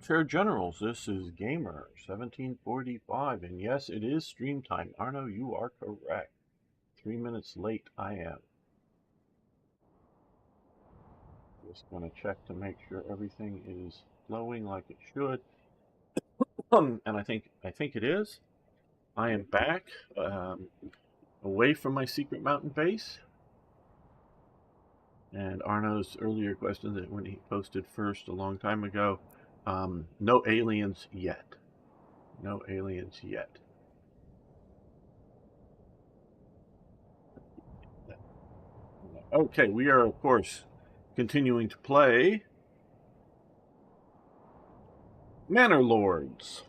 Armchair Generals. This is Gamer 1745, and yes, it is stream time. Arno, you are correct. 3 minutes late, I am. Just going to check to make sure everything is flowing like it should. And I think it is. I am back, away from my secret mountain base. And Arno's earlier question that when he posted first a long time ago, no aliens yet. No aliens yet. Okay, we are, of course, continuing to play Manor Lords.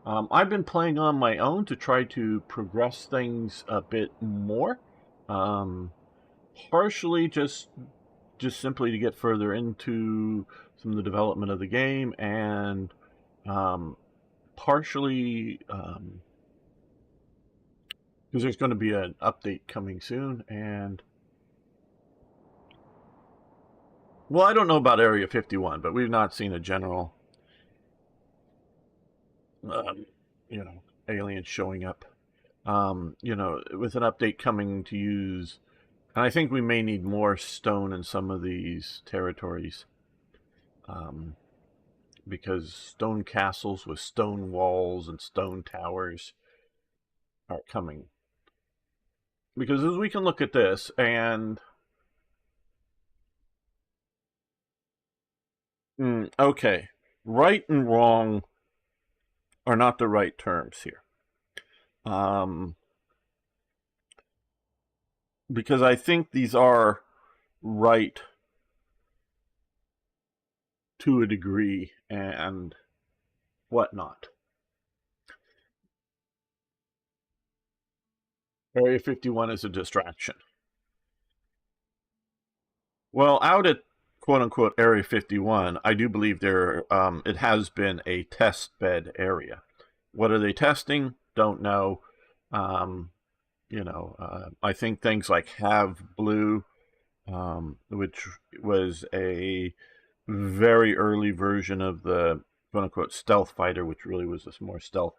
I've been playing on my own to try to progress things a bit more. Partially just simply to get further into some of the development of the game, and partially because there's going to be an update coming soon, and well, I don't know about Area 51, but we've not seen a general aliens showing up. With an update coming to use, and I think we may need more stone in some of these territories, because stone castles with stone walls and stone towers are coming. Because as we can look at this, and okay, right and wrong are not the right terms here. Because I think these are right to a degree and whatnot. Area 51 is a distraction. Well, out at quote-unquote Area 51, I do believe it has been a test bed area. What are they testing? Don't know. I think things like Have Blue, which was a very early version of the quote-unquote stealth fighter, which really was a more stealth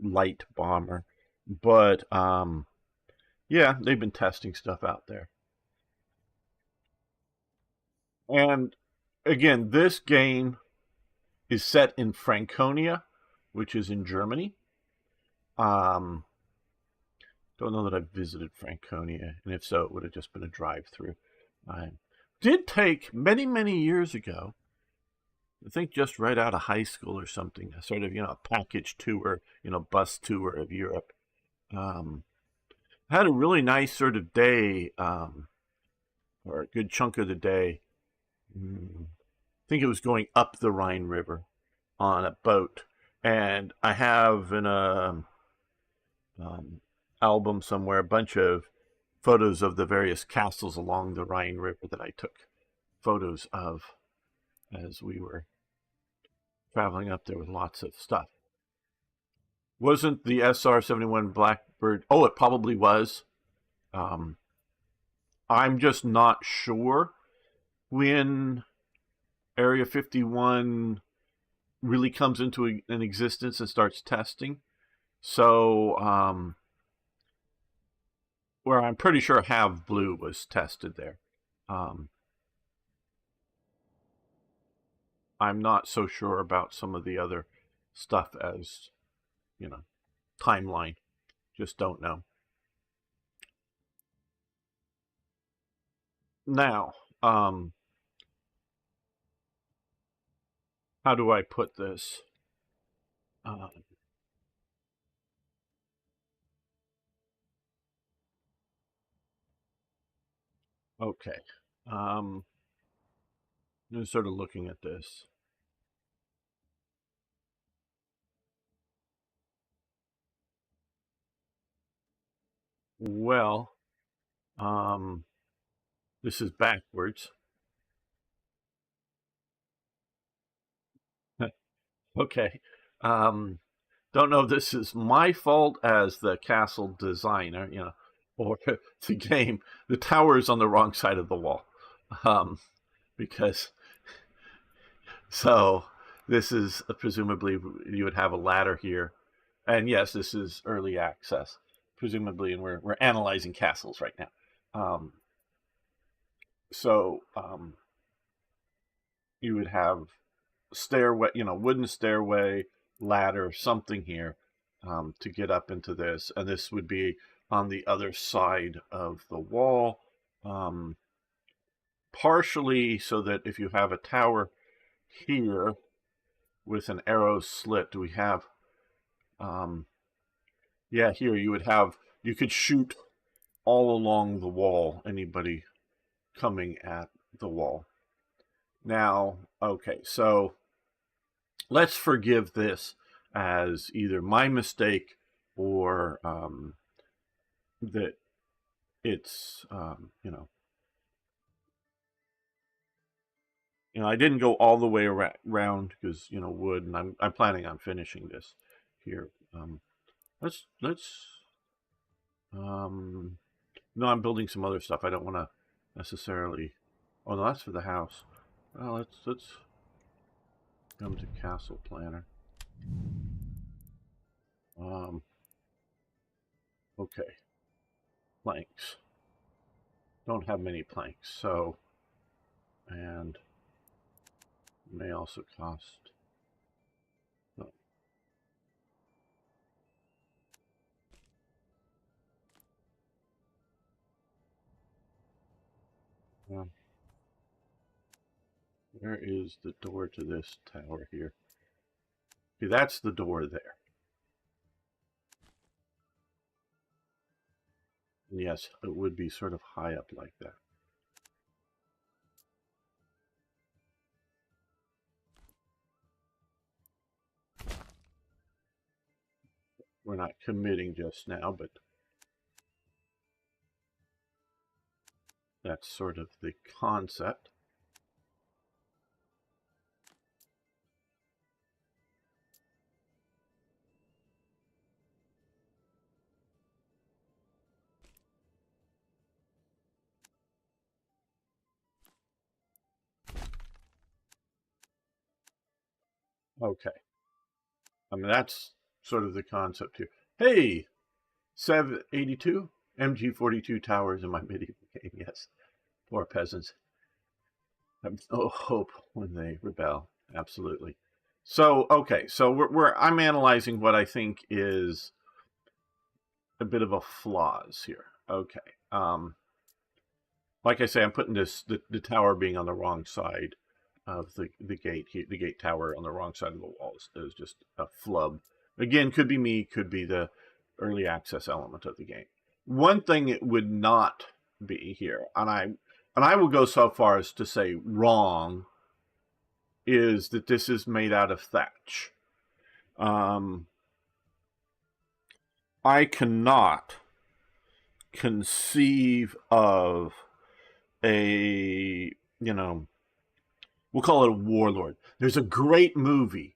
light bomber. But, yeah, they've been testing stuff out there. And again, this game is set in Franconia, which is in Germany. Don't know that I've visited Franconia, and if so, it would have just been a drive-through. I did take many, many years ago, I think just right out of high school or something, a sort of, a package tour, bus tour of Europe. Had a really nice sort of day, or a good chunk of the day. I think it was going up the Rhine River on a boat, and I have in a album somewhere a bunch of photos of the various castles along the Rhine River that I took photos of as we were traveling up there with lots of stuff. Wasn't the SR-71 Blackbird? Oh, it probably was. I'm just not sure when Area 51 really comes into an existence and starts testing. So, where I'm pretty sure Have Blue was tested there. I'm not so sure about some of the other stuff as, timeline. Just don't know. Now, how do I put this? Okay. I'm sort of looking at this. Well, this is backwards. Okay. Don't know if this is my fault as the castle designer, or the game. The tower is on the wrong side of the wall. Because, so, This is presumably you would have a ladder here, and yes, this is early access, presumably, and we're analyzing castles right now. So you would have stairway, wooden stairway, ladder, something here to get up into this, and this would be on the other side of the wall, partially so that if you have a tower here with an arrow slit, we have, yeah, here you could shoot all along the wall, anybody coming at the wall. Now, okay, so let's forgive this as either my mistake or that it's, I didn't go all the way around because, wood, and I'm planning on finishing this here. No, I'm building some other stuff. I don't want to necessarily, oh, no, that's for the house. Well, let's come to Castle Planner. Okay. Planks. Don't have many planks, so, and may also cost, no. Where is the door to this tower here? See, that's the door there. And yes, it would be sort of high up like that. We're not committing just now, but that's sort of the concept. Okay. I mean, that's sort of the concept here. Hey, 782 MG42 towers in my medieval game. Yes, poor peasants have no hope when they rebel. Absolutely. So okay, so I'm analyzing what I think is a bit of a flaws here. Okay, like I say, I'm putting the tower being on the wrong side of the gate here, the gate tower on the wrong side of the walls is just a flub. Again, could be me, could be the early access element of the game. One thing it would not be here, and I will go so far as to say wrong, is that this is made out of thatch. I cannot conceive of a, we'll call it a warlord. There's a great movie.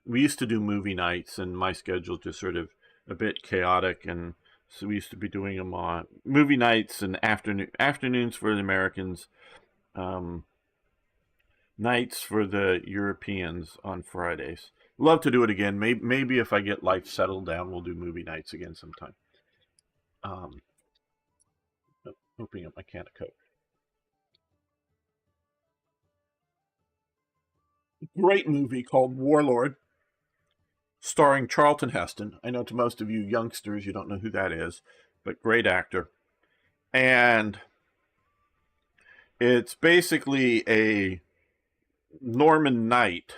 We used to do movie nights, and my schedule just sort of a bit chaotic, and so we used to be doing them on movie nights and afternoons for the Americans, nights for the Europeans on Fridays. Love to do it again. Maybe if I get life settled down, we'll do movie nights again sometime. Opening up my can of Coke. Great movie called Warlord, starring Charlton Heston. I know to most of you youngsters, you don't know who that is, but great actor. And it's basically a Norman knight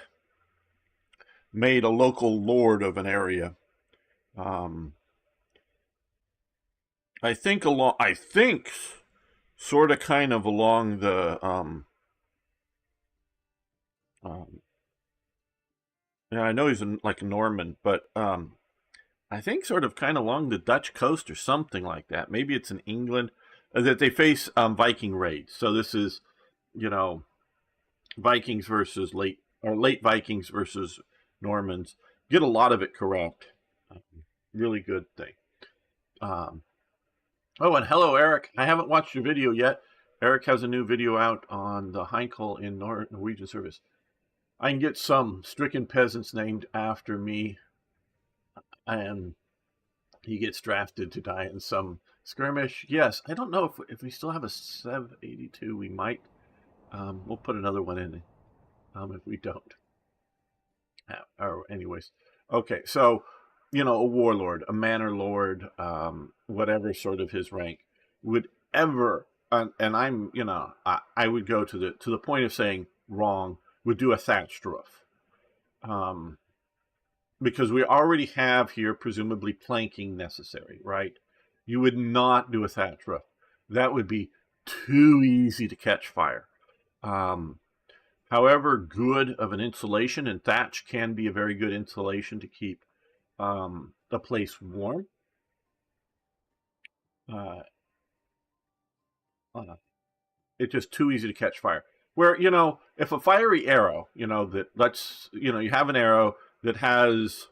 made a local lord of an area. I think sort of kind of along the yeah, I know he's like a Norman, but I think sort of kind of along the Dutch coast or something like that. Maybe it's in England that they face Viking raids. So this is, Vikings versus late Vikings versus Normans. Get a lot of it correct. Really good thing. Oh, and hello, Eric. I haven't watched your video yet. Eric has a new video out on the Heinkel in Norwegian service. I can get some stricken peasants named after me, and he gets drafted to die in some skirmish. Yes, I don't know if we still have a 782. We might. We'll put another one in if we don't. Or anyways, okay. So, a warlord, a manor lord, whatever sort of his rank, would ever, and I would go to the point of saying wrong, would do a thatched roof. Because we already have here presumably planking necessary, right? You would not do a thatched roof. That would be too easy to catch fire. However good of an insulation, and thatch can be a very good insulation to keep the place warm. It's just too easy to catch fire. Where, if a fiery arrow, you have an arrow that has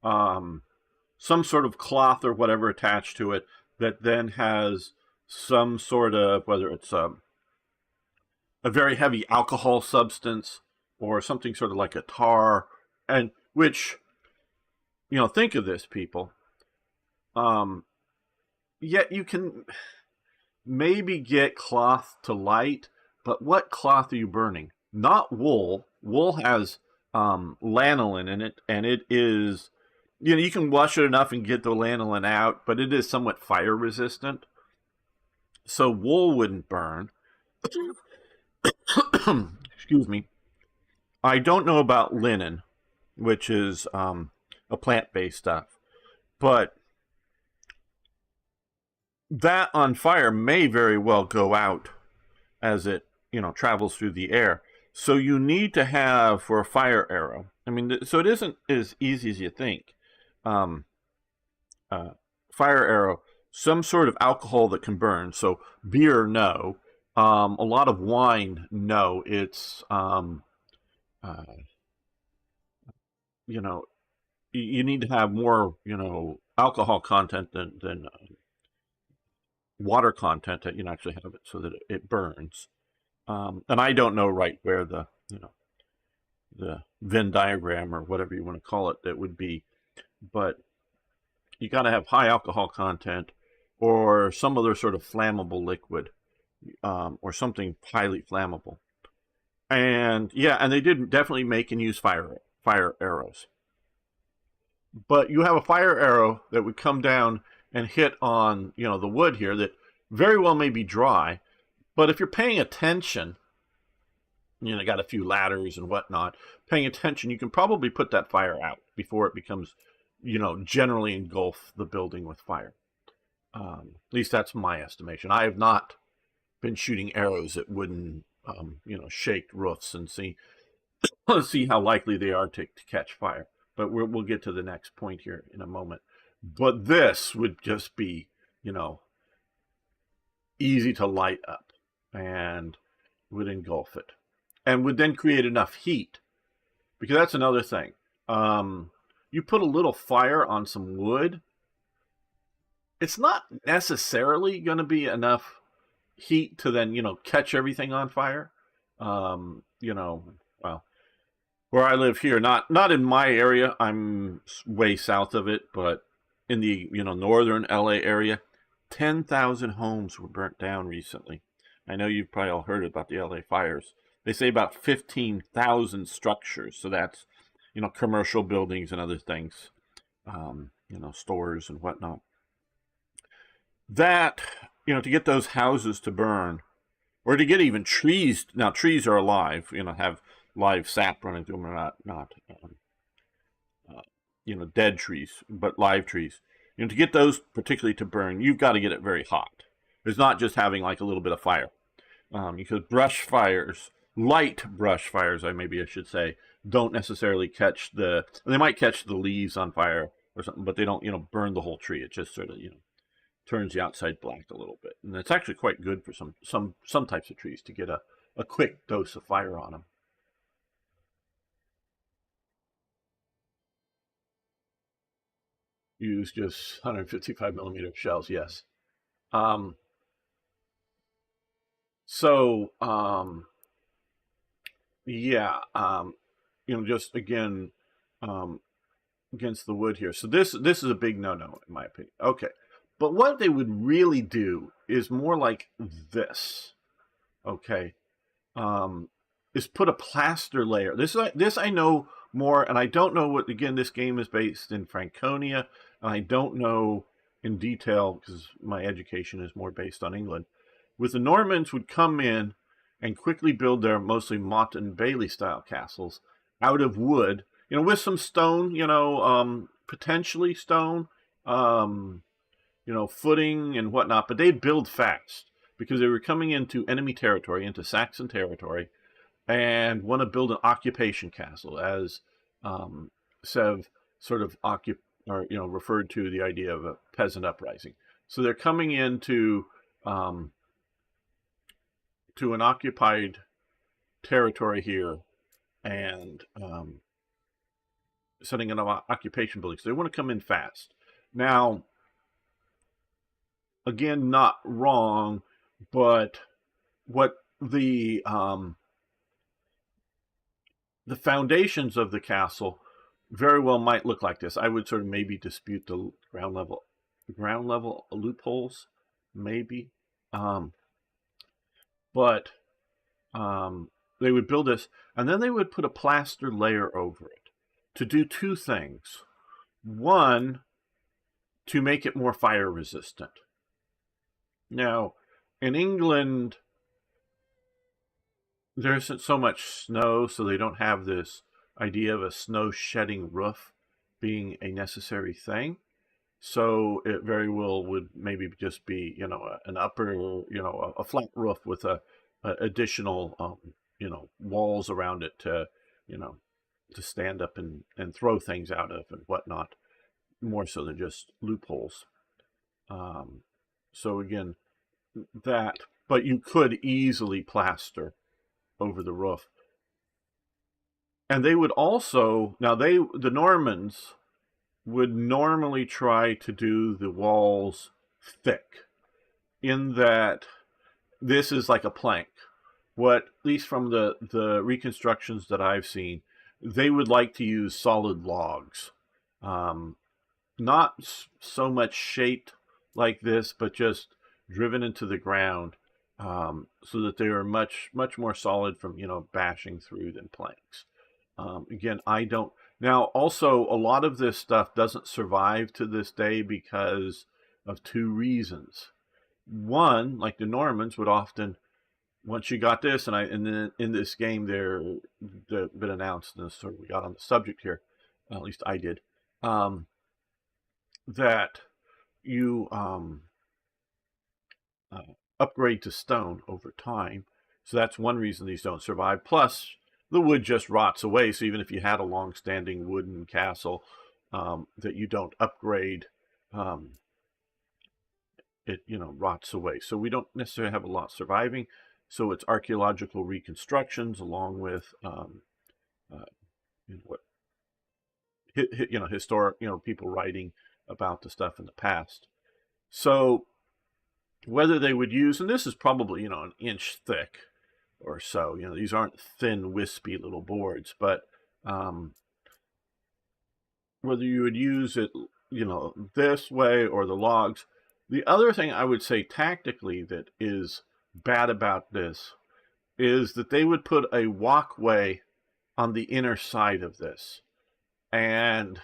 some sort of cloth or whatever attached to it that then has some sort of, whether it's a very heavy alcohol substance or something sort of like a tar, and which, think of this, people. Yet you can maybe get cloth to light, but what cloth are you burning? Not wool. Wool has lanolin in it, and it is, you can wash it enough and get the lanolin out, but it is somewhat fire resistant. So wool wouldn't burn. Excuse me. I don't know about linen, which is a plant-based stuff, but that on fire may very well go out as it travels through the air. So you need to have, for a fire arrow, so it isn't as easy as you think. Fire arrow, some sort of alcohol that can burn. So beer, no. A lot of wine, no. It's you need to have more alcohol content than water content that actually have it so that it burns. And I don't know right where the Venn diagram or whatever you want to call it that would be, but you got to have high alcohol content or some other sort of flammable liquid, or something highly flammable. And they did definitely make and use fire arrows. But you have a fire arrow that would come down and hit on the wood here that very well may be dry, but if you're paying attention, got a few ladders and whatnot, paying attention, you can probably put that fire out before it becomes generally engulf the building with fire. At least that's my estimation. I have not been shooting arrows at wooden shaked roofs and see how likely they are to catch fire, but we'll get to the next point here in a moment. But this would just be, easy to light up and would engulf it and would then create enough heat, because that's another thing. You put a little fire on some wood, it's not necessarily going to be enough heat to then, catch everything on fire. Well, where I live here, not in my area, I'm way south of it, but in the northern LA area, 10,000 homes were burnt down recently. I know you've probably all heard about the LA fires. They say about 15,000 structures, so that's commercial buildings and other things, stores and whatnot. That to get those houses to burn, or to get even trees. Now trees are alive, have live sap running through them, or not dead trees, but live trees. To get those particularly to burn, you've got to get it very hot. It's not just having like a little bit of fire, because brush fires, light brush fires, I should say, don't necessarily catch they might catch the leaves on fire or something, but they don't burn the whole tree. It just sort of turns the outside black a little bit, and it's actually quite good for some types of trees to get a quick dose of fire on them. Use just 155 millimeter shells, yes. So, just again, against the wood here. So this is a big no-no in my opinion. Okay, but what they would really do is more like this. Okay, is put a plaster layer. This I know more, and I don't know what. Again, this game is based in Franconia, and I don't know in detail because my education is more based on England. With the Normans would come in and quickly build their mostly Motte and Bailey style castles out of wood, with some stone, potentially stone, footing and whatnot. But they build fast because they were coming into enemy territory, into Saxon territory, and want to build an occupation castle, as Sev sort of referred to the idea of a peasant uprising. So they're coming into to an occupied territory here and setting an occupation building. So they want to come in fast. Now, again, not wrong, but what the foundations of the castle very well might look like this. I would sort of maybe dispute the ground level loopholes, maybe, but they would build this, and then they would put a plaster layer over it to do two things. One, to make it more fire resistant. Now, in England, there isn't so much snow, so they don't have this idea of a snow shedding roof being a necessary thing. So it very well would maybe just be, an upper, a flat roof with a additional, walls around it to stand up and throw things out of and whatnot, more so than just loopholes. So again, but you could easily plaster over the roof. And they would also, the Normans would normally try to do the walls thick, in that this is like a plank. At least from the reconstructions that I've seen, they would like to use solid logs. Not so much shaped like this, but just driven into the ground, so that they are much more solid from bashing through than planks. Again, I don't. Now, also, a lot of this stuff doesn't survive to this day because of two reasons. One, like the Normans would often, once you got this, and then in this game there been announced, and so we got on the subject here, at least I did, that you upgrade to stone over time. So that's one reason these don't survive. Plus, the wood just rots away. So even if you had a long-standing wooden castle that you don't upgrade, it rots away. So we don't necessarily have a lot surviving. So it's archaeological reconstructions along with historic people writing about the stuff in the past. So whether they would use, and this is probably an inch thick or so, these aren't thin wispy little boards, but whether you would use it this way or the logs. The other thing I would say tactically that is bad about this is that they would put a walkway on the inner side of this. And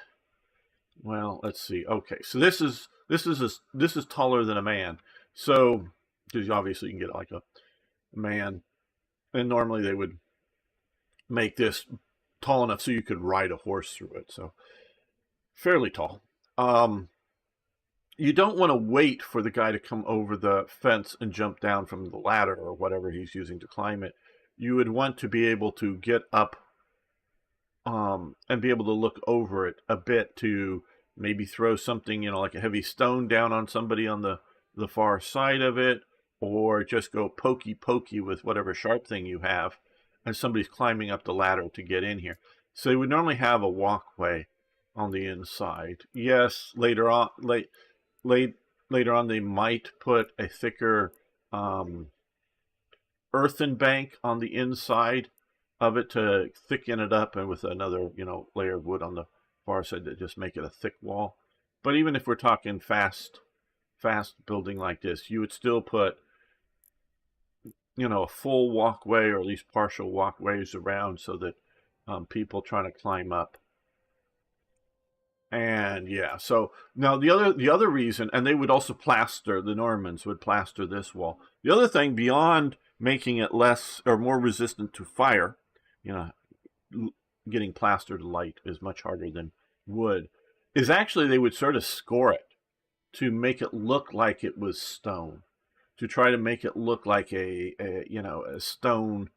well, let's see. Okay, so this is taller than a man. So because obviously you can get like a man, and normally they would make this tall enough so you could ride a horse through it. So fairly tall. You don't want to wait for the guy to come over the fence and jump down from the ladder or whatever he's using to climb it. You would want to be able to get up and be able to look over it a bit to maybe throw something, like a heavy stone down on somebody on the far side of it, or just go pokey with whatever sharp thing you have, and somebody's climbing up the ladder to get in here. So you would normally have a walkway on the inside. Yes, later on they might put a thicker earthen bank on the inside of it to thicken it up, and with another, layer of wood on the far side to just make it a thick wall. But even if we're talking fast building like this, you would still put, a full walkway, or at least partial walkways around, so that people trying to climb up. And yeah, so now the other reason, and they would also plaster, the Normans would plaster this wall. The other thing, beyond making it less or more resistant to fire, you know, getting plastered light is much harder than wood, is actually they would sort of score it to make it look like it was stone, to try to make it look like a stone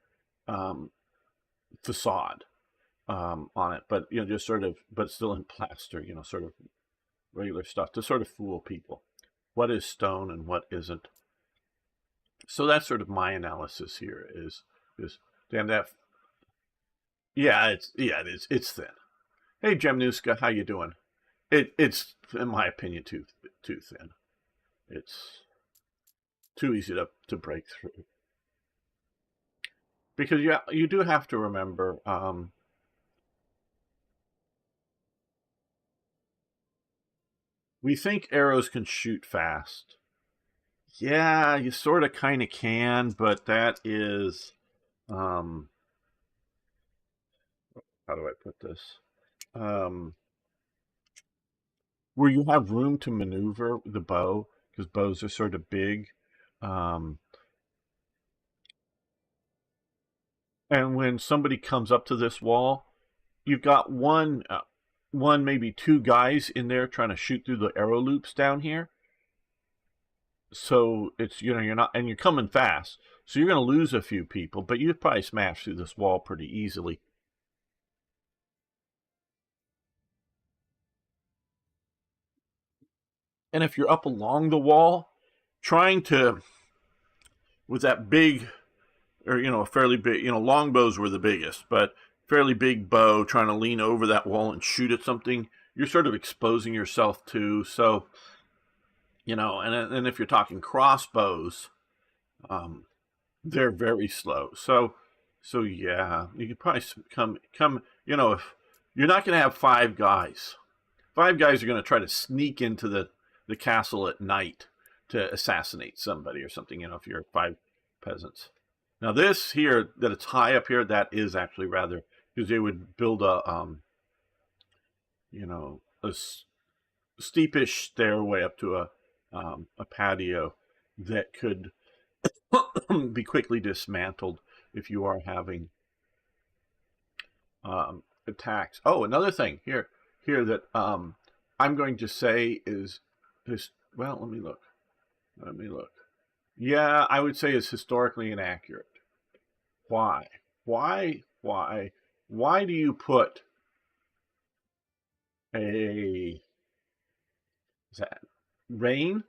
facade on it, but just sort of, but still in plaster, sort of regular stuff, to sort of fool people. What is stone and what isn't? So that's sort of my analysis here. Is damn that? Yeah, it's thin. Hey, Jemnuska, how you doing? It's in my opinion too thin. It's too easy to break through, because you do have to remember. We think arrows can shoot fast. Yeah, you sort of kind of can, but that is, how do I put this? Where you have room to maneuver the bow, because bows are sort of big. Um, and when somebody comes up to this wall, you've got one, maybe two guys in there trying to shoot through the arrow loops down here. So it's, you're not, and you're coming fast, so you're going to lose a few people, but you'd probably smash through this wall pretty easily. And if you're up along the wall, trying to, with that big, or a fairly big, longbows were the biggest, but fairly big bow, trying to lean over that wall and shoot at something, you're sort of exposing yourself to. So, and if you're talking crossbows, they're very slow. So yeah, you could probably come. If you're not going to have five guys are going to try to sneak into the castle at night to assassinate somebody or something. If you're five peasants. Now this here, that it's high up here, that is actually rather, because they would build a steepish stairway up to a patio that could be quickly dismantled if you are having attacks. Oh, another thing here that I'm going to say is, well, let me look. Yeah, I would say is historically inaccurate. Why? Why do you put a, is that rain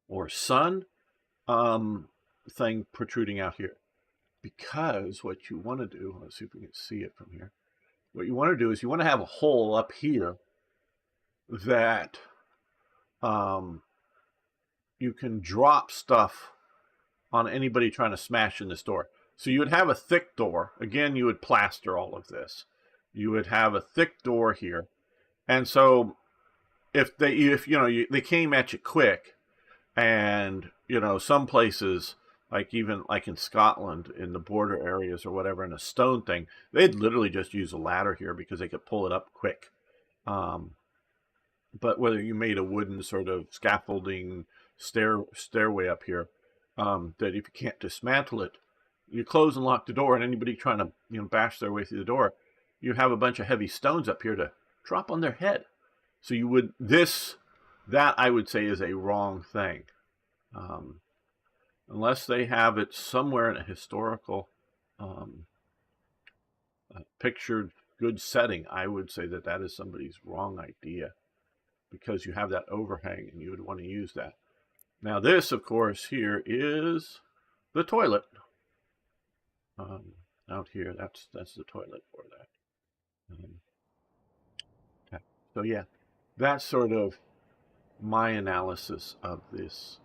or sun thing protruding out here? Because what you want to do, let's see if we can see it from here. What you want to do is you want to have a hole up here that you can drop stuff on anybody trying to smash in this door. So you would have a thick door. Again, you would plaster all of this. You would have a thick door here. And so if they came at you quick, and some places, like even like in Scotland, in the border areas or whatever, in a stone thing, they'd literally just use a ladder here because they could pull it up quick. But whether you made a wooden sort of scaffolding stairway up here, that if you can't dismantle it, you close and lock the door, and anybody trying to bash their way through the door, you have a bunch of heavy stones up here to drop on their head. So you would, that I would say is a wrong thing, unless they have it somewhere in a historical pictured good setting. I would say that is somebody's wrong idea, because you have that overhang and you would want to use that. Now this, of course, here is the toilet. Out here, that's the toilet for that. So yeah, that's sort of my analysis of these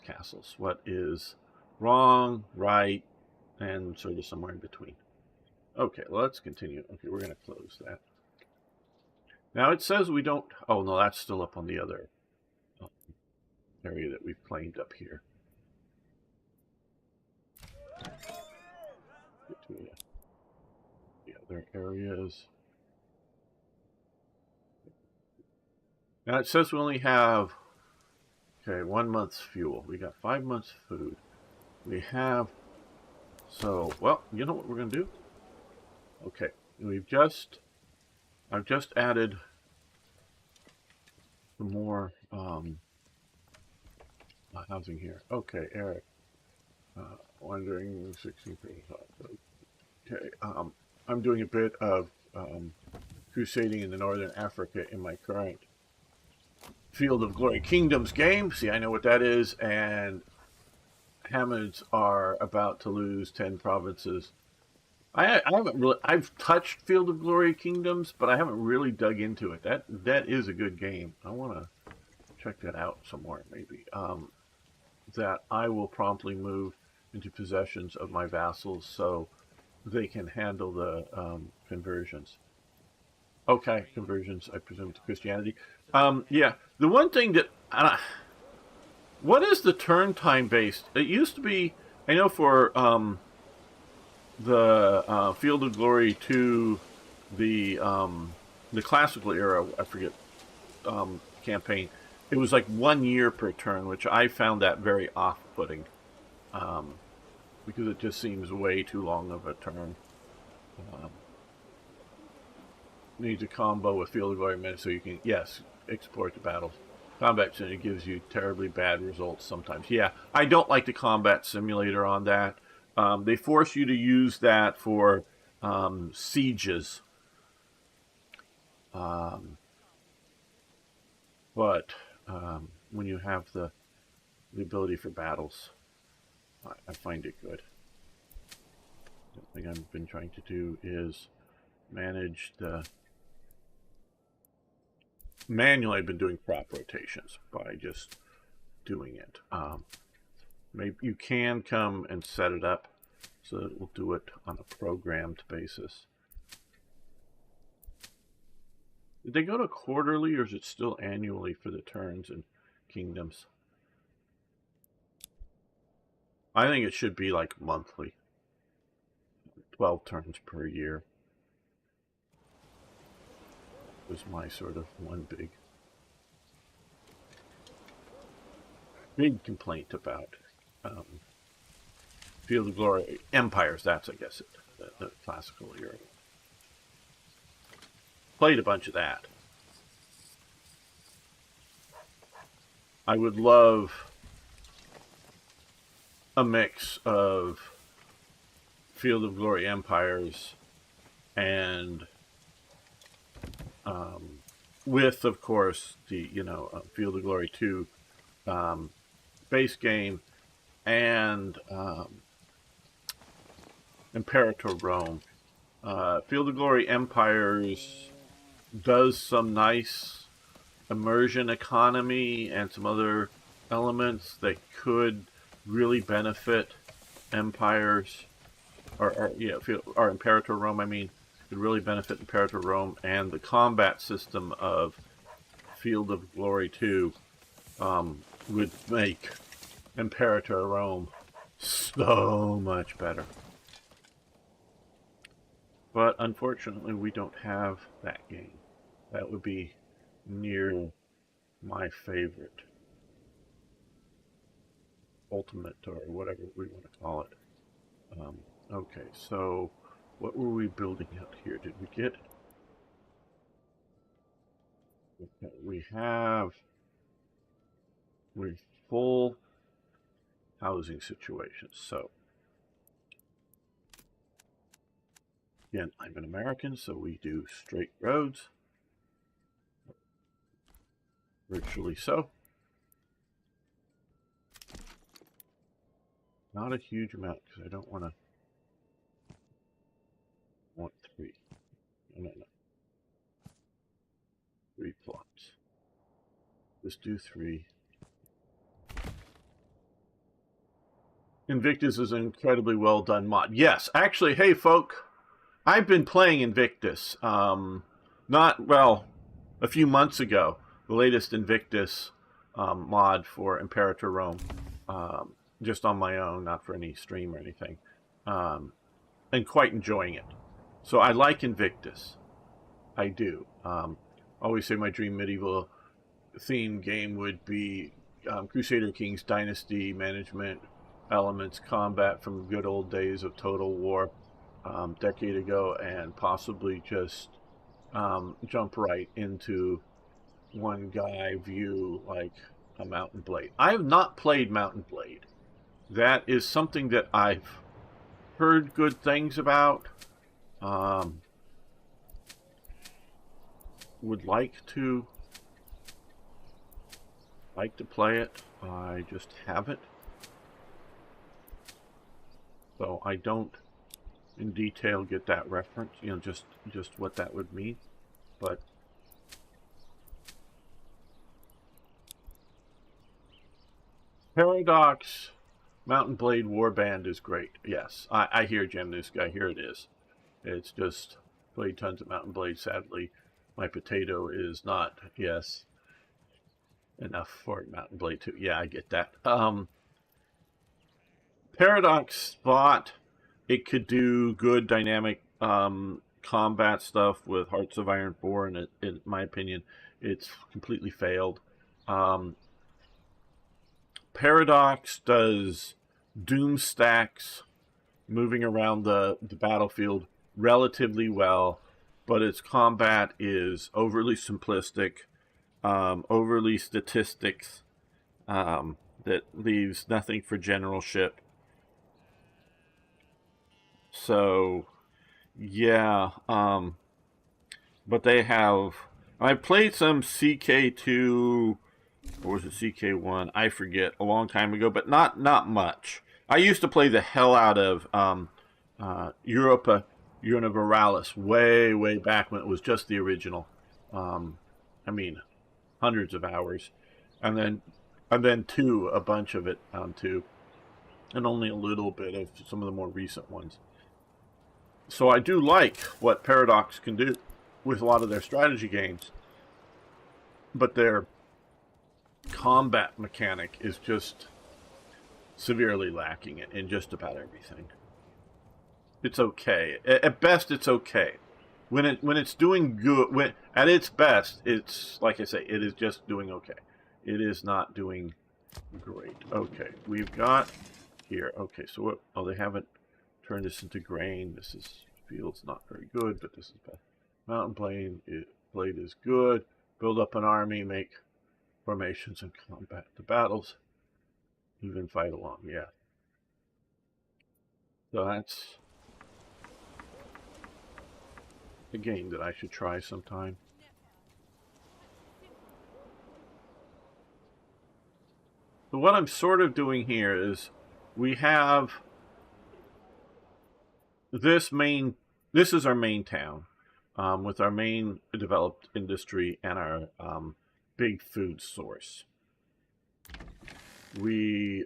castles. What is wrong, right, and sort of somewhere in between. Okay, let's continue. Okay, we're going to close that. Now it says we don't... Oh, no, that's still up on the other area that we've claimed up here. Get to the other areas. Now it says we only have... Okay, 1 month's fuel. We got 5 months food. We have... So, well, you know what we're going to do? Okay, I've just added some more housing here. Okay, Eric. Wandering 16%. Okay, I'm doing a bit of crusading in the Northern Africa in my current Field of Glory Kingdoms game. See, I know what that is, and Hamids are about to lose 10 provinces. I haven't really... I've touched Field of Glory Kingdoms, but I haven't really dug into it. That is a good game. I want to check that out somewhere, maybe. That I will promptly move into possessions of my vassals so they can handle the conversions. Okay, conversions, I presume, to Christianity. Yeah, the one thing that... what is the turn time based? It used to be... I know for... the Field of Glory to the classical era, I forget, campaign, it was like 1 year per turn, which I found that very off-putting, because it just seems way too long of a turn. Needs a combo with Field of Glory minutes so you can, yes, export the battles. Combat Simulator gives you terribly bad results sometimes. Yeah, I don't like the Combat Simulator on that. They force you to use that for sieges. But when you have the ability for battles, I find it good. The thing I've been trying to do is manage the... Manually, I've been doing crop rotations by just doing it. Maybe you can come and set it up so that it will do it on a programmed basis. Did they go to quarterly, or is it still annually for the turns and kingdoms? I think it should be like monthly. 12 turns per year was my sort of one big complaint about Field of Glory Empires. That's, I guess, the classical era. Played a bunch of that. I would love a mix of Field of Glory Empires and with, of course, the Field of Glory 2 base game and Imperator Rome. Field of Glory Empires does some nice immersion economy and some other elements that could really benefit Empires, or Imperator Rome, I mean, could really benefit Imperator Rome, and the combat system of Field of Glory 2 would make Imperator Rome so much better. But unfortunately, we don't have that game. That would be near my favorite. Ultimate, or whatever we want to call it. Okay, so what were we building out here? Did we get... Okay, we're full housing situations. So again, I'm an American, so we do straight roads. Virtually so. Not a huge amount, because I don't want 3. No. 3 plots. Let's do 3. Invictus is an incredibly well done mod. Yes, actually, hey folk, I've been playing Invictus. A few months ago, the latest Invictus mod for Imperator Rome, just on my own, not for any stream or anything, and quite enjoying it. So I like Invictus. I do. Always say my dream medieval theme game would be Crusader Kings Dynasty management elements, combat from the good old days of Total War, decade ago, and possibly just jump right into one guy view like a Mountain Blade. I have not played Mountain Blade. That is something that I've heard good things about. Would like to play it. I just haven't. So I don't in detail get that reference, just what that would mean. But Paradox Mountain Blade Warband is great. Yes, I hear Jim this guy. Here it is. It's just played tons of Mountain Blade. Sadly, my potato is not, yes, enough for Mountain Blade 2. Yeah, I get that. Paradox thought it could do good dynamic combat stuff with Hearts of Iron 4, and in my opinion, it's completely failed. Paradox does Doom stacks moving around the battlefield relatively well, but its combat is overly simplistic, overly statistics, that leaves nothing for generalship. So, yeah, but they have, I played some CK2, or was it CK1? I forget, a long time ago, but not much. I used to play the hell out of Europa Universalis way back when it was just the original. I mean, hundreds of hours, and then a bunch of it too, and only a little bit of some of the more recent ones. So I do like what Paradox can do with a lot of their strategy games, but their combat mechanic is just severely lacking in just about everything. It's okay. At best, it's okay. When it's doing good, at its best, it's, like I say, it is just doing okay. It is not doing great. Okay, we've got here. Okay, so what? Oh, they haven't turned this into grain. This feels not very good, but this is bad. Mountain Blade is good. Build up an army, make formations, and combat the battles. Even fight along, yeah. So that's a game that I should try sometime. So what I'm sort of doing here is we have this is our main town, with our main developed industry and our big food source. We're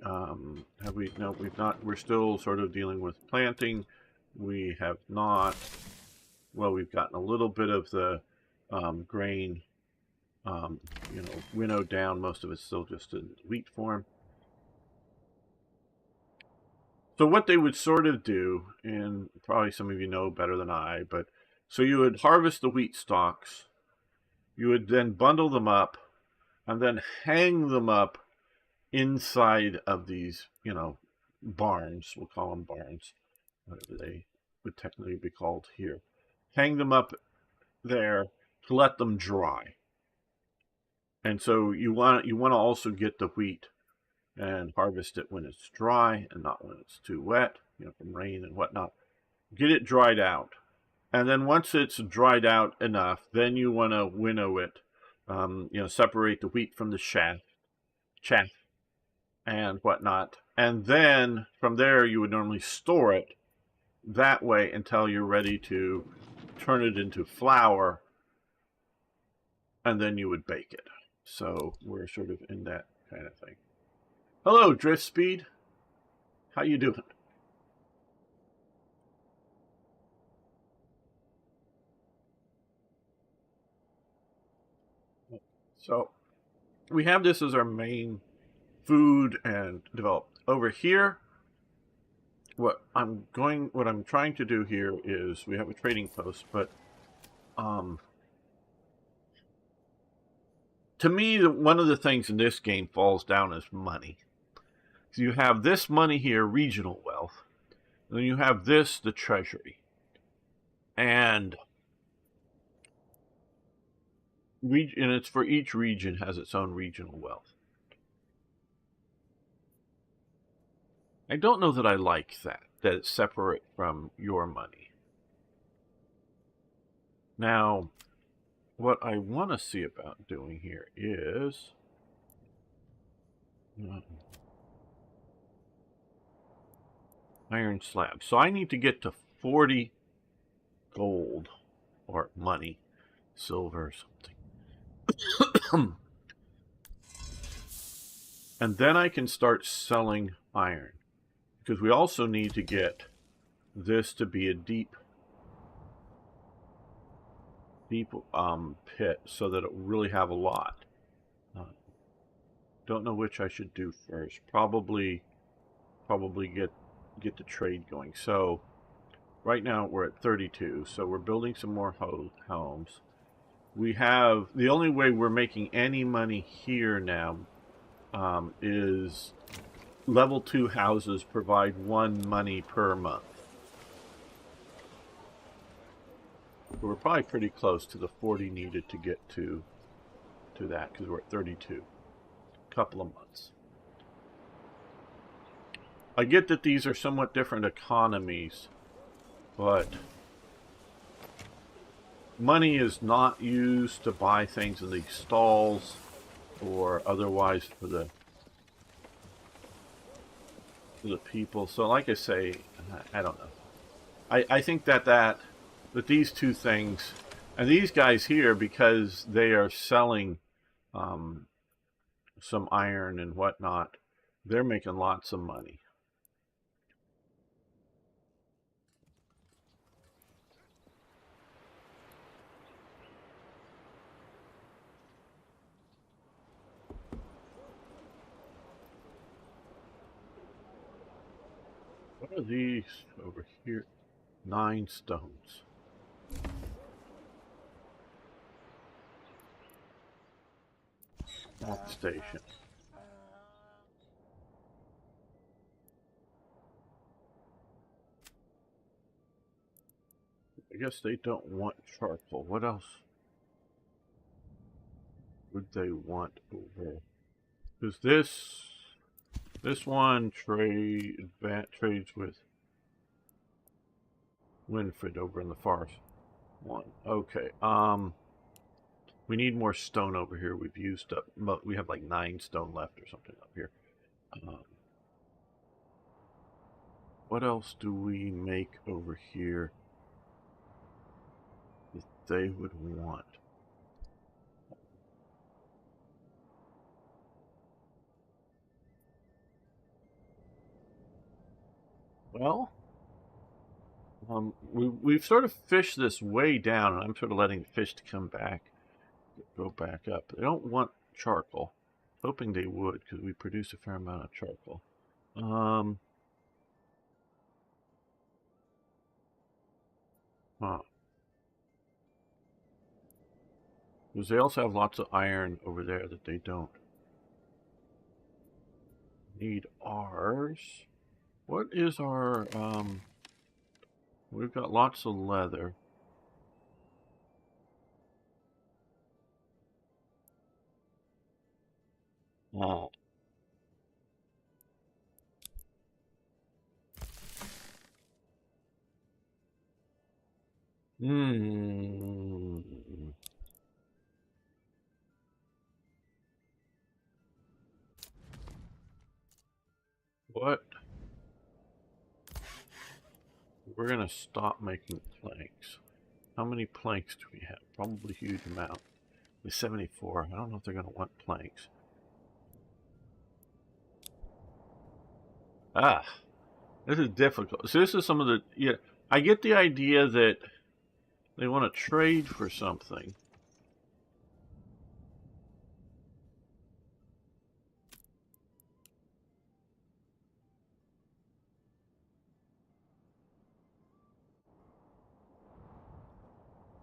still sort of dealing with planting. We have not, well, we've gotten a little bit of the grain, winnowed down. Most of it's still just in wheat form. So what they would sort of do, and probably some of you know better than I, but so you would harvest the wheat stalks, you would then bundle them up, and then hang them up inside of these, barns. We'll call them barns, whatever they would technically be called here. Hang them up there to let them dry. And so you want to also get the wheat and harvest it when it's dry and not when it's too wet, from rain and whatnot. Get it dried out. And then once it's dried out enough, then you want to winnow it, separate the wheat from the chaff, and whatnot. And then from there, you would normally store it that way until you're ready to turn it into flour, and then you would bake it. So we're sort of in that kind of thing. Hello, Drift Speed. How you doing? So we have this as our main food and develop. Over here, what I'm trying to do here is we have a trading post, but to me, one of the things in this game falls down as money. So you have this money here, regional wealth, and then you have this, the treasury, and it's for each region has its own regional wealth. I don't know that I like that it's separate from your money. Now, what I want to see about doing here is iron slab. So I need to get to 40 gold or money, silver or something. And then I can start selling iron, because we also need to get this to be a deep pit so that it will really have a lot. Don't know which I should do first. Probably get the trade going. So right now we're at 32, so we're building some more homes. We have, the only way we're making any money here now is level 2 houses provide 1 money per month. We're probably pretty close to the 40 needed to get to that, because we're at 32. Couple of months. I get that these are somewhat different economies, but money is not used to buy things in these stalls or otherwise for the people. So like I say, I don't know. I think that these two things, and these guys here, because they are selling some iron and whatnot, they're making lots of money. What are these over here? 9 stones. Station. I guess they don't want charcoal. What else would they want over? Because this one trades with Winfred over in the forest. One. Okay. We need more stone over here. We've used up. We have like 9 stone left or something up here. What else do we make over here that they would want? Well, we've sort of fished this way down, and I'm sort of letting the fish to come back, go back up. They don't want charcoal. Hoping they would, because we produce a fair amount of charcoal. Because they also have lots of iron over there that they don't need ours. What is our, we've got lots of leather. Oh. What? We're going to stop making planks. How many planks do we have? Probably a huge amount. With 74. I don't know if they're going to want planks. Ah. This is difficult. So this is some of the, yeah, I get the idea that they want to trade for something.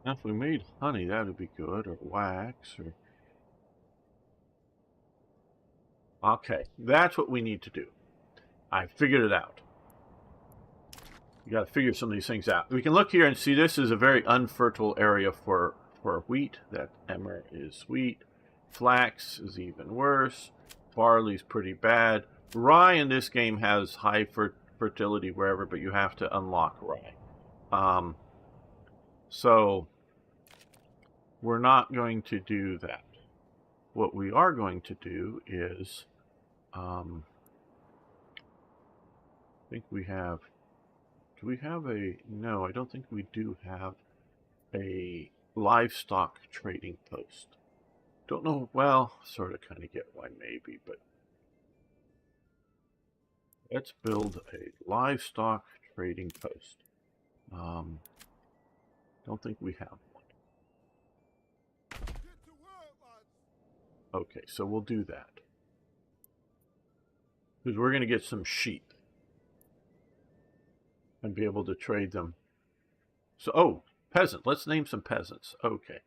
Now, if we made honey, that would be good, or wax, or... Okay, that's what we need to do. I figured it out. You got to figure some of these things out. We can look here and see this is a very unfertile area for wheat. That emmer is wheat. Flax is even worse. Barley's pretty bad. Rye in this game has high fertility wherever, but you have to unlock rye. So we're not going to do that. What we are going to do is, I think we have, do we have a, no, I don't think we do have a livestock trading post. Don't know, well, sort of kind of get why maybe, but let's build a livestock trading post. Don't think we have one. Okay, so we'll do that. Because we're going to get some sheep and be able to trade them. So, oh, peasant. Let's name some peasants. Okay.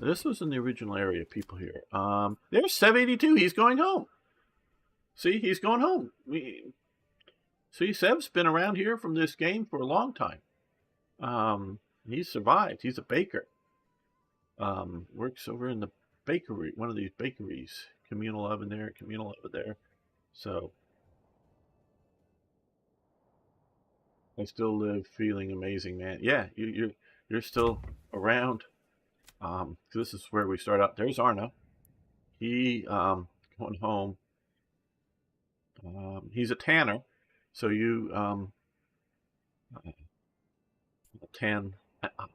This was in the original area, people here. There's 782. He's going home. See, he's going home. See, Sev's been around here from this game for a long time. He's survived. He's a baker. Works over in the bakery, one of these bakeries. Communal oven there, communal oven there. So I still live feeling amazing, man. Yeah, you're still around. This is where we start out. There's Arno. He going home. He's a tanner, so you tan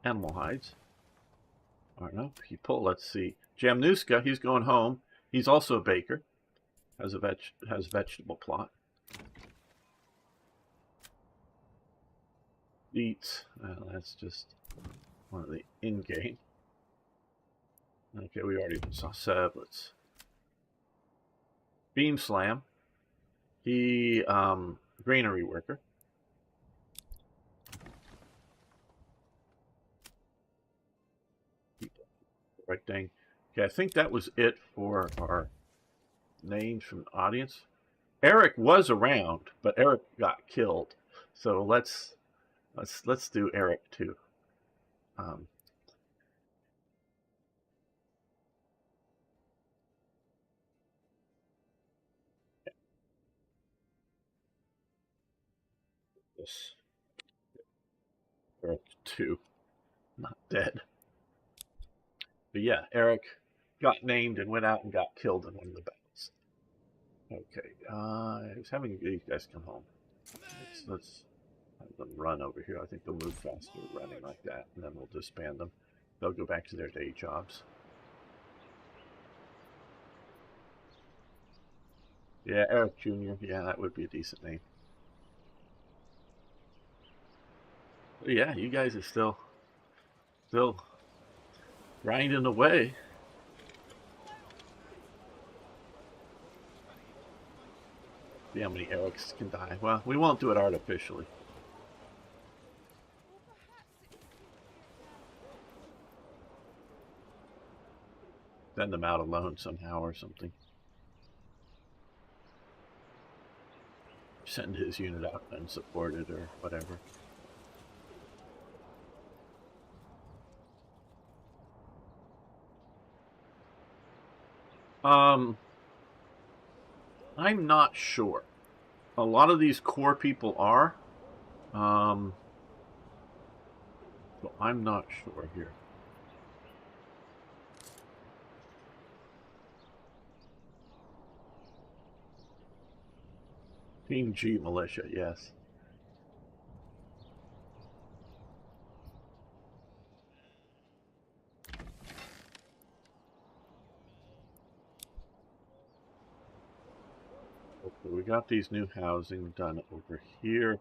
animal hides. Arno, people. Let's see. Jamnuska, he's going home. He's also a baker. Has vegetable plot. Eats. That's just one of the in-game. Okay, we already saw Seb. Let's Beam Slam. He granary worker. Right thing. Okay, I think that was it for our names from the audience. Eric was around, but Eric got killed. So let's do Eric too. This Eric 2, not dead. But yeah, Eric got named and went out and got killed in one of the battles. Okay, I was having these guys come home. Let's have them run over here. I think they'll move faster running like that, and then we'll disband them. They'll go back to their day jobs. Yeah, Eric Jr. Yeah, that would be a decent name. But yeah, you guys are still grinding away. See how many Erics can die. Well, we won't do it artificially. Send them out alone somehow or something. Send his unit out unsupported or whatever. I'm not sure. A lot of these core people are. So I'm not sure here. Team G militia, yes. Okay, we got these new housing done over here.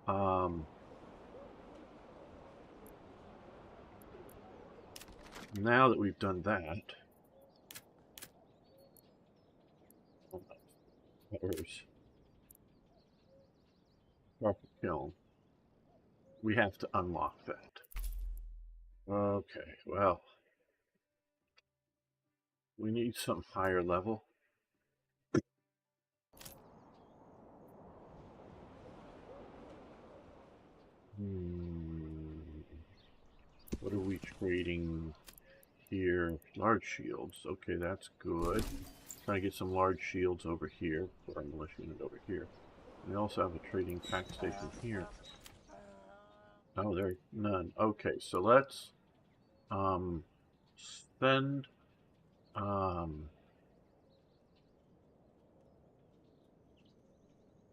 Now that we've done that, where's Carpet Kiln? We have to unlock that. Okay, well, we need some higher level. What are we trading here? Large shields. Okay, that's good. Trying to get some large shields over here for our militia unit over here. We also have a trading pack station here. Oh, there are none. Okay, so let's send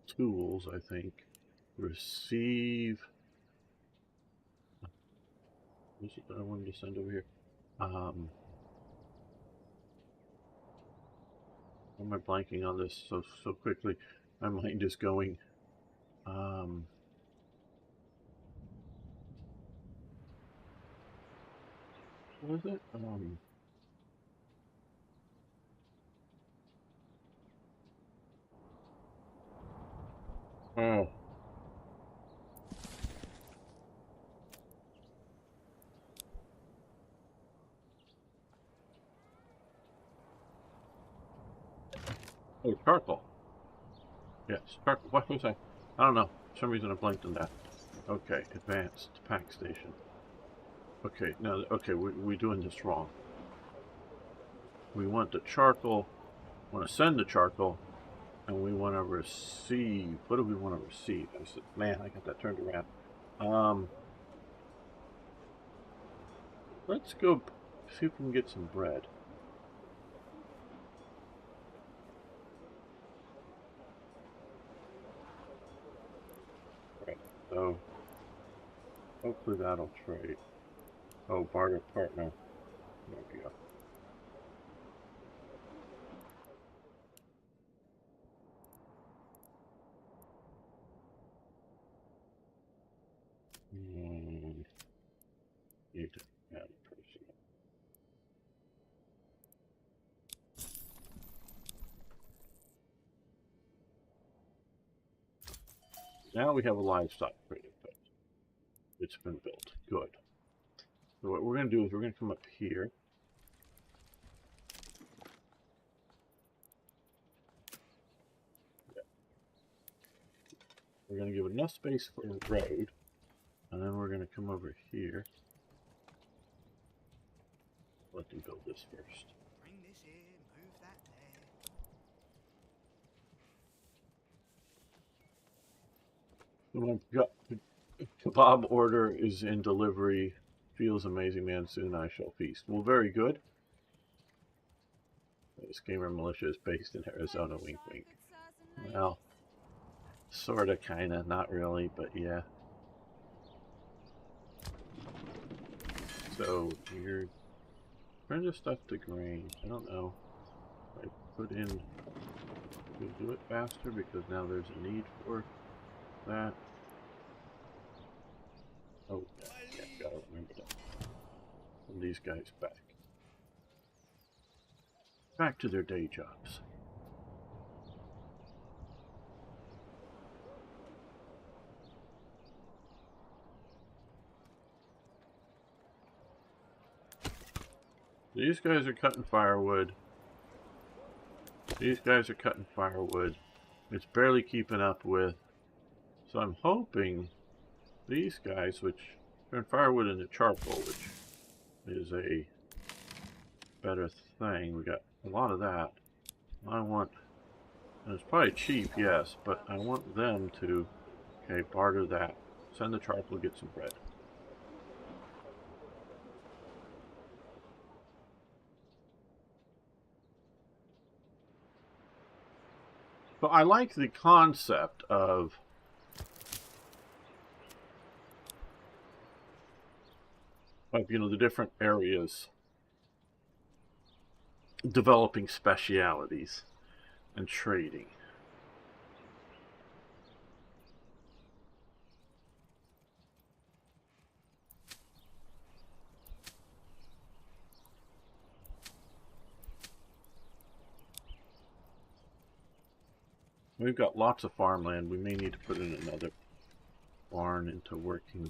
tools, I think. Receive. What is it that I wanted to send over here? Why am I blanking on this so quickly? My mind is going. What is it? Oh. Oh, charcoal. Yes, charcoal. What was I? I don't know. For some reason I blanked on that. Okay, advanced pack station. Okay, now, okay, we're doing this wrong. We want the charcoal, want to send the charcoal, and we want to receive. What do we want to receive? I said, man, I got that turned around. Let's go see if we can get some bread. Right, so hopefully that'll trade. Oh, barter partner. There we go. Need to add a person. Now we have a livestock trading post. It's been built. Good. So what we're going to do is we're going to come up here. Yeah. We're going to give it enough space for a road. And then we're going to come over here. Let them build this first. Bring this here, move that there. The kebab order is in delivery. Feels amazing, man. Soon I shall feast. Well, very good. This gamer militia is based in Arizona. Wink, wink. Well, sorta, kinda, not really, but yeah. So weird. Turn this stuff to grain. I don't know. I put in. We'll do it faster because now there's a need for that. Oh, yeah, gotta remember that. Send these guys back. Back to their day jobs. These guys are cutting firewood. These guys are cutting firewood. It's barely keeping up with. So I'm hoping these guys, which turn firewood into charcoal, which is a better thing. We got a lot of that. I want, and it's probably cheap, yes, but I want them to, okay, barter that. Send the charcoal, get some bread. But I like the concept of you know, the different areas developing specialities and trading. We've got lots of farmland. We may need to put in another barn into working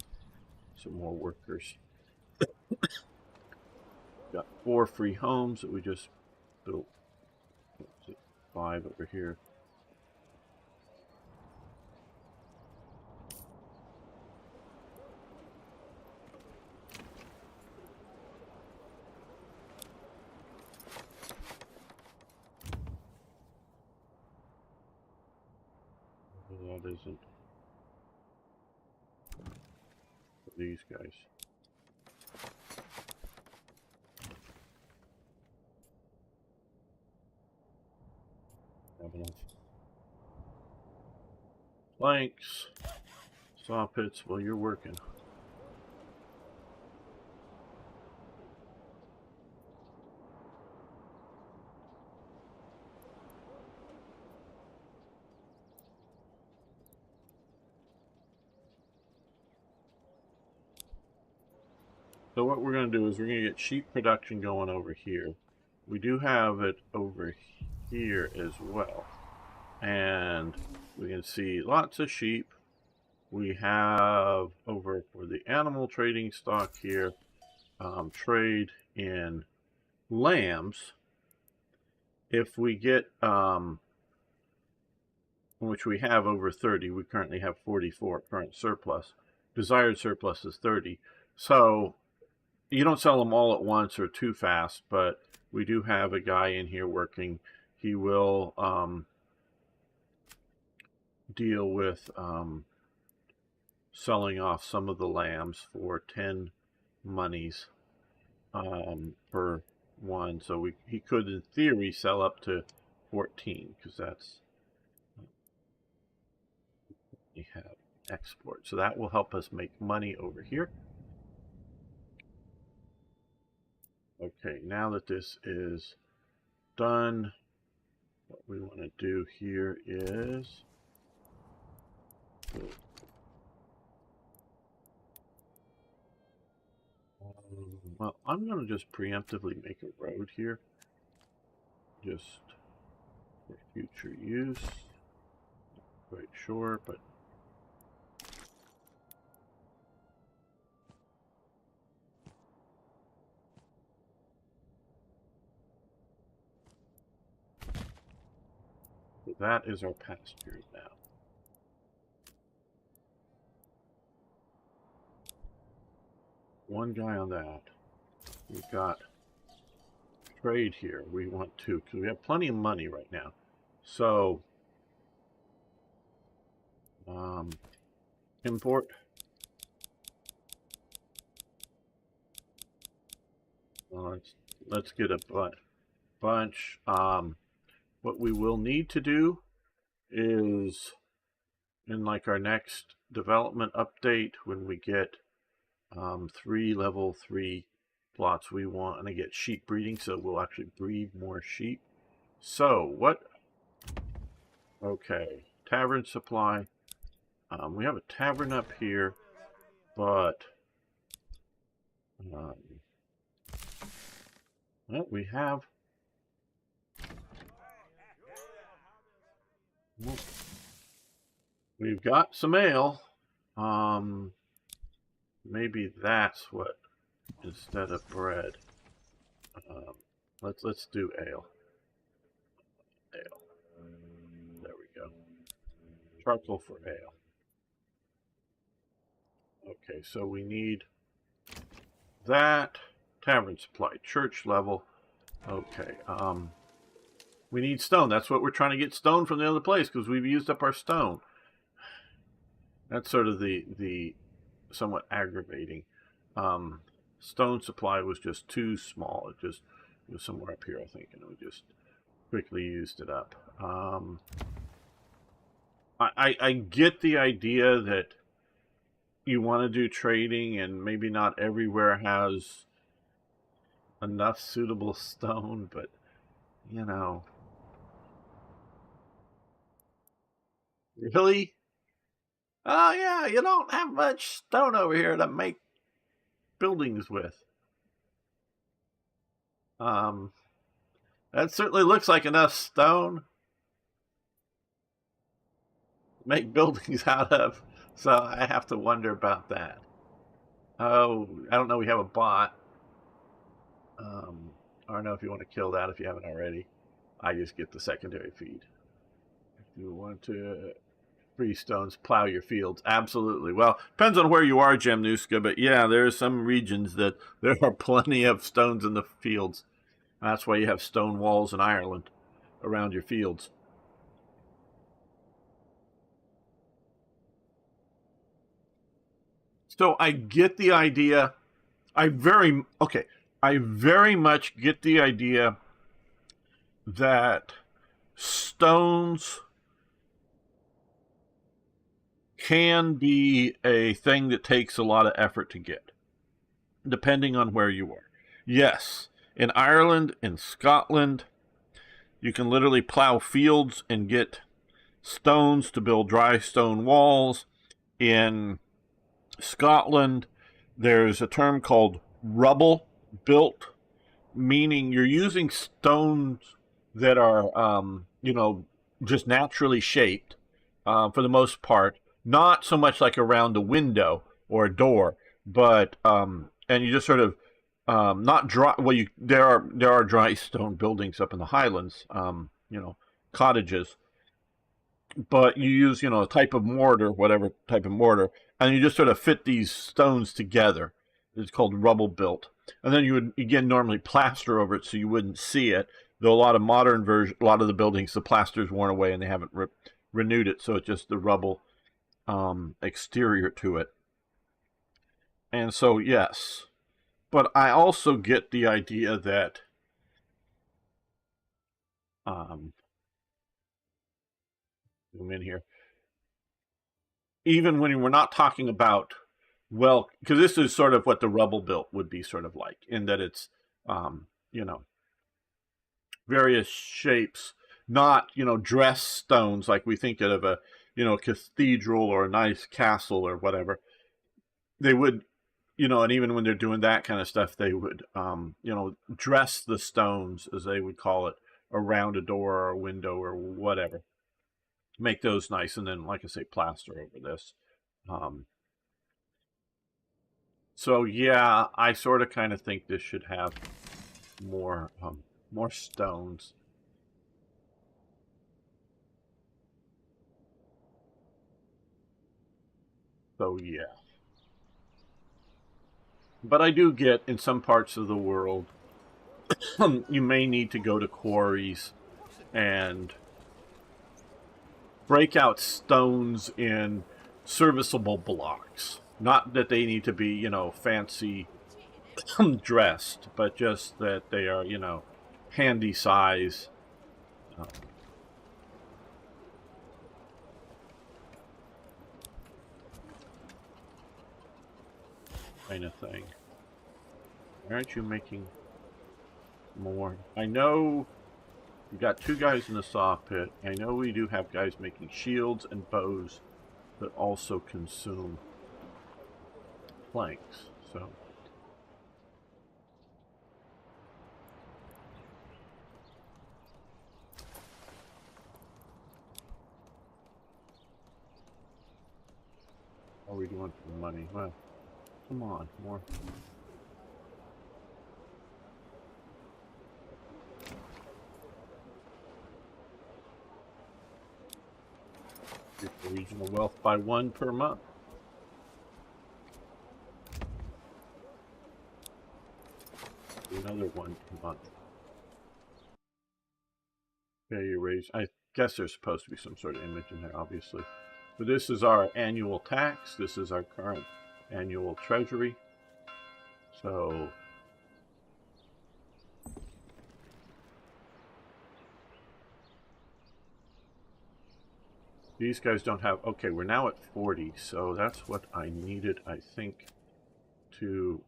some more workers. Got 4 free homes that we just built. What's it, 5 over here. That isn't for these guys. Have enough planks, saw pits while you're working. So what we're going to do is we're going to get sheep production going over here. We do have it over here as well. And we can see lots of sheep. We have over for the animal trading stock here, trade in lambs. If we get, which we have over 30, we currently have 44 current surplus. Desired surplus is 30. So you don't sell them all at once or too fast, but we do have a guy in here working. He will deal with selling off some of the lambs for 10 monies per one. So he could, in theory, sell up to 14, because that's we have export. So that will help us make money over here. Okay, now that this is done, what we want to do here is well, I'm going to just preemptively make a road here, just for future use. Not quite sure, but so that is our pasture now. One guy on that. We've got trade here. We want to, because we have plenty of money right now. So import. Let's get a bunch. What we will need to do is in like our next development update, when we get 3 level 3 plots, we want to get sheep breeding, so we'll actually breed more sheep. So what? Okay, tavern supply. We have a tavern up here, but well, we have we've got some ale. Maybe that's what, instead of bread. Let's do ale. Ale. There we go. Charcoal for ale. Okay, so we need that. Tavern supply, church level. Okay, we need stone. That's what we're trying to get stone from the other place, because we've used up our stone. That's sort of the somewhat aggravating. Stone supply was just too small. It was somewhere up here, I think, and we just quickly used it up. I get the idea that you want to do trading, and maybe not everywhere has enough suitable stone, but you know, really? Oh yeah, you don't have much stone over here to make buildings with. That certainly looks like enough stone. make buildings out of. So I have to wonder about that. Oh, I don't know. We have a bot. I don't know if you want to kill that if you haven't already. I just get the secondary feed. If you want to free stones, plow your fields. Absolutely. Well, depends on where you are, Jamnuska, but yeah, there are some regions that there are plenty of stones in the fields. That's why you have stone walls in Ireland around your fields. So I get the idea. Okay. I very much get the idea that stones can be a thing that takes a lot of effort to get, depending on where you are. Yes, in Ireland, in Scotland, you can literally plow fields and get stones to build dry stone walls. In Scotland, there's a term called rubble built, meaning you're using stones that are, just naturally shaped for the most part, not so much like around a window or a door, but and you just sort of not dry. Well, there are dry stone buildings up in the Highlands, cottages, but you use a type of mortar, whatever type of mortar, and you just sort of fit these stones together. It's called rubble built, and then you would again normally plaster over it so you wouldn't see it. Though a lot of a lot of the buildings, the plaster's worn away and they haven't renewed it, so it's just the rubble exterior to it. And so yes, but I also get the idea that zoom in here, even when we're not talking about, well, because this is sort of what the rubble built would be sort of like, in that it's um, you know various shapes, not dressed stones like we think of a cathedral or a nice castle or whatever. They would, and even when they're doing that kind of stuff, they would dress the stones, as they would call it, around a door or a window or whatever, make those nice, and then, like I say, plaster over this. um, So yeah, I sort of kind of think this should have more stones. So yeah, but I do get in some parts of the world you may need to go to quarries and break out stones in serviceable blocks. Not that they need to be fancy dressed, but just that they are handy size. Um, kind of thing. Aren't you making more? I know we got two guys in the saw pit. I know we do have guys making shields and bows that also consume planks. So what are we doing for the money? Well, come on, more. Regional wealth by 1 per month. Another 1 per month. Okay, you raise. I guess there's supposed to be some sort of image in there, obviously. But this is our annual tax. This is our current annual treasury. So these guys don't have. Okay, we're now at 40. So that's what I needed, I think, to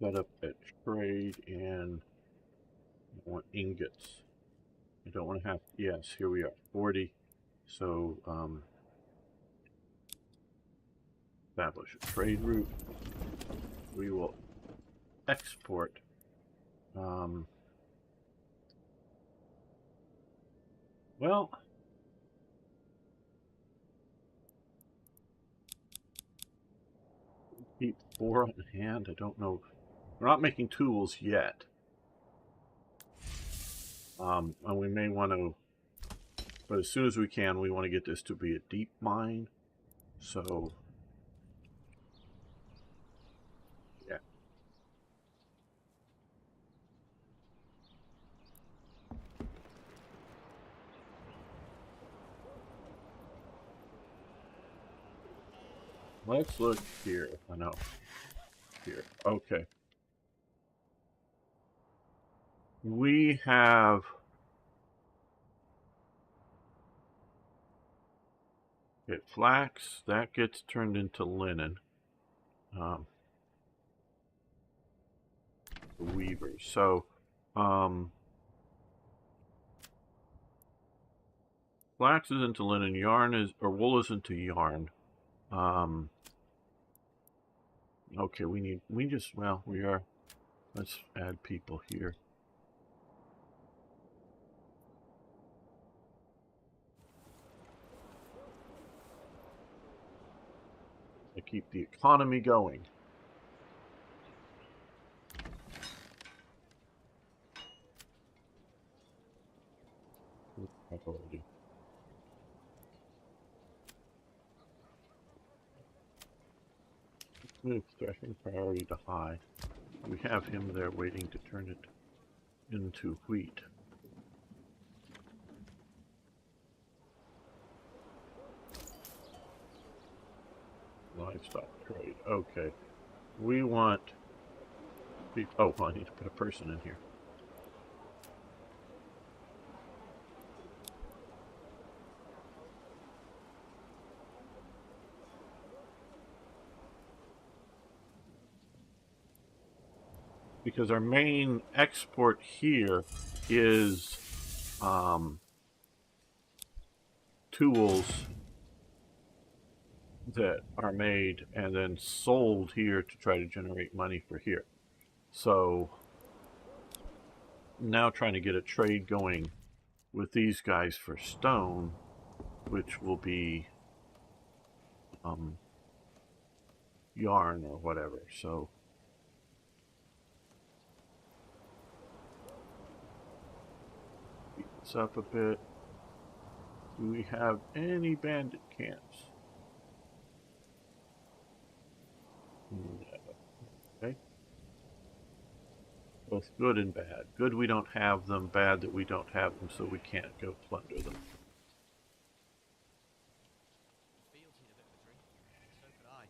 set up a trade in. I want ingots. I don't want to have. Yes, here we are. 40. So establish a trade route. We will export Well, keep 4 on hand. I don't know. We're not making tools yet. And we may want to, but as soon as we can, we want to get this to be a deep mine. So, yeah. Let's look here. I know. Here. Okay. We have... Okay, flax. That gets turned into linen. The weavers. So, flax is into linen. Yarn is... Or wool is into yarn. Okay, we just... Well, we are... Let's add people here. To keep the economy going. Move threshing priority to high. We have him there waiting to turn it into wheat. Livestock trade. Okay. We want... Oh, I need to put a person in here. Because our main export here is tools that are made and then sold here to try to generate money for here. So now trying to get a trade going with these guys for stone, which will be yarn or whatever. So beat this up a bit. Do we have any bandit camps? No. Okay. Both good and bad. Good we don't have them, bad that we don't have them, so we can't go plunder them. Fealty a bit of a drink. So could I.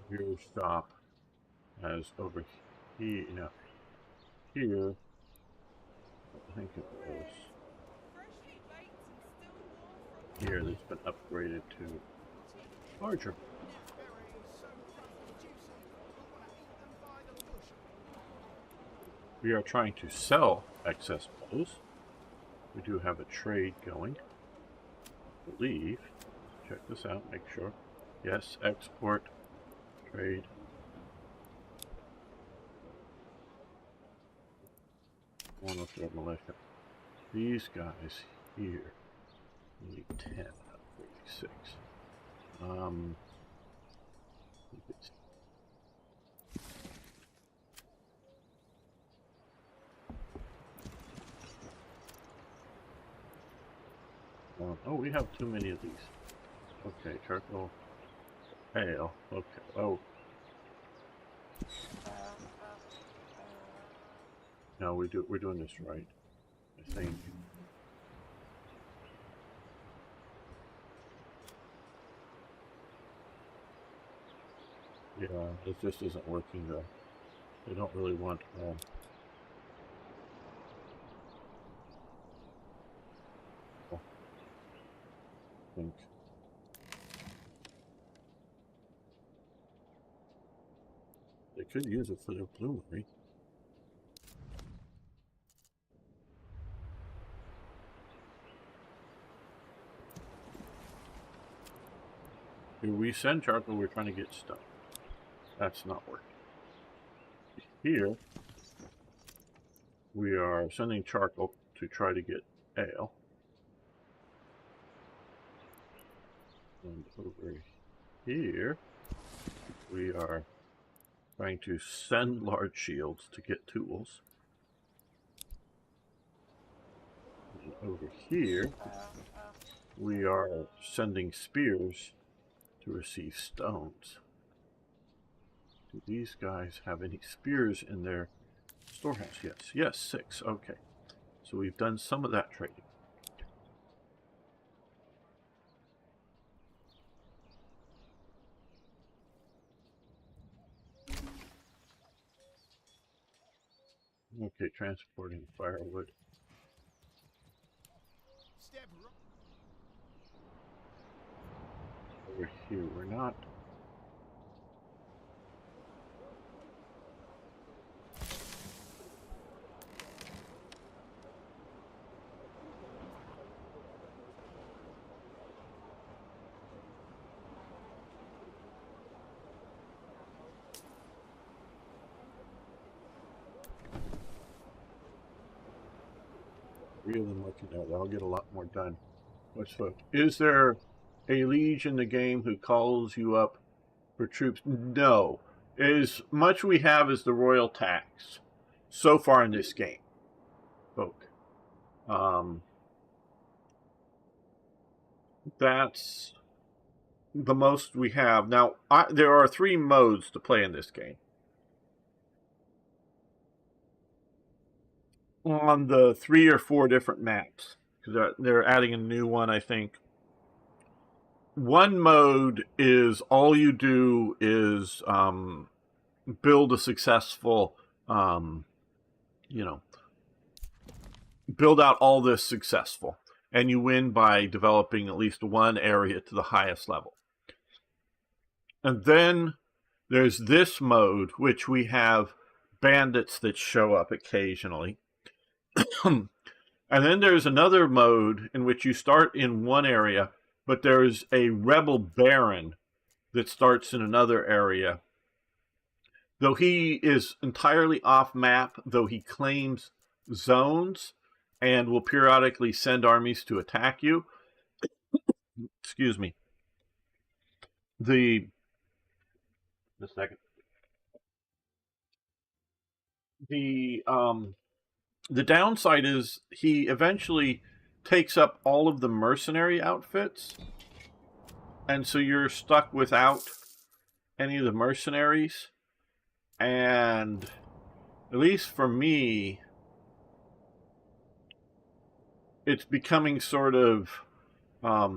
Your stop as over here. Now, here, I think it was here that's been upgraded to larger. We are trying to sell excess bows. We do have a trade going. I believe. Check this out, make sure. Yes, export, trade. One with their militia. These guys here need 10 out of 36. Oh, we have too many of these. Okay, charcoal, ale. Okay. Oh. No, we're doing this right, I think. Yeah, it just isn't working though. They don't really want I think. They could use it for their bloomery. Here we send charcoal, we're trying to get stuff. That's not working. Here, we are sending charcoal to try to get ale. And over here, we are trying to send large shields to get tools. And over here, we are sending spears to receive stones. Do these guys have any spears in their storehouse? Yes. Yes, 6. Okay. So we've done some of that trading. Okay, transporting firewood. Over here, we're not. Three of them looking at it. I'll get a lot more done. Let's look. Is there a liege in the game who calls you up for troops? No. As much we have is the royal tax so far in this game, folk. That's the most we have. Now, there are 3 modes to play in this game. On the 3 or 4 different maps, because they're adding a new one, I think. One mode is all you do is build a successful, build out all this successful, and you win by developing at least one area to the highest level. And then there's this mode, which we have bandits that show up occasionally. And then there's another mode in which you start in one area, but there's a rebel baron that starts in another area. Though he is entirely off map, though he claims zones and will periodically send armies to attack you. Excuse me. The downside is he eventually takes up all of the mercenary outfits, and so you're stuck without any of the mercenaries. And at least for me, it's becoming sort of I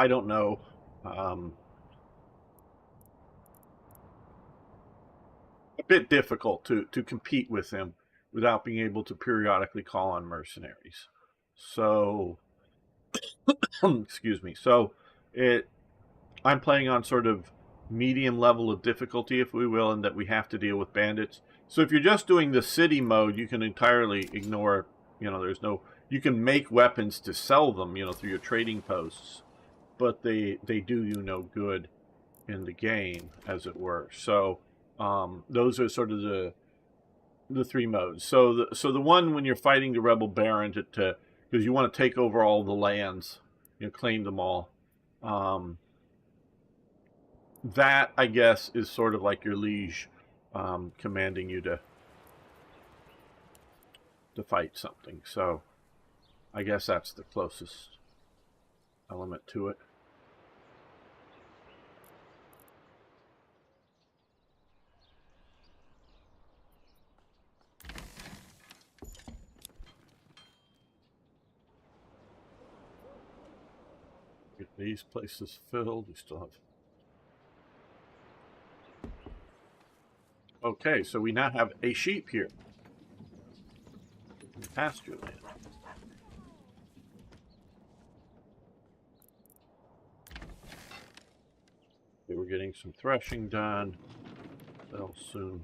don't know, a bit difficult to compete with him without being able to periodically call on mercenaries. So excuse me. So I'm playing on sort of medium level of difficulty, if we will, and that we have to deal with bandits. So if you're just doing the city mode, you can entirely ignore, there's no, you can make weapons to sell them, through your trading posts, but they do you no good in the game, as it were. So those are sort of the 3 modes. So the one when you're fighting the rebel baron because you want to take over all the lands, claim them all. That, I guess, is sort of like your liege commanding you to fight something. So I guess that's the closest element to it. Get these places filled. We still have Okay, so we now have a sheep here. Pasture land. Okay, we're getting some threshing done. That'll soon.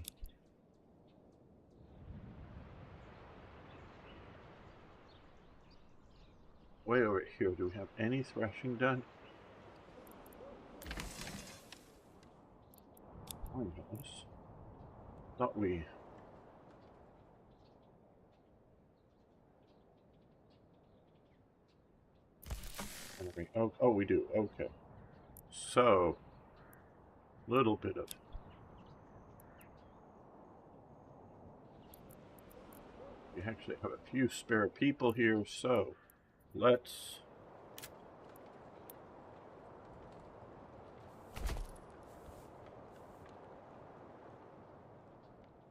Way over here, do we have any threshing done? Oh, nice. Thought we... Oh, we do. Okay. So, little bit of... We actually have a few spare people here, so let's...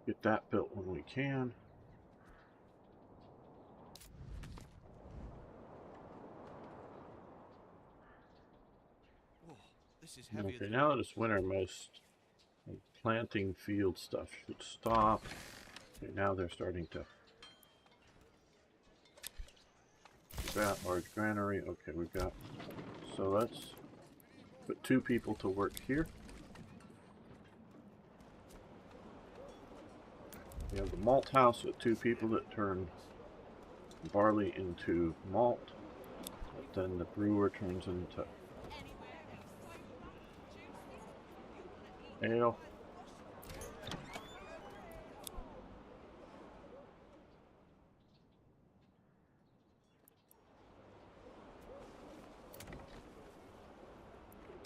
get that built when we can. Whoa, this is heavier Okay, than now that it's winter, most planting field stuff should stop. Okay, now they're starting to... That large granary. Okay, we've got... So let's put 2 people to work here. We have the malt house with 2 people that turn barley into malt. But then the brewer turns into ale.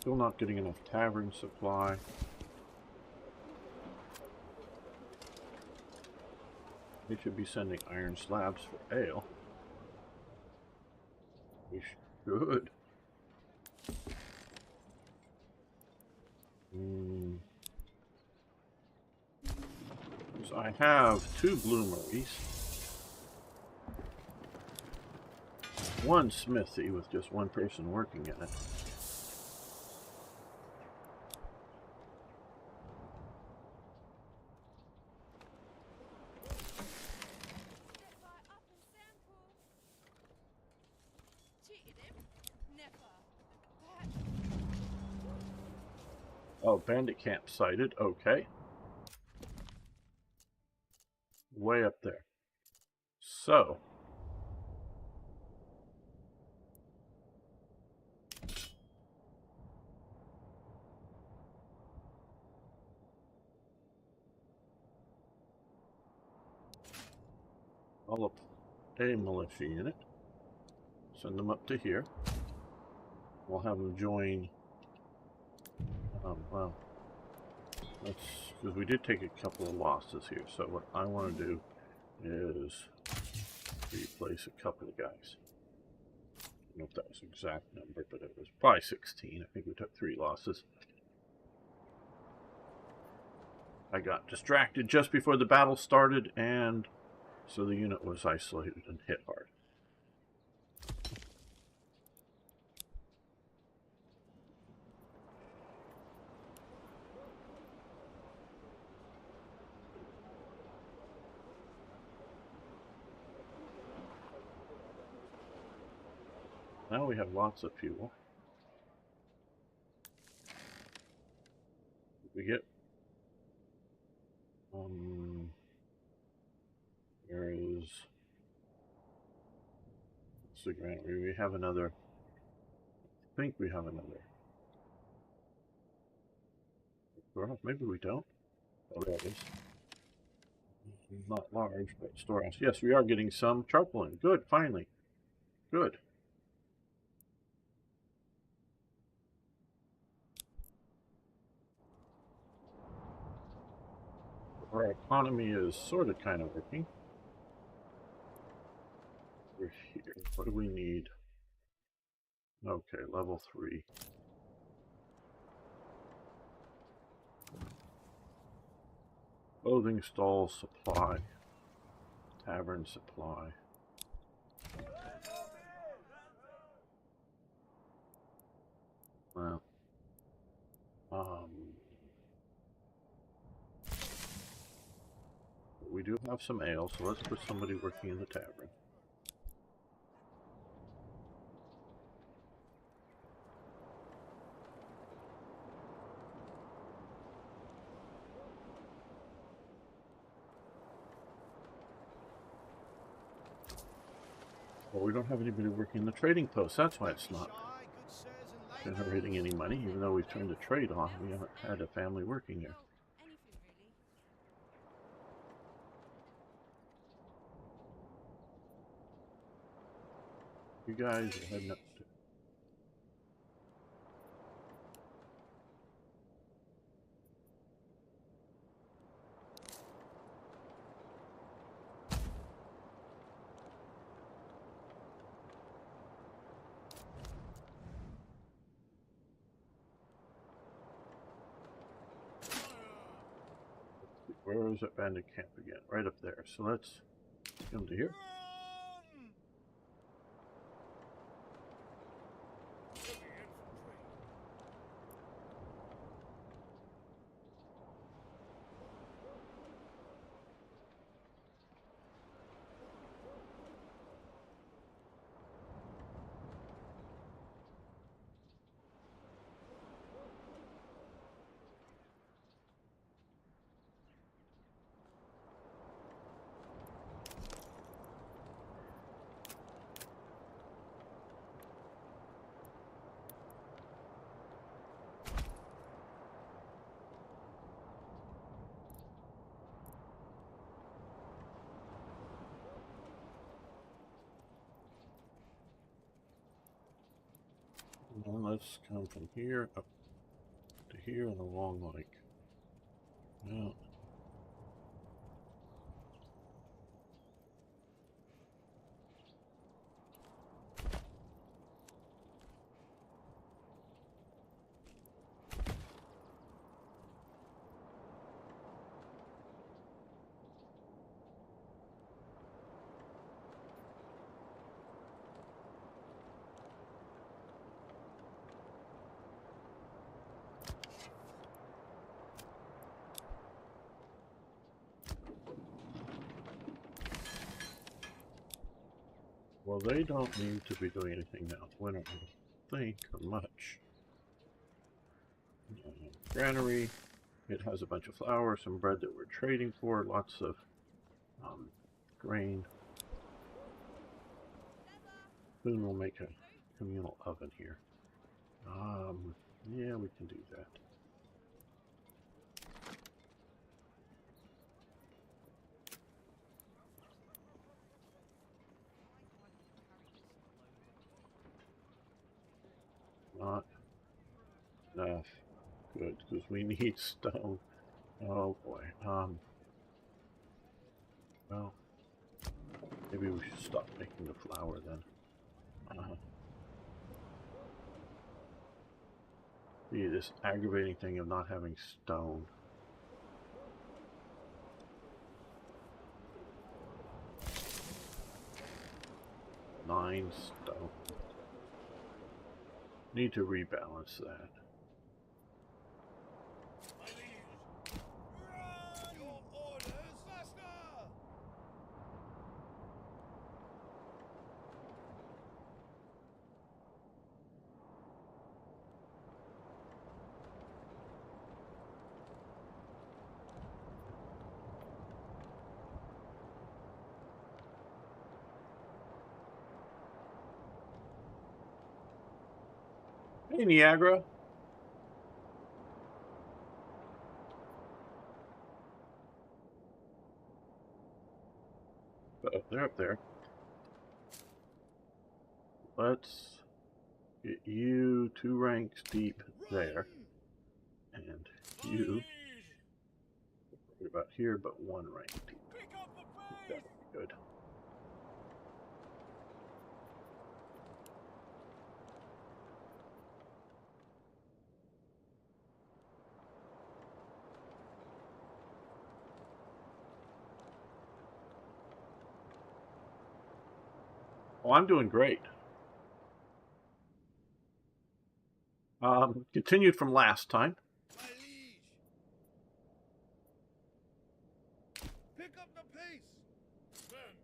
Still not getting enough tavern supply. We should be sending iron slabs for ale. We should. So I have 2 bloomeries. 1 smithy with just 1 person working in it. Oh, bandit camp sighted. Okay. Way up there. So. I'll up a militia unit. Send them up to here. We'll have them join. Well, let's, because we did take a couple of losses here. So what I want to do is replace a couple of guys. I don't know if that was the exact number, but it was probably 16. I think we took 3 losses. I got distracted just before the battle started, and so the unit was isolated and hit hard. Now we have lots of fuel. We get where is the granary? We have another. I think we have another. Storehouse. Maybe we don't. Oh, there it is. Not large, but storehouse. Yes, we are getting some charcoal. Good, finally. Good. Our economy is sort of kind of working. We're here. What do we need? Okay, level 3. Clothing stall supply. Tavern supply. Well, do have some ale, so let's put somebody working in the tavern. Well, we don't have anybody working in the trading post. That's why it's not generating any money, even though we've turned the trade on. We haven't had a family working here. You guys are heading up to... Where is that bandit camp again? Right up there. So let's come to here. Well, let's come from here up to here and along like... No. Well, they don't need to be doing anything now. Winter, I think, much. Granary. It has a bunch of flour, some bread that we're trading for, lots of grain. Soon we'll make a communal oven here. Yeah, we can do that. Not enough. Good, because we need stone. Oh boy. Well, maybe we should stop making the flour then. See, this aggravating thing of not having stone. Nine stone. Need to rebalance that. Hey, Niagara. Oh, they're up there. Let's get you 2 ranks deep there. And you right about here, but 1 rank deep. That'll be good. Oh, I'm doing great. Continued from last time. Pick up the peace! Men!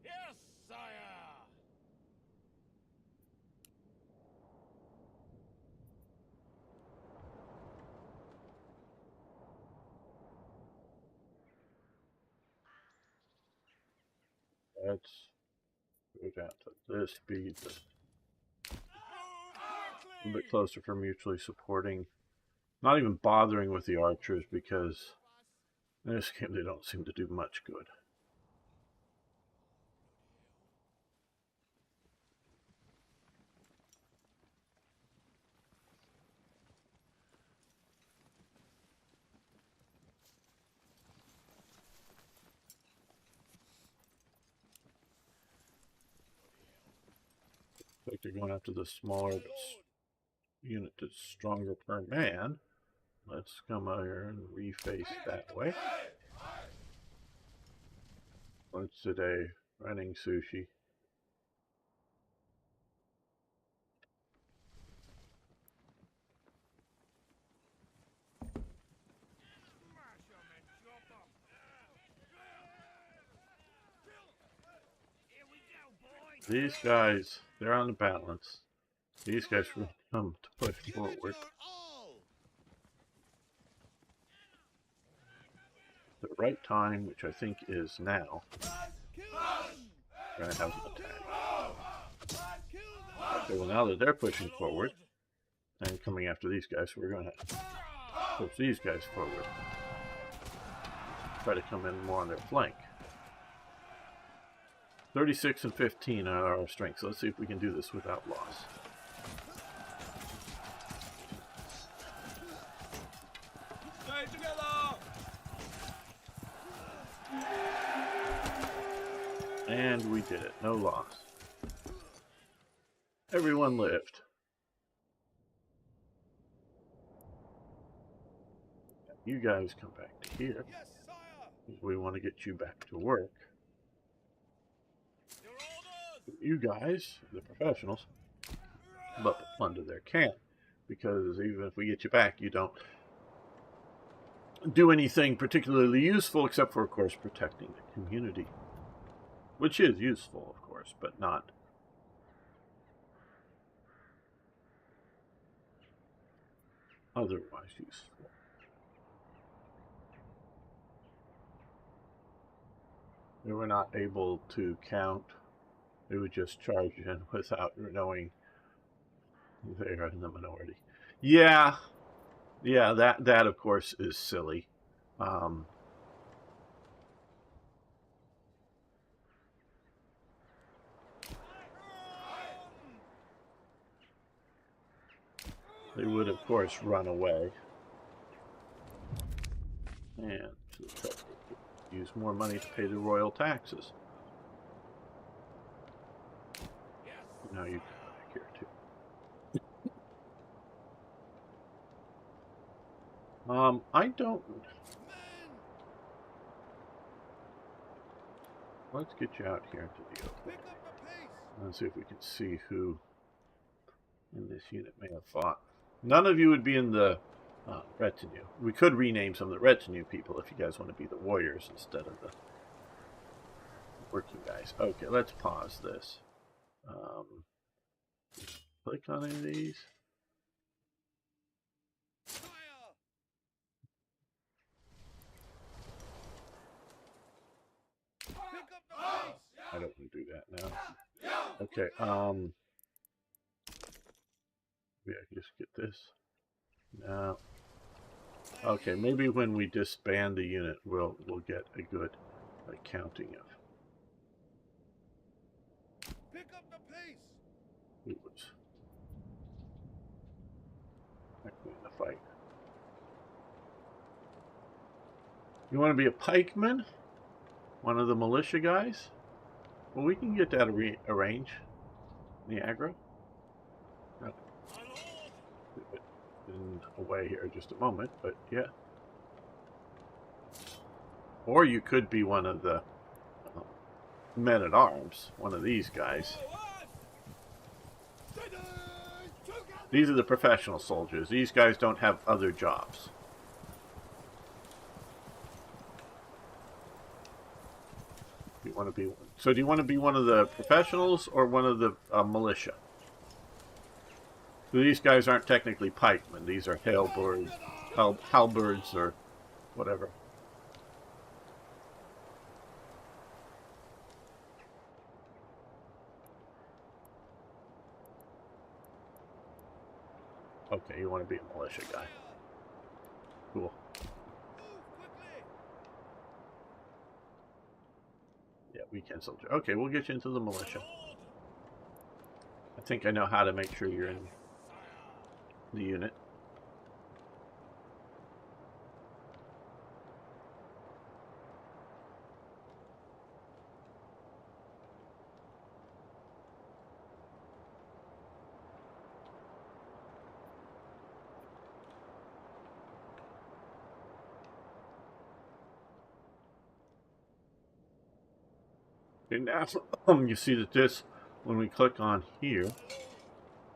Yes, sire! Let's go down to this speed. A bit closer for mutually supporting. Not even bothering with the archers because in this game they don't seem to do much good. Like they're going after the smaller unit that's stronger per man. Let's come out here and reface that way. What's today? Running sushi. These guys, they're on the balance. These guys will come to push forward. The right time, which I think is now. We're going to have an attack. Okay, well now that they're pushing forward and coming after these guys, we're going to push these guys forward. Try to come in more on their flank. 36 and 15 are our strength, so let's see if we can do this without loss. Stay together! And we did it, no loss. Everyone lived. You guys come back to here. Yes, sire! We want to get you back to work. Your orders! You guys, the professionals, but to plunder their camp. Because even if we get you back, you don't do anything particularly useful except for, of course, protecting the community. Which is useful, of course, but not otherwise useful. They were not able to count. They would just charge in without knowing they are in the minority. Yeah, that of course is silly. They would, of course, run away. And use more money to pay the royal taxes. Now you come back here, too. I don't... Let's get you out here into the open. Let's see if we can see who in this unit may have fought. None of you would be in the retinue. We could rename some of the retinue people if you guys want to be the warriors instead of the working guys. Okay, let's pause this. Click on any of these. I don't want to do that now. Okay, maybe I can just get this. No. Okay, maybe when we disband the unit, we'll get a good counting of. Pick up the pace. Who was actually in the fight. You want to be a pikeman? One of the militia guys? Well, we can get that arranged. The aggro. No. In a way here just a moment, but yeah. Or you could be one of the men-at-arms, one of these guys. These are the professional soldiers. These guys don't have other jobs. You want to be one. So do you want to be one of the professionals or one of the militia? So these guys aren't technically pikemen. These are halberds or whatever. Okay, you want to be a militia guy. Cool. Move quickly. Yeah, weekend soldier. Okay, we'll get you into the militia. Lord. I think I know how to make sure you're in the unit. And now you see that this, when we click on here,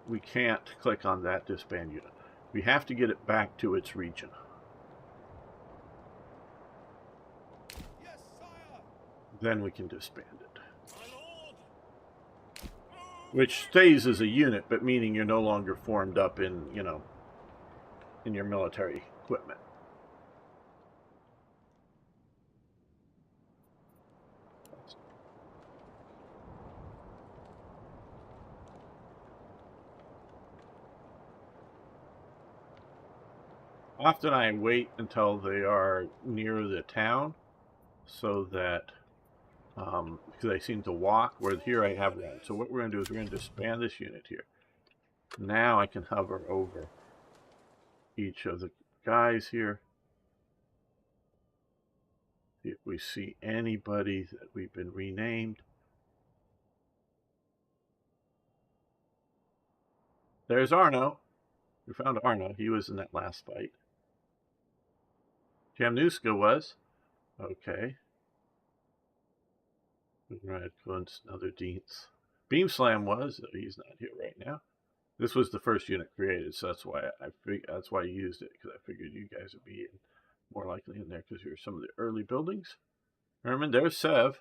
we can't click on that disband unit. We have to get it back to its region. Yes, sire. Then we can disband it. My lord. Move. Which stays as a unit, but meaning you're no longer formed up in, you know, in your military equipment. Often I wait until they are near the town so that because they seem to walk, where here I have one. So what we're going to do is we're going to disband this unit here. Now I can hover over each of the guys here. See if we see anybody that we've been renamed. There's Arno. We found Arno. He was in that last fight. Jamnuska was. Okay. Red Kunst, another Dietz. Beam Slam was. He's not here right now. This was the first unit created, so that's why I used it, because I figured you guys would be more likely in there because you're some of the early buildings. Herman, there's Sev.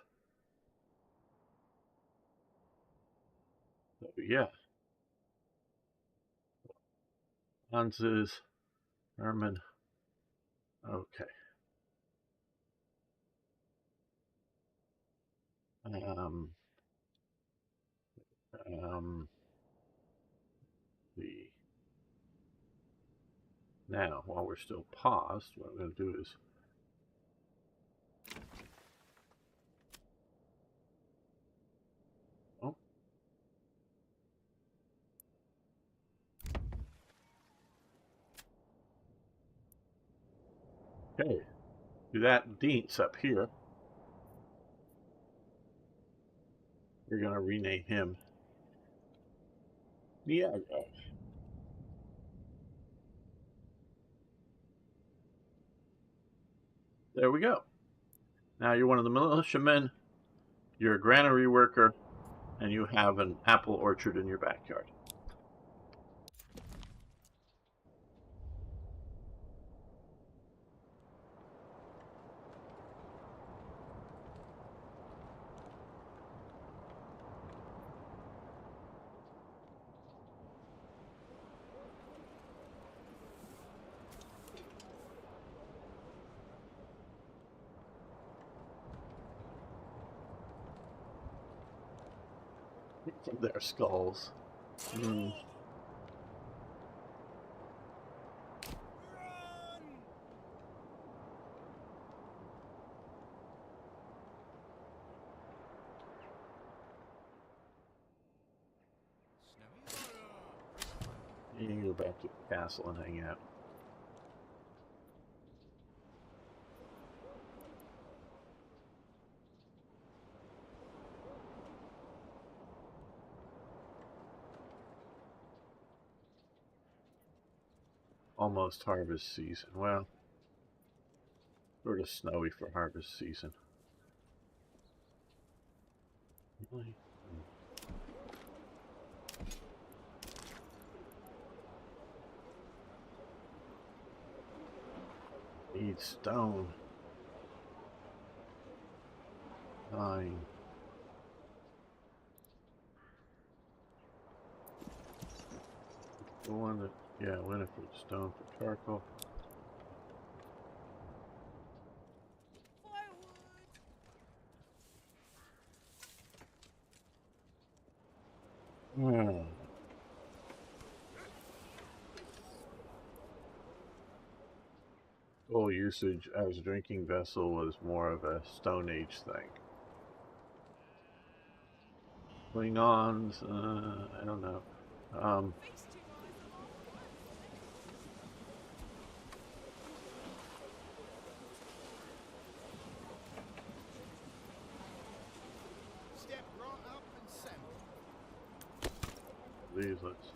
So, yeah. Hans's, Herman. Okay. The now, while we're still paused, what I'm going to do is okay, do that Dietz up here. We're going to rename him Niagara. There we go. Now you're one of the militiamen, you're a granary worker, and you have an apple orchard in your backyard. Their skulls. Run. You can go back to the castle and hang out. Almost harvest season. Well, sort of snowy for harvest season. Really? Need stone. 9. The one that, yeah, Winifred stone for charcoal. Hmm. Full usage as a drinking vessel was more of a Stone Age thing. Klingons, I don't know. Step right up and send. These, let's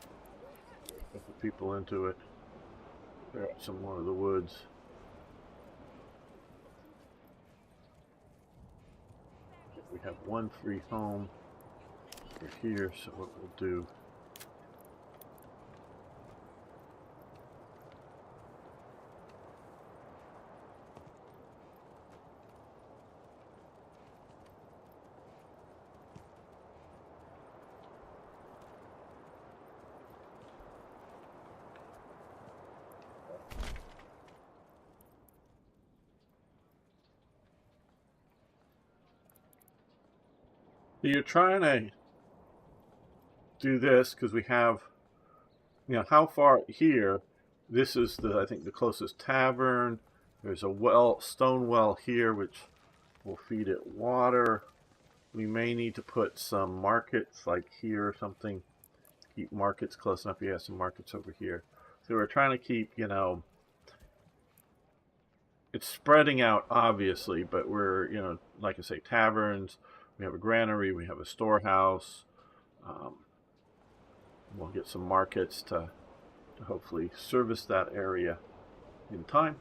put the people into it. Clear out some more of the woods. We have one free home. We're here, so what we'll do. You're trying to do this because we have, you know, how far here. This is the, I think, the closest tavern. There's a well, stone well here, which will feed it water. We may need to put some markets like here or something. Keep markets close enough. Yeah, some markets over here. So we're trying to keep, you know, it's spreading out obviously, but we're, you know, like I say, taverns. We have a granary. We have a storehouse. We'll get some markets to hopefully service that area in time.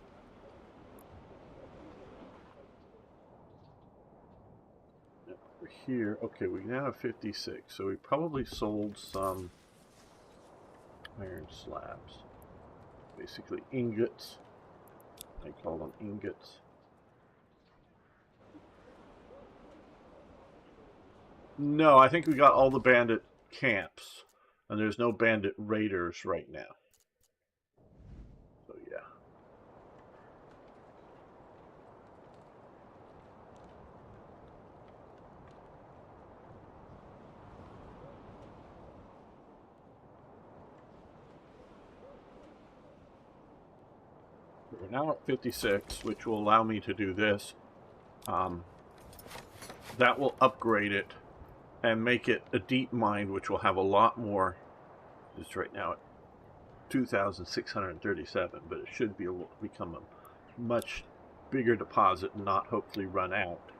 Over here, okay, we now have 56, so we probably sold some iron slabs. Basically ingots. I call them ingots. No, I think we got all the bandit camps, and there's no bandit raiders right now. So yeah. We're now at 56, which will allow me to do this. That will upgrade it and make it a deep mine, which will have a lot more. It's right now at 2,637, but it should be become a much bigger deposit and not hopefully run out.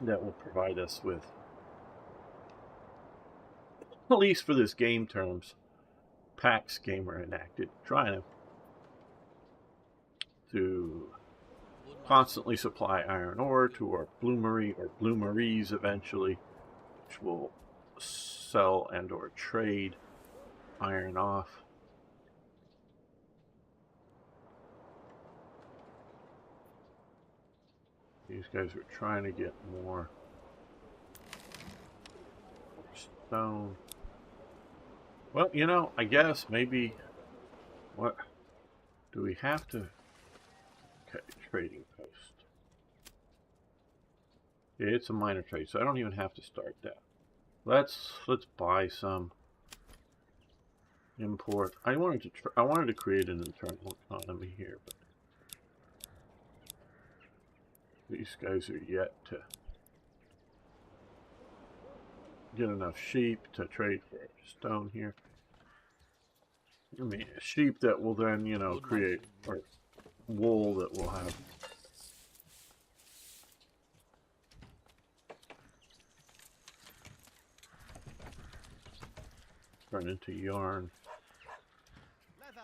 That will provide us with, at least for this game terms, PAX Gamer enacted, trying to constantly supply iron ore to our bloomery or bloomeries eventually, which will sell and or trade iron off. These guys are trying to get more stone. Well, you know, I guess maybe, what do we have to? Okay, trading post. Yeah, it's a minor trade, so I don't even have to start that. Let's buy some. Import. I wanted to create an internal economy here, but these guys are yet to get enough sheep to trade for stone here. I mean, sheep that will then, you know, create, or wool that will have. Turn into yarn. Leather,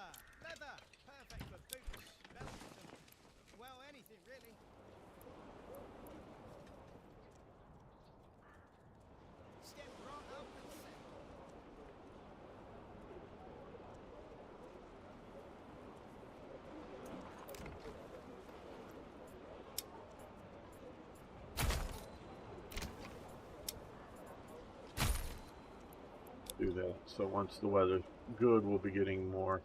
perfect for boots, belts, and, well, anything really. Step right up and send. do that. So once the weather's good, we'll be getting more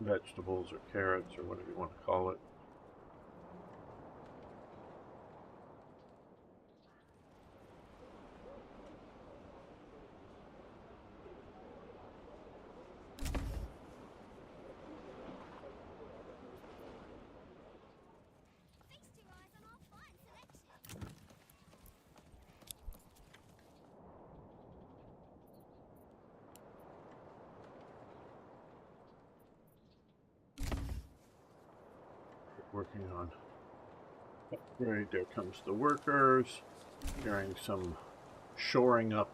vegetables or carrots or whatever you want to call it. Feast your eyes on our fine selection. Working on upgrade. There comes the workers carrying some shoring up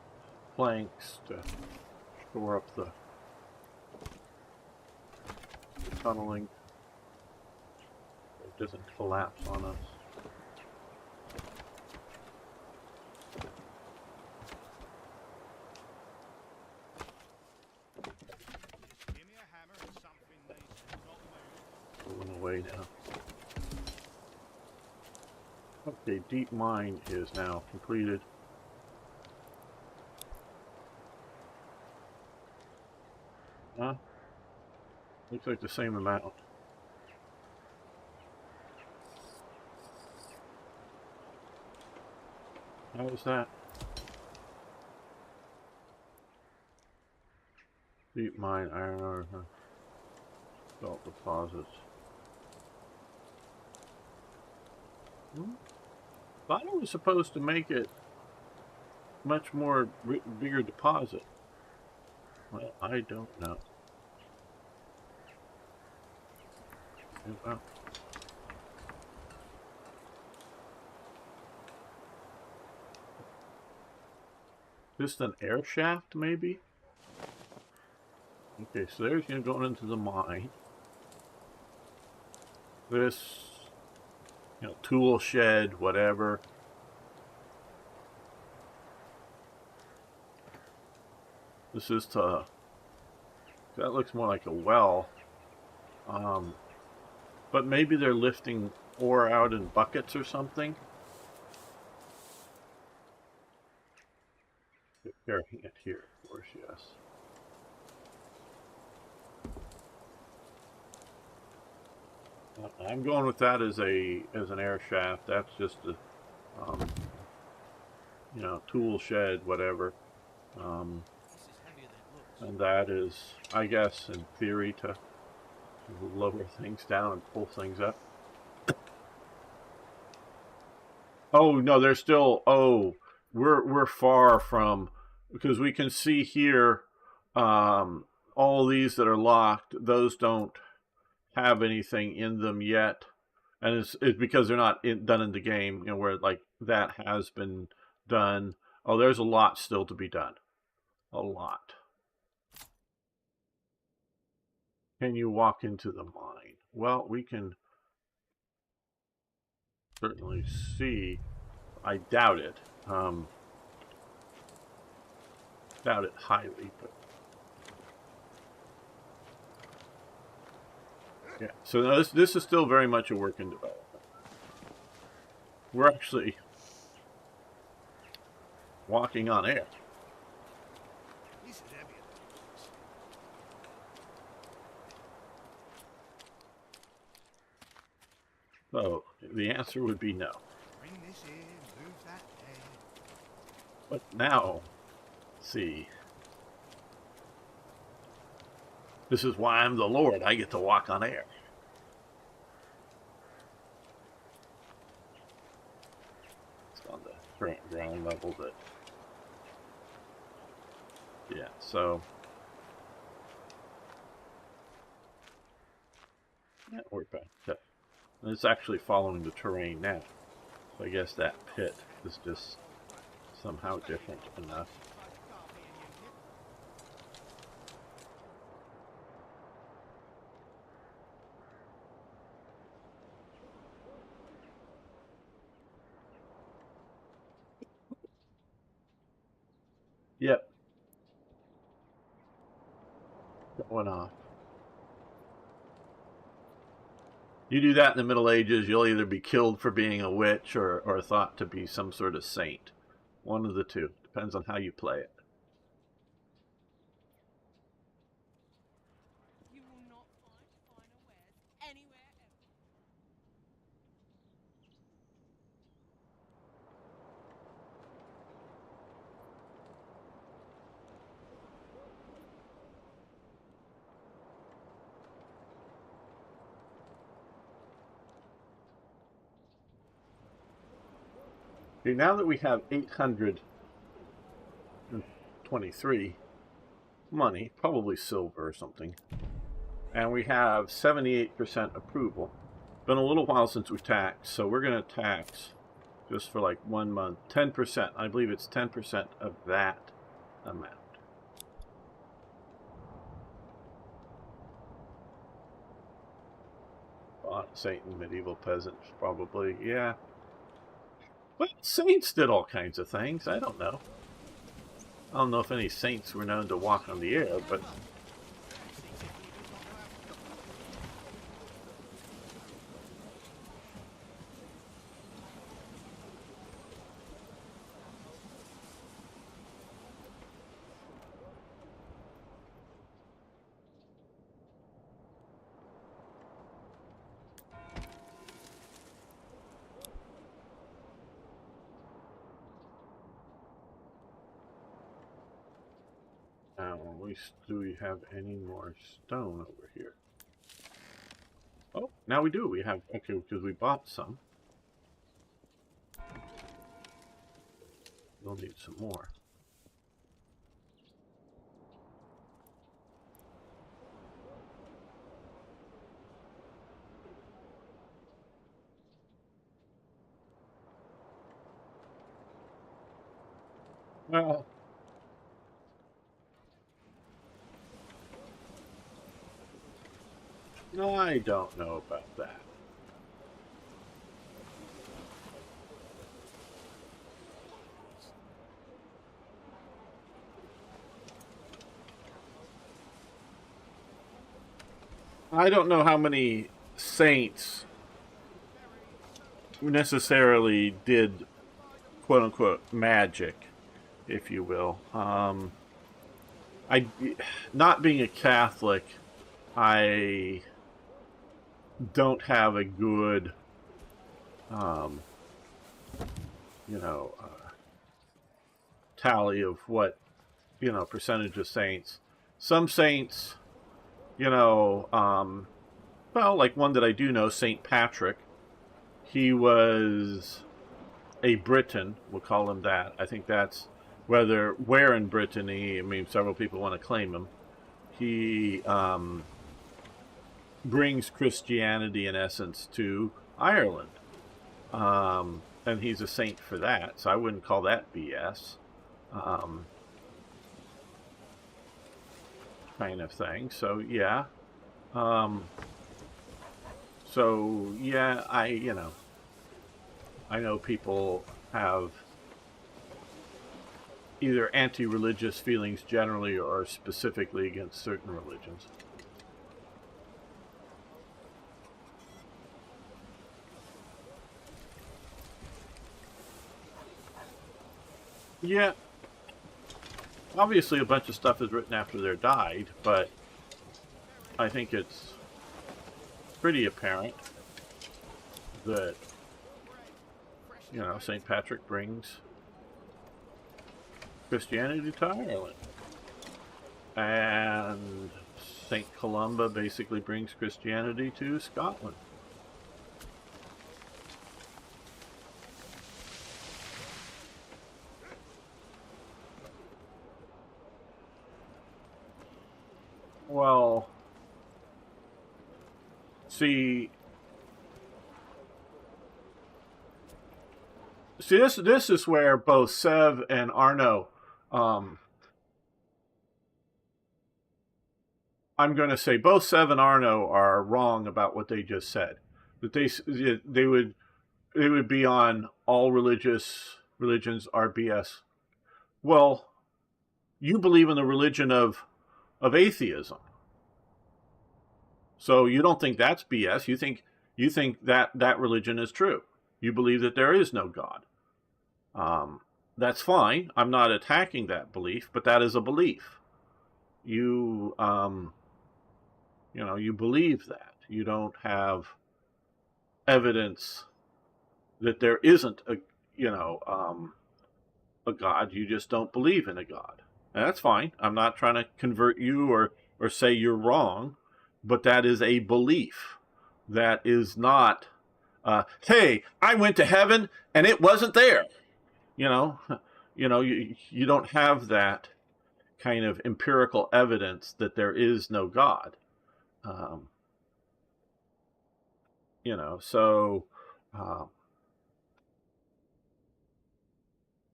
planks to shore up the tunneling so it doesn't collapse on us. Give me a hammer and something needs to not move. Moving away now. Okay, deep mine is now completed. Huh? Looks like the same amount. How is that? Deep mine, iron ore, salt deposits. Thought it was supposed to make it much more bigger deposit. Well, I don't know. Well, just an air shaft, maybe? Okay, so there's going into the mine. This, tool shed, whatever. This is to... That looks more like a well. But maybe they're lifting ore out in buckets or something. They're carrying it here, of course, yes. I'm going with that as an air shaft. That's just a tool shed, whatever. This is heavier than it looks. And that is, I guess, in theory, to lower things down and pull things up. Oh no, they're still. Oh, we're far from, because we can see here, all these that are locked. Those don't have anything in them yet, and it's because they're not done in the game. Where like that has been done. Oh, there's a lot still to be done. A lot. Can you walk into the mine? Well, we can certainly see. I doubt it. Doubt it highly, but yeah. So now this is still very much a work in development. We're actually walking on air. This is heavier than it looks. So the answer would be no. Bring this in, move that there. But now, see. This is why I'm the Lord. I get to walk on air. It's on the current ground level, but yeah, so yeah, we're back. And it's actually following the terrain now. So I guess that pit is just somehow different enough. Yep. Going off. You do that in the Middle Ages, you'll either be killed for being a witch or thought to be some sort of saint. One of the two. Depends on how you play it. Okay, now that we have 823 money, probably silver or something, and we have 78% approval. Been a little while since we've taxed, so we're going to tax just for like 1 month 10%. I believe it's 10% of that amount. Satan, medieval peasants, probably, yeah. But saints did all kinds of things. I don't know. I don't know if any saints were known to walk on the air, but do we have any more stone over here? Oh, now we do. We have, okay, because we bought some. We'll need some more. Well, I don't know about that. I don't know how many saints necessarily did quote-unquote magic, if you will. Not being a Catholic, I don't have a good, tally of what, percentage of saints. Some saints, well, like one that I do know, Saint Patrick. He was a Briton, we'll call him that. I think that's where in Brittany, I mean, several people want to claim him. He brings Christianity, in essence, to Ireland. And he's a saint for that, so I wouldn't call that BS. Kind of thing. So, yeah. I know people have either anti-religious feelings generally or specifically against certain religions. Yeah. Obviously a bunch of stuff is written after they're died, but I think it's pretty apparent that, St. Patrick brings Christianity to Ireland. And St. Columba basically brings Christianity to Scotland. Well, see, this is where both Sev and Arno, I'm going to say both Sev and Arno are wrong about what they just said. That they would be on all religions are BS. Well, you believe in the religion of atheism. So you don't think that's BS. You think that religion is true. You believe that there is no God. That's fine. I'm not attacking that belief, but that is a belief. You you believe that. You don't have evidence that there isn't a God. You just don't believe in a God. And that's fine. I'm not trying to convert you or say you're wrong, but that is a belief. That is not, hey, I went to heaven and it wasn't there. you know, you don't have that kind of empirical evidence that there is no God. Um, so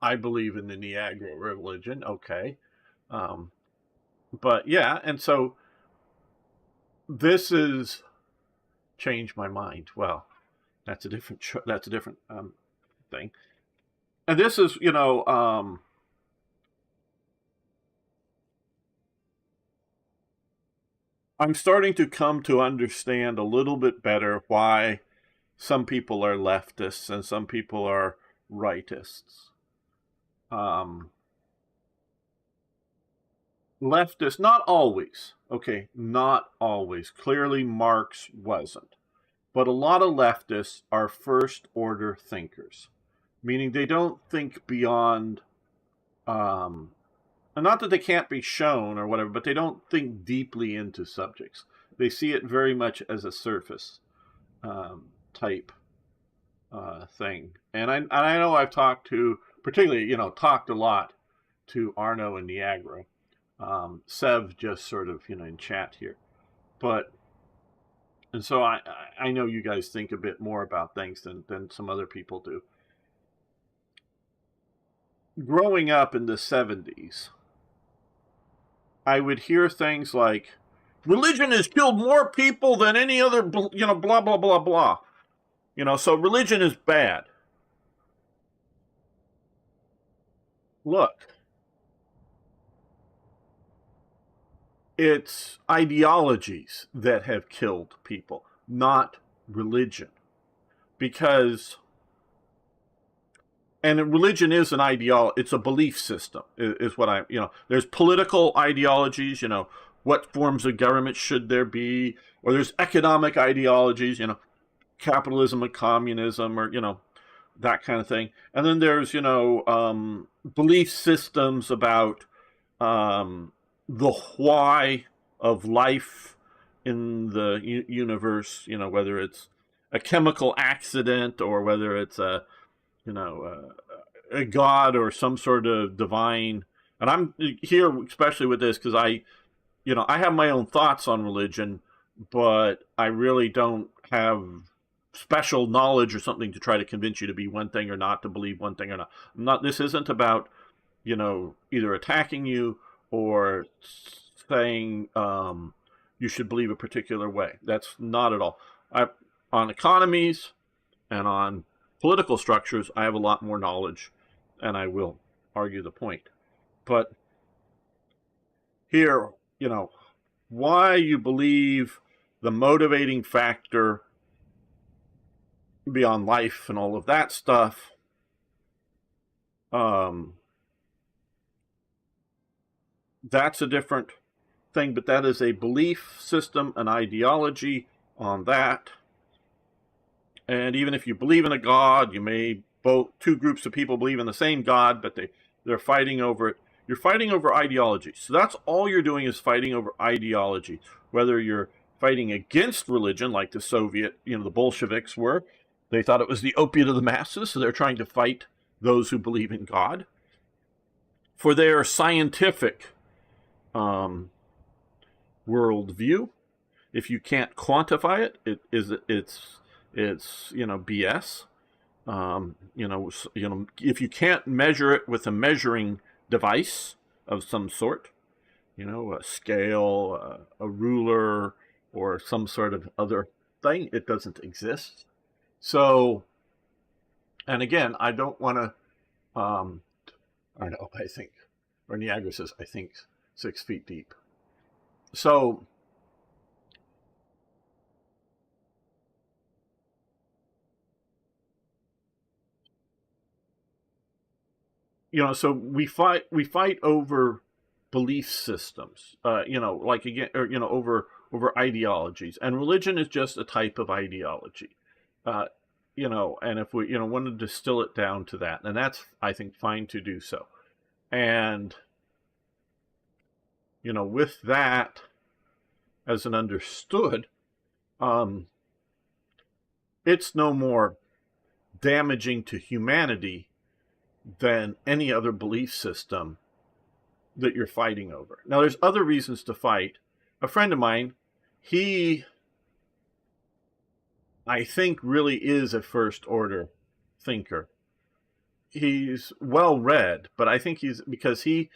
I believe in the Negro religion, okay. But yeah, and so this is changed my mind. Well, that's a different thing. And this is, I'm starting to come to understand a little bit better why some people are leftists and some people are rightists. Leftists, not always, okay, not always. Clearly, Marx wasn't. But a lot of leftists are first order thinkers, meaning they don't think beyond, and not that they can't be shown or whatever, but they don't think deeply into subjects. They see it very much as a surface type thing. And I know I've talked to, particularly, talked a lot to Arno and Niagara. Sev just sort of, in chat here. And so I know you guys think a bit more about things than some other people do. Growing up in the 70s, I would hear things like, religion has killed more people than any other, blah, blah, blah, blah. So religion is bad. Look, it's ideologies that have killed people, not religion. Because, and religion is an ideology, it's a belief system, is what there's political ideologies, what forms of government should there be, or there's economic ideologies, capitalism and communism, or, that kind of thing. And then there's, belief systems about the why of life in the universe, whether it's a chemical accident or whether it's a God or some sort of divine. And I'm here especially with this because I have my own thoughts on religion, but I really don't have special knowledge or something to try to convince you to be one thing or not, to believe one thing or not. This isn't about, either attacking you or saying you should believe a particular way. That's not at all. On economies and on political structures, I have a lot more knowledge, and I will argue the point. But here, why you believe the motivating factor beyond life and all of that stuff, that's a different thing, but that is a belief system, an ideology on that. And even if you believe in a God, you may two groups of people believe in the same God, but they're fighting over it. You're fighting over ideology. So that's all you're doing is fighting over ideology. Whether you're fighting against religion, like the Soviet, the Bolsheviks were. They thought it was the opiate of the masses, so they're trying to fight those who believe in God. For their scientific worldview, if you can't quantify it, it's BS. If you can't measure it with a measuring device of some sort, a scale, a ruler, or some sort of other thing, it doesn't exist. So, and again, I don't want to, I know, I think, or Niagara says, I think 6 feet deep. So, so we fight over belief systems, like again, or, over ideologies, and religion is just a type of ideology, and if we, want to distill it down to that, and that's, I think, fine to do so. And, with that as an understood, it's no more damaging to humanity than any other belief system that you're fighting over. Now, there's other reasons to fight. A friend of mine, he, I think, really is a first order thinker. He's well read, but I think because he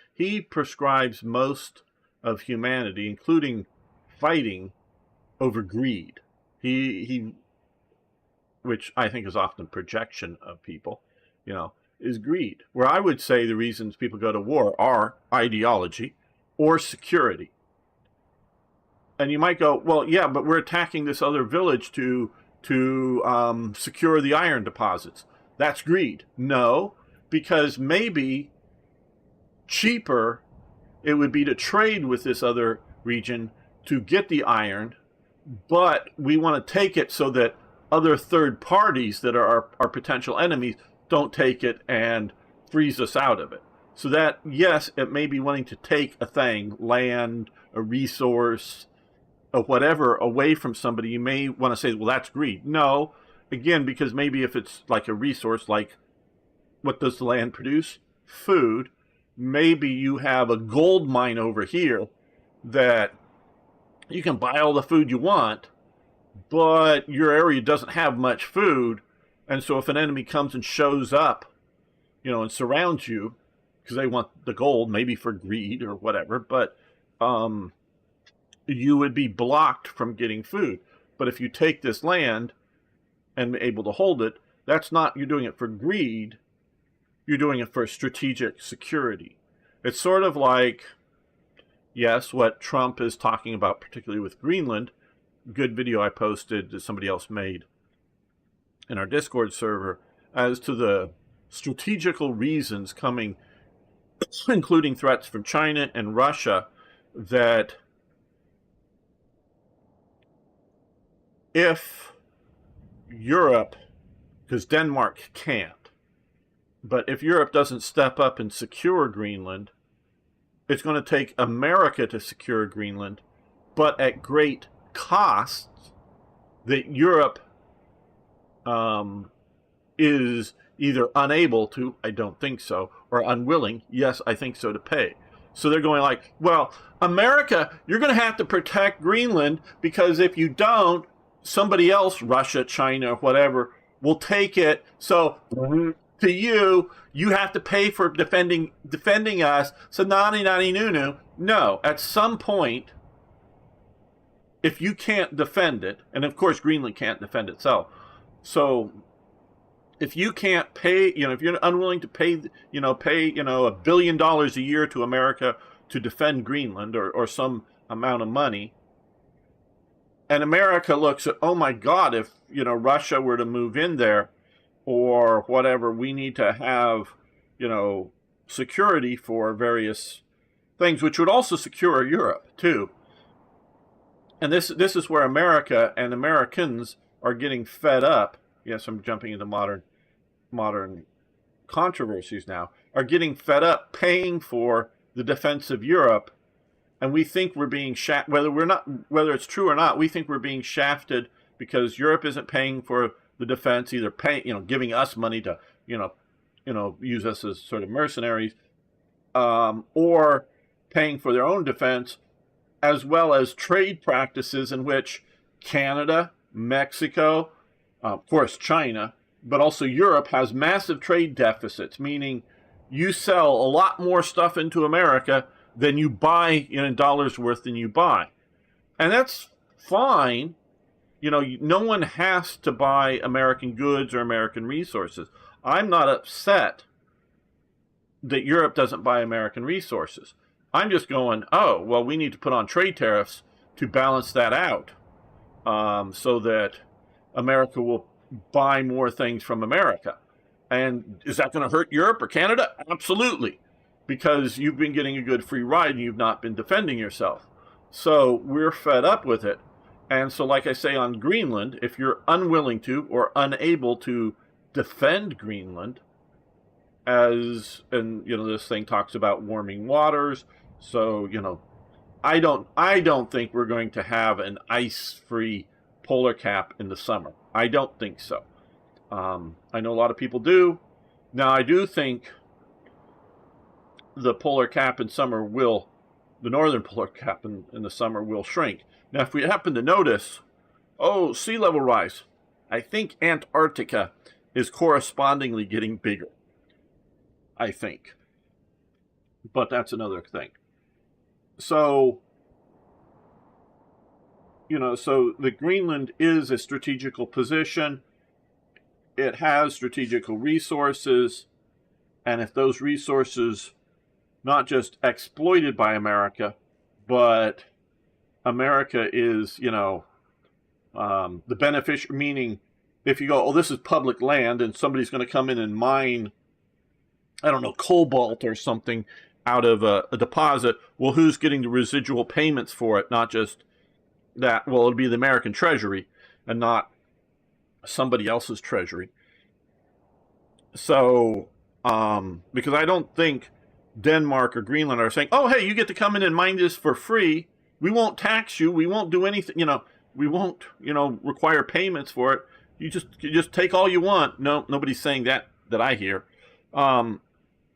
prescribes most of humanity, including fighting, over greed. He which I think is often projection of people, is greed. Where I would say the reasons people go to war are ideology or security. And you might go, well, yeah, but we're attacking this other village to secure the iron deposits. That's greed. No, because maybe cheaper it would be to trade with this other region to get the iron, but we want to take it so that other third parties that are our potential enemies don't take it and freeze us out of it. So that, yes, it may be wanting to take a thing, land, a resource, or whatever, away from somebody. You may want to say, well, that's greed. No, again, because maybe if it's like a resource, like what does the land produce? Food. Maybe you have a gold mine over here that you can buy all the food you want, but your area doesn't have much food. And so if an enemy comes and shows up, and surrounds you, because they want the gold, maybe for greed or whatever, but you would be blocked from getting food. But if you take this land and be able to hold it, that's not, you're doing it for greed, you're doing it for strategic security. It's sort of like, yes, what Trump is talking about, particularly with Greenland. Good video I posted that somebody else made in our Discord server as to the strategical reasons coming, including threats from China and Russia, that if Europe, because Denmark can't, but if Europe doesn't step up and secure Greenland, it's going to take America to secure Greenland, but at great costs that Europe is either unable to, I don't think so, or unwilling, yes, I think so, to pay. So they're going like, well, America, you're going to have to protect Greenland, because if you don't, somebody else, Russia, China, whatever, will take it. So to you have to pay for defending us. So nani nunu. No, at some point, if you can't defend it, and of course Greenland can't defend itself. So if you can't pay, if you're unwilling to pay $1 billion a year to America to defend Greenland, or some amount of money, and America looks at, oh my God, if Russia were to move in there or whatever, we need to have security for various things, which would also secure Europe too. And this is where America and Americans are getting fed up. Yes, I'm jumping into modern controversies now. Are getting fed up paying for the defense of Europe, and we think we're being whether it's true or not, we think we're being shafted because Europe isn't paying for the defense, either giving us money to use us as sort of mercenaries, or paying for their own defense, as well as trade practices in which Canada, Mexico, of course China, but also Europe has massive trade deficits, meaning you sell a lot more stuff into America than you buy, in dollars worth than you buy. And that's fine. No one has to buy American goods or American resources. I'm not upset that Europe doesn't buy American resources. I'm just going, oh, well, we need to put on trade tariffs to balance that out, so that America will buy more things from America. And is that going to hurt Europe or Canada? Absolutely, because you've been getting a good free ride and you've not been defending yourself. So we're fed up with it. And so, like I say, on Greenland, if you're unwilling to or unable to defend Greenland, this thing talks about warming waters. So, I don't think we're going to have an ice-free polar cap in the summer. I don't think so. I know a lot of people do. Now, I do think the polar cap in summer will, the northern polar cap in the summer will shrink. Now, if we happen to notice, oh, sea level rise, I think Antarctica is correspondingly getting bigger. I think. But that's another thing. So, so the Greenland is a strategical position. It has strategical resources. And if those resources not just exploited by America, but America is, the beneficiary, meaning if you go, oh, this is public land and somebody's going to come in and mine, I don't know, cobalt or something out of a deposit, well, who's getting the residual payments for it? Not just that, well, it'll be the American Treasury and not somebody else's treasury. So, because I don't think Denmark or Greenland are saying, oh, hey, you get to come in and mine this for free. We won't tax you. We won't do anything, we won't, require payments for it. You just take all you want. No, nobody's saying that I hear.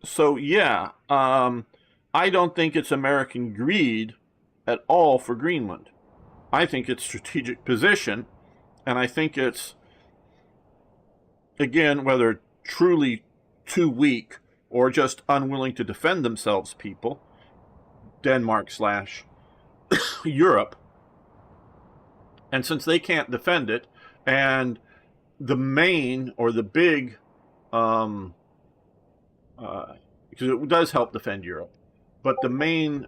So yeah, I don't think it's American greed at all for Greenland. I think it's strategic position, and I think it's, again, whether truly too weak or just unwilling to defend themselves people, Denmark / Europe. And since they can't defend it, and the main or the big, because it does help defend Europe, but the main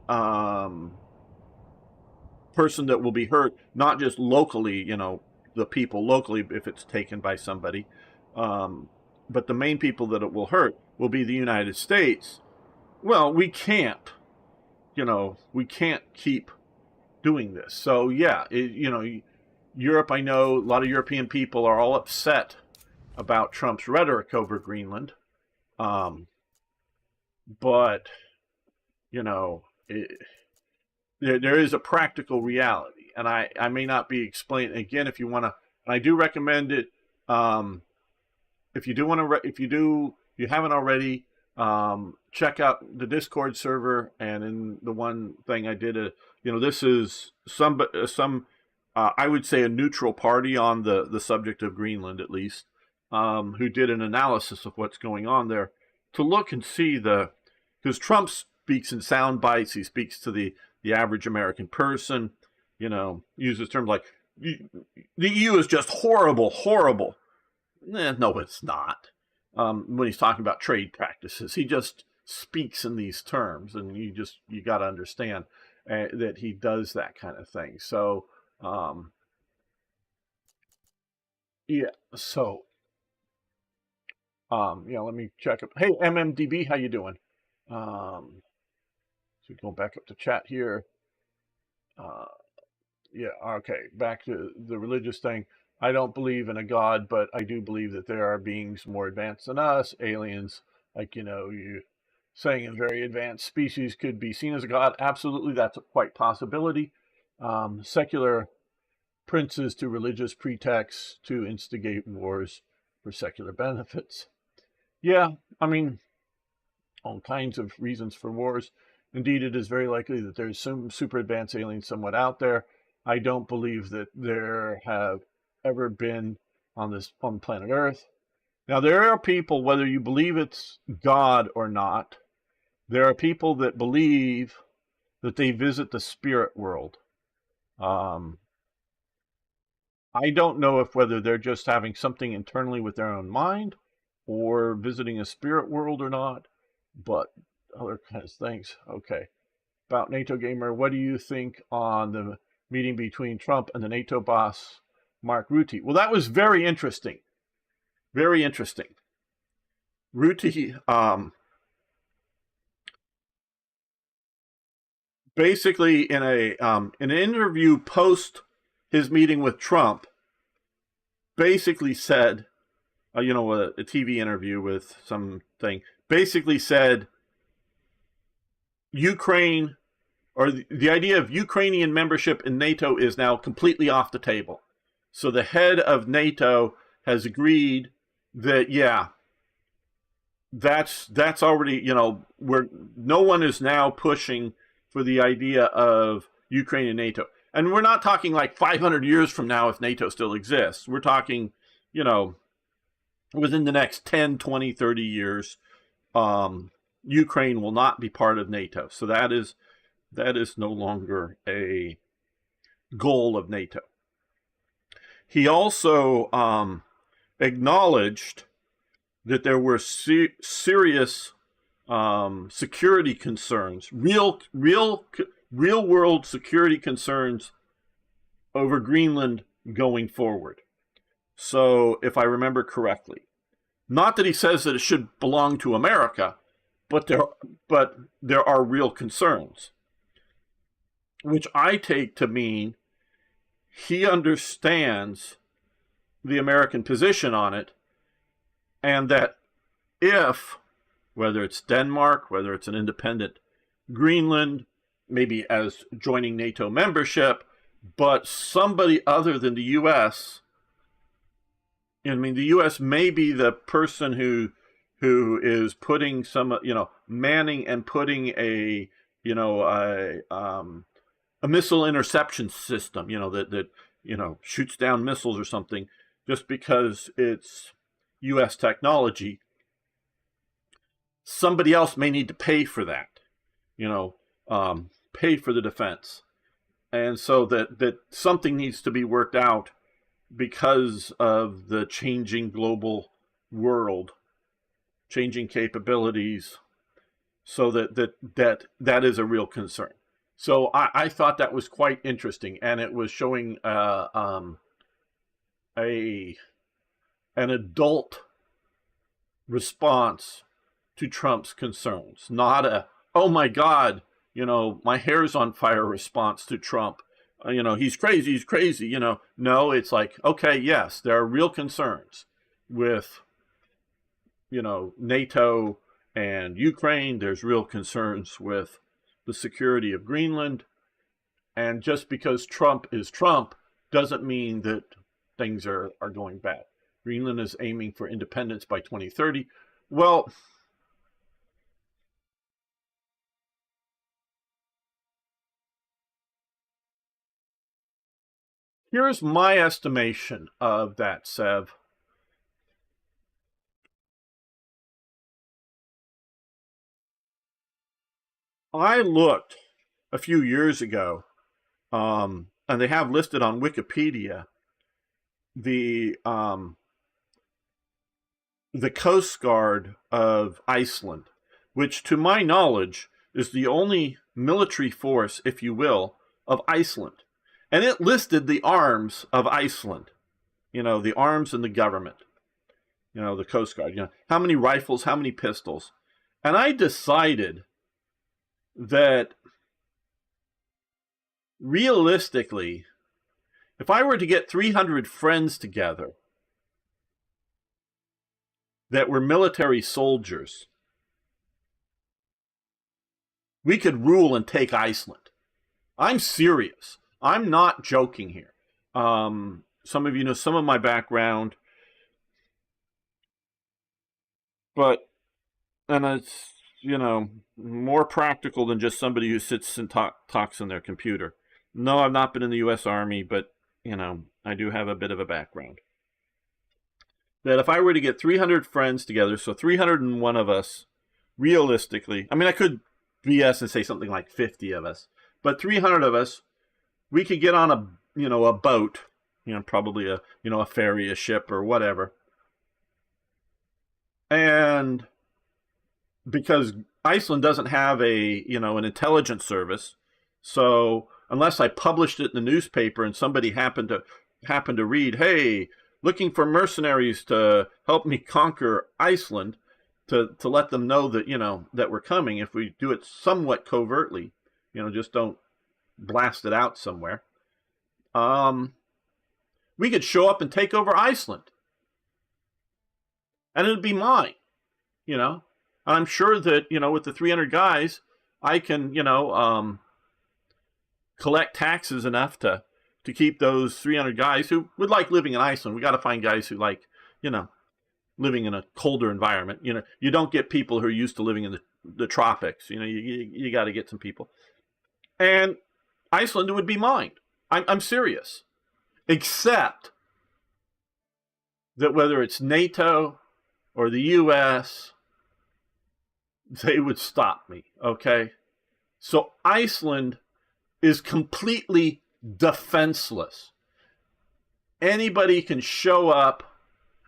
person that will be hurt, not just locally, the people locally if it's taken by somebody, but the main people that it will hurt will be the United States. Well, we can't keep doing this. So yeah, Europe, I know a lot of European people are all upset about Trump's rhetoric over Greenland. But, there is a practical reality. And I may not be explaining, again, if you want to, and I do recommend it, if you do want to, if you haven't already, check out the Discord server. And in the one thing I did, this is some I would say a neutral party on the subject of Greenland, at least, who did an analysis of what's going on there to look and see because Trump speaks in sound bites. He speaks to the average American person, uses terms like, the EU is just horrible, horrible. No, it's not. When he's talking about trade practices, he just speaks in these terms, and you got to understand that he does that kind of thing. So, yeah, so, let me check up. Hey, MMDB, how you doing? So go back up to chat here. Yeah, okay, back to the religious thing. I don't believe in a God, but I do believe that there are beings more advanced than us, aliens, like, you saying a very advanced species could be seen as a God. Absolutely, that's a quite possibility. Secular princes to religious pretexts to instigate wars for secular benefits. Yeah, I mean, all kinds of reasons for wars. Indeed, it is very likely that there's some super advanced aliens somewhat out there. I don't believe that there have ever been on planet Earth. Now, there are people, whether you believe it's God or not, there are people that believe that they visit the spirit world. I don't know whether they're just having something internally with their own mind or visiting a spirit world or not, but other kinds of things. Okay. About NATO Gamer, what do you think on the meeting between Trump and the NATO boss, Mark Rutte? Well, that was very interesting. Very interesting. Rutte, basically in an interview post his meeting with Trump, basically said, a TV interview with something, basically said, Ukraine, or the idea of Ukrainian membership in NATO is now completely off the table. So the head of NATO has agreed that, yeah, that's already, where no one is now pushing for the idea of Ukraine and NATO. And we're not talking like 500 years from now if NATO still exists. We're talking, within the next 10, 20, 30 years, Ukraine will not be part of NATO. So that is no longer a goal of NATO. He also acknowledged that there were serious security concerns, real world security concerns over Greenland going forward. So, if I remember correctly, not that he says that it should belong to America, but there are real concerns, which I take to mean he understands the American position on it, and that if, whether it's Denmark, whether it's an independent Greenland, maybe as joining NATO membership, but somebody other than the U.S., the U.S. may be the person who is putting some, manning and putting a missile interception system, that shoots down missiles or something, just because it's U.S. technology. Somebody else may need to pay for that, pay for the defense. And so that something needs to be worked out because of the changing global world, changing capabilities, so that is a real concern. So I thought that was quite interesting, and it was showing an adult response to Trump's concerns, not a, oh my God, my hair's on fire response to Trump. He's crazy. No, it's like, okay, yes, there are real concerns with, NATO and Ukraine. There's real concerns with the security of Greenland. And just because Trump is Trump doesn't mean that things are going bad. Greenland is aiming for independence by 2030. Well, here's my estimation of that, Sev. I looked a few years ago, and they have listed on Wikipedia the Coast Guard of Iceland, which to my knowledge is the only military force, if you will, of Iceland. And it listed the arms of Iceland, the arms and the government, the Coast Guard, how many rifles, how many pistols. And I decided that realistically, if I were to get 300 friends together that were military soldiers, we could rule and take Iceland. I'm serious. I'm not joking here. Some of you know some of my background, and it's, more practical than just somebody who sits and talks on their computer. No, I've not been in the U.S. Army, but, I do have a bit of a background. That if I were to get 300 friends together, so 301 of us, realistically, I could BS and say something like 50 of us, but 300 of us, we could get on a boat, probably a ferry, a ship, or whatever. And because Iceland doesn't have an intelligence service, so unless I published it in the newspaper and somebody happened to read, hey, looking for mercenaries to help me conquer Iceland, to let them know that, that we're coming, if we do it somewhat covertly, just don't blast it out somewhere, we could show up and take over Iceland. And it'd be mine, I'm sure that, with the 300 guys, I can, collect taxes enough to keep those 300 guys who would like living in Iceland. We got to find guys who like, living in a colder environment. You know, you don't get people who are used to living in the tropics. You know, you got to get some people. And Iceland would be mine. I'm serious. Except that whether it's NATO or the U.S., they would stop me, okay? So Iceland is completely defenseless. Anybody can show up,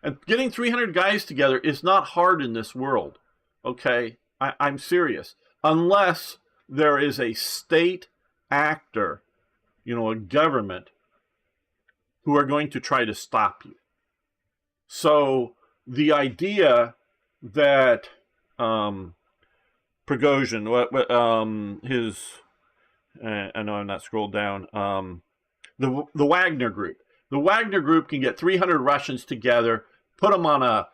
and getting 300 guys together is not hard in this world, okay? I'm serious. Unless there is a state actor, you know, a government, who are going to try to stop you. So the idea that Prigozhin, I know I'm not scrolled down, the Wagner Group. The Wagner Group can get 300 Russians together, put them on a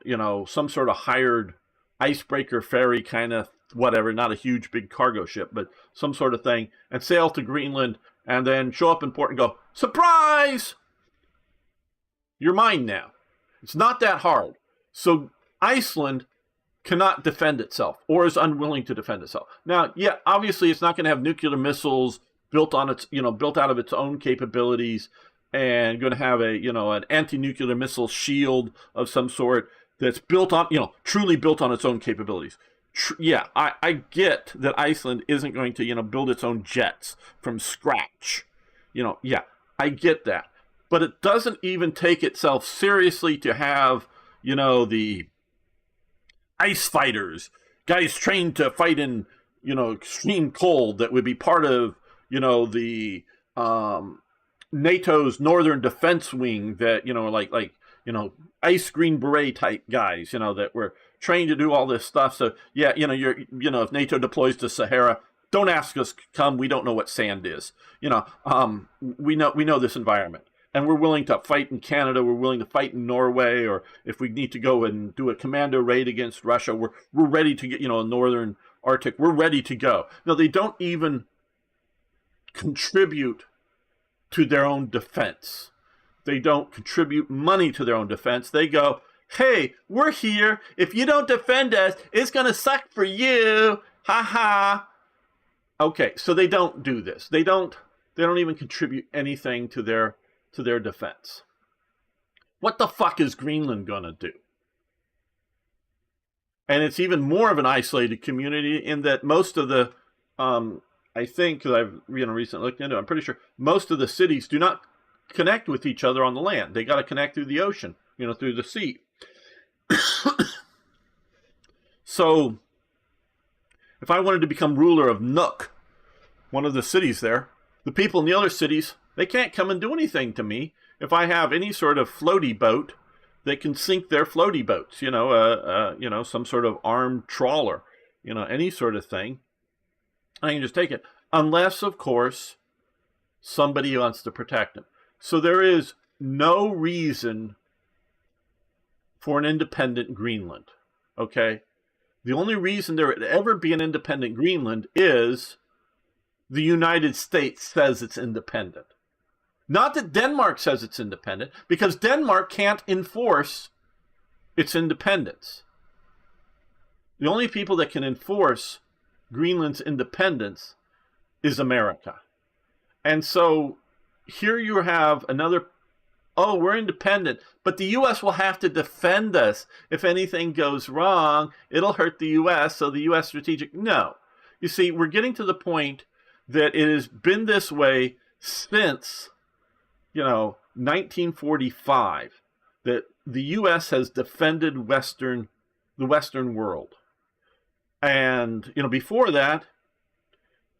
you know, some sort of hired icebreaker ferry kind of whatever, not a huge big cargo ship, but some sort of thing, and sail to Greenland, and then show up in port and go, surprise! You're mine now. It's not that hard. So Iceland cannot defend itself, or is unwilling to defend itself. Now, yeah, obviously it's not going to have nuclear missiles built on its, you know, built out of its own capabilities, and going to have a, you know, an anti-nuclear missile shield of some sort that's built on, you know, truly built on its own capabilities. Yeah, I get that Iceland isn't going to, you know, build its own jets from scratch. You know, yeah, I get that. But it doesn't even take itself seriously to have, you know, the ice fighters, guys trained to fight in, you know, extreme cold, that would be part of, you know, the NATO's Northern Defense Wing, that, you know, like you know, ice green beret type guys, you know, that were trained to do all this stuff. So yeah, you know, you know, if NATO deploys to Sahara, don't ask us to come. We don't know what sand is. You know, we know this environment, and we're willing to fight in Canada. We're willing to fight in Norway, or if we need to go and do a commando raid against Russia, we're ready to get, you know, northern Arctic. We're ready to go. No, they don't even contribute to their own defense. They don't contribute money to their own defense. They go, hey, we're here. If you don't defend us, it's going to suck for you. Ha ha. Okay, so they don't do this. They don't even contribute anything to their defense. What the fuck is Greenland going to do? And it's even more of an isolated community in that most of the, I think, because I've, you know, recently looked into it, I'm pretty sure most of the cities do not connect with each other on the land. They got to connect through the ocean, you know, through the sea. So if I wanted to become ruler of Nook, one of the cities there, the people in the other cities, they can't come and do anything to me if I have any sort of floaty boat that can sink their floaty boats, you know, some sort of armed trawler, you know, any sort of thing. I can just take it. Unless, of course, somebody wants to protect them. So there is no reason for an independent Greenland, okay? The only reason there would ever be an independent Greenland is the United States says it's independent. Not that Denmark says it's independent, because Denmark can't enforce its independence. The only people that can enforce Greenland's independence is America. And so here you have another, oh, we're independent, but the U.S. will have to defend us. If anything goes wrong, it'll hurt the U.S., so the U.S. strategic, no. You see, we're getting to the point that it has been this way since, you know, 1945, that the U.S. has defended the Western world. And, you know, before that,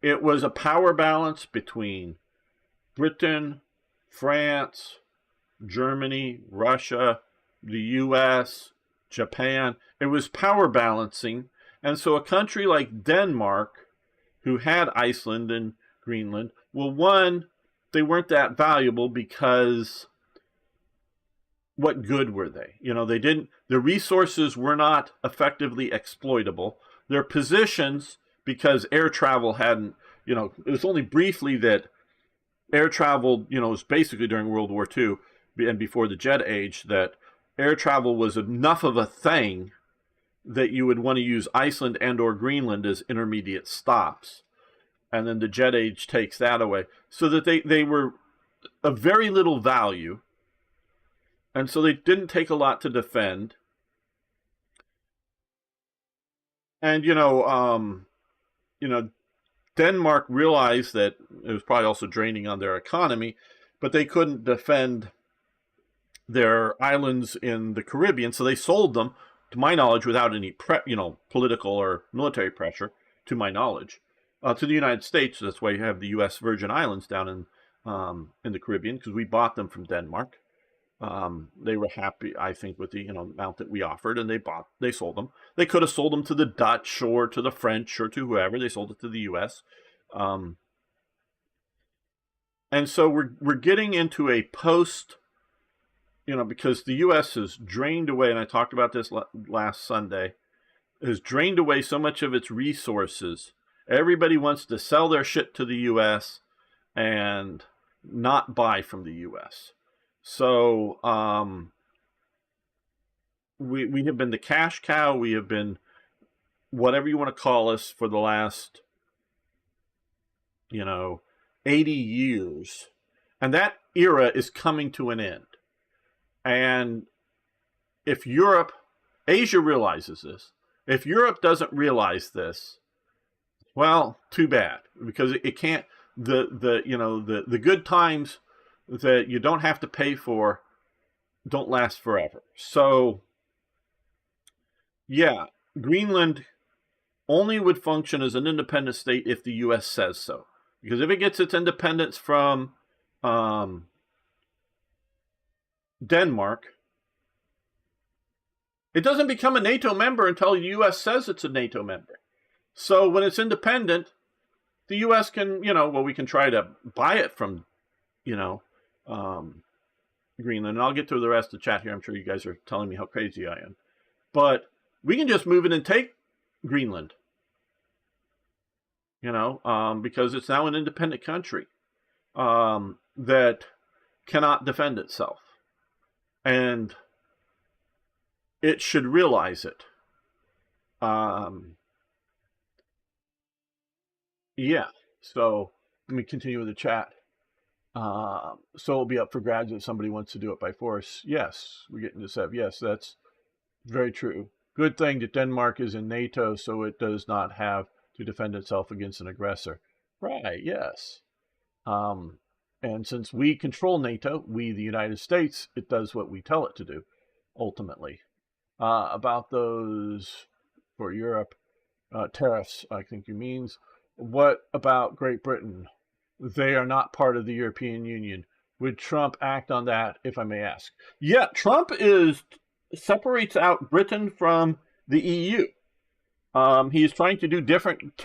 it was a power balance between Britain, France, Germany, Russia, the U.S., Japan. It was power balancing. And so a country like Denmark, who had Iceland and Greenland, well, one, they weren't that valuable because what good were they? You know, their resources were not effectively exploitable. Their positions, because air travel hadn't, you know, it was only briefly that air travel, you know, was basically during World War II and before the jet age that air travel was enough of a thing that you would want to use Iceland and or Greenland as intermediate stops. And then the jet age takes that away. So that they were of very little value. And so they didn't take a lot to defend. And, Denmark realized that it was probably also draining on their economy, but they couldn't defend their islands in the Caribbean, so they sold them, to my knowledge, without any political or military pressure, to my knowledge, to the United States. That's why you have the U.S. Virgin Islands down in the Caribbean, because we bought them from Denmark. They were happy, I think, with the amount that we offered, and they sold them. They could have sold them to the Dutch or to the French or to whoever. They sold it to the U.S. And so we're getting into a post, because the U.S. has drained away, and I talked about this last Sunday, has drained away so much of its resources. Everybody wants to sell their shit to the U.S. and not buy from the U.S. So we have been the cash cow. We have been whatever you want to call us for the last 80 years, and that era is coming to an end. And if Asia realizes this, if Europe doesn't realize this, well, too bad, because it can't. The good times that you don't have to pay for don't last forever. So, yeah, Greenland only would function as an independent state if the U.S. says so. Because if it gets its independence from Denmark, it doesn't become a NATO member until the U.S. says it's a NATO member. So when it's independent, the U.S. can, we can try to buy it from, Greenland. And I'll get to the rest of the chat here. I'm sure you guys are telling me how crazy I am. But we can just move in and take Greenland. Because it's now an independent country that cannot defend itself. And it should realize it. Yeah, so let me continue with the chat. So it'll be up for grabs if somebody wants to do it by force. Yes, we're getting to Sev. Yes, that's very true. Good thing that Denmark is in NATO, so it does not have to defend itself against an aggressor. Right, yes. And since we control NATO, we, the United States, it does what we tell it to do, ultimately. About those for Europe, tariffs, I think you means. What about Great Britain? They are not part of the European Union. Would Trump act on that, if I may ask? Yeah, Trump separates out Britain from the EU. He is trying to do different.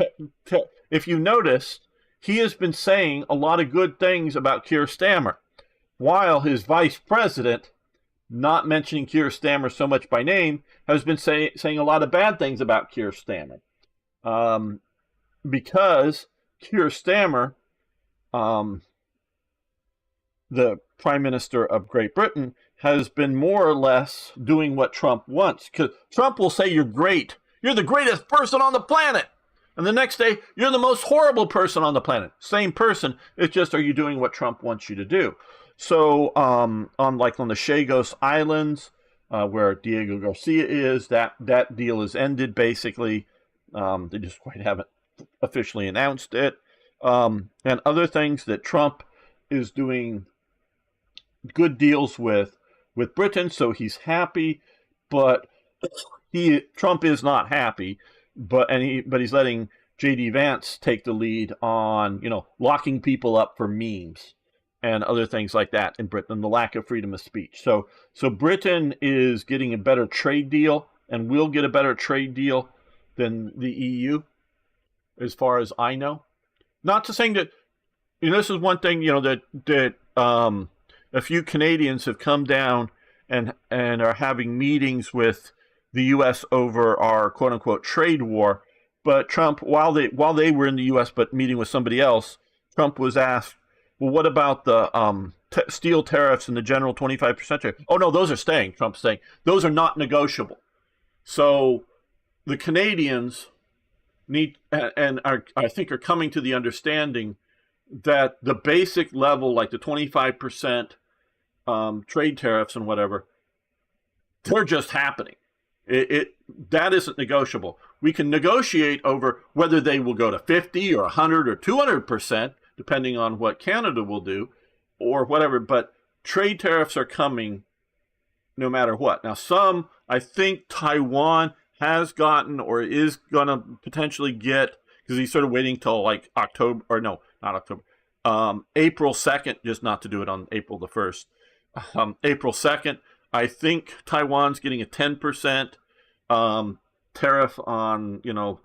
If you noticed, he has been saying a lot of good things about Keir Starmer, while his vice president, not mentioning Keir Starmer so much by name, has been saying a lot of bad things about Keir Starmer. Because Keir Starmer, the Prime Minister of Great Britain, has been more or less doing what Trump wants. Because Trump will say, you're great. You're the greatest person on the planet. And the next day, you're the most horrible person on the planet. Same person. It's just, are you doing what Trump wants you to do? So, on the Chagos Islands, where Diego Garcia is, that deal is ended, basically. They just quite haven't officially announced it. And other things that Trump is doing good deals with Britain, so he's happy, but Trump is not happy, but he's letting J.D. Vance take the lead on, locking people up for memes and other things like that in Britain, the lack of freedom of speech. So Britain is getting a better trade deal and will get a better trade deal than the EU, as far as I know. Not to say that, this is one thing, that a few Canadians have come down and are having meetings with the U.S. over our quote-unquote trade war. But Trump, while they were in the U.S. but meeting with somebody else, Trump was asked, well, what about the steel tariffs and the general 25% tariff? Oh, no, those are staying, Trump's saying. Those are not negotiable. So the Canadians need, and I think are coming to the understanding that the basic level, like the 25% trade tariffs and whatever, they're just happening. That isn't negotiable. We can negotiate over whether they will go to 50 or 100 or 200%, depending on what Canada will do, or whatever. But trade tariffs are coming no matter what. Now, I think Taiwan has gotten or is going to potentially get, because he's sort of waiting till like October, or no, not October, April 2nd, just not to do it on April the 1st. April 2nd, I think Taiwan's getting a 10% tariff on,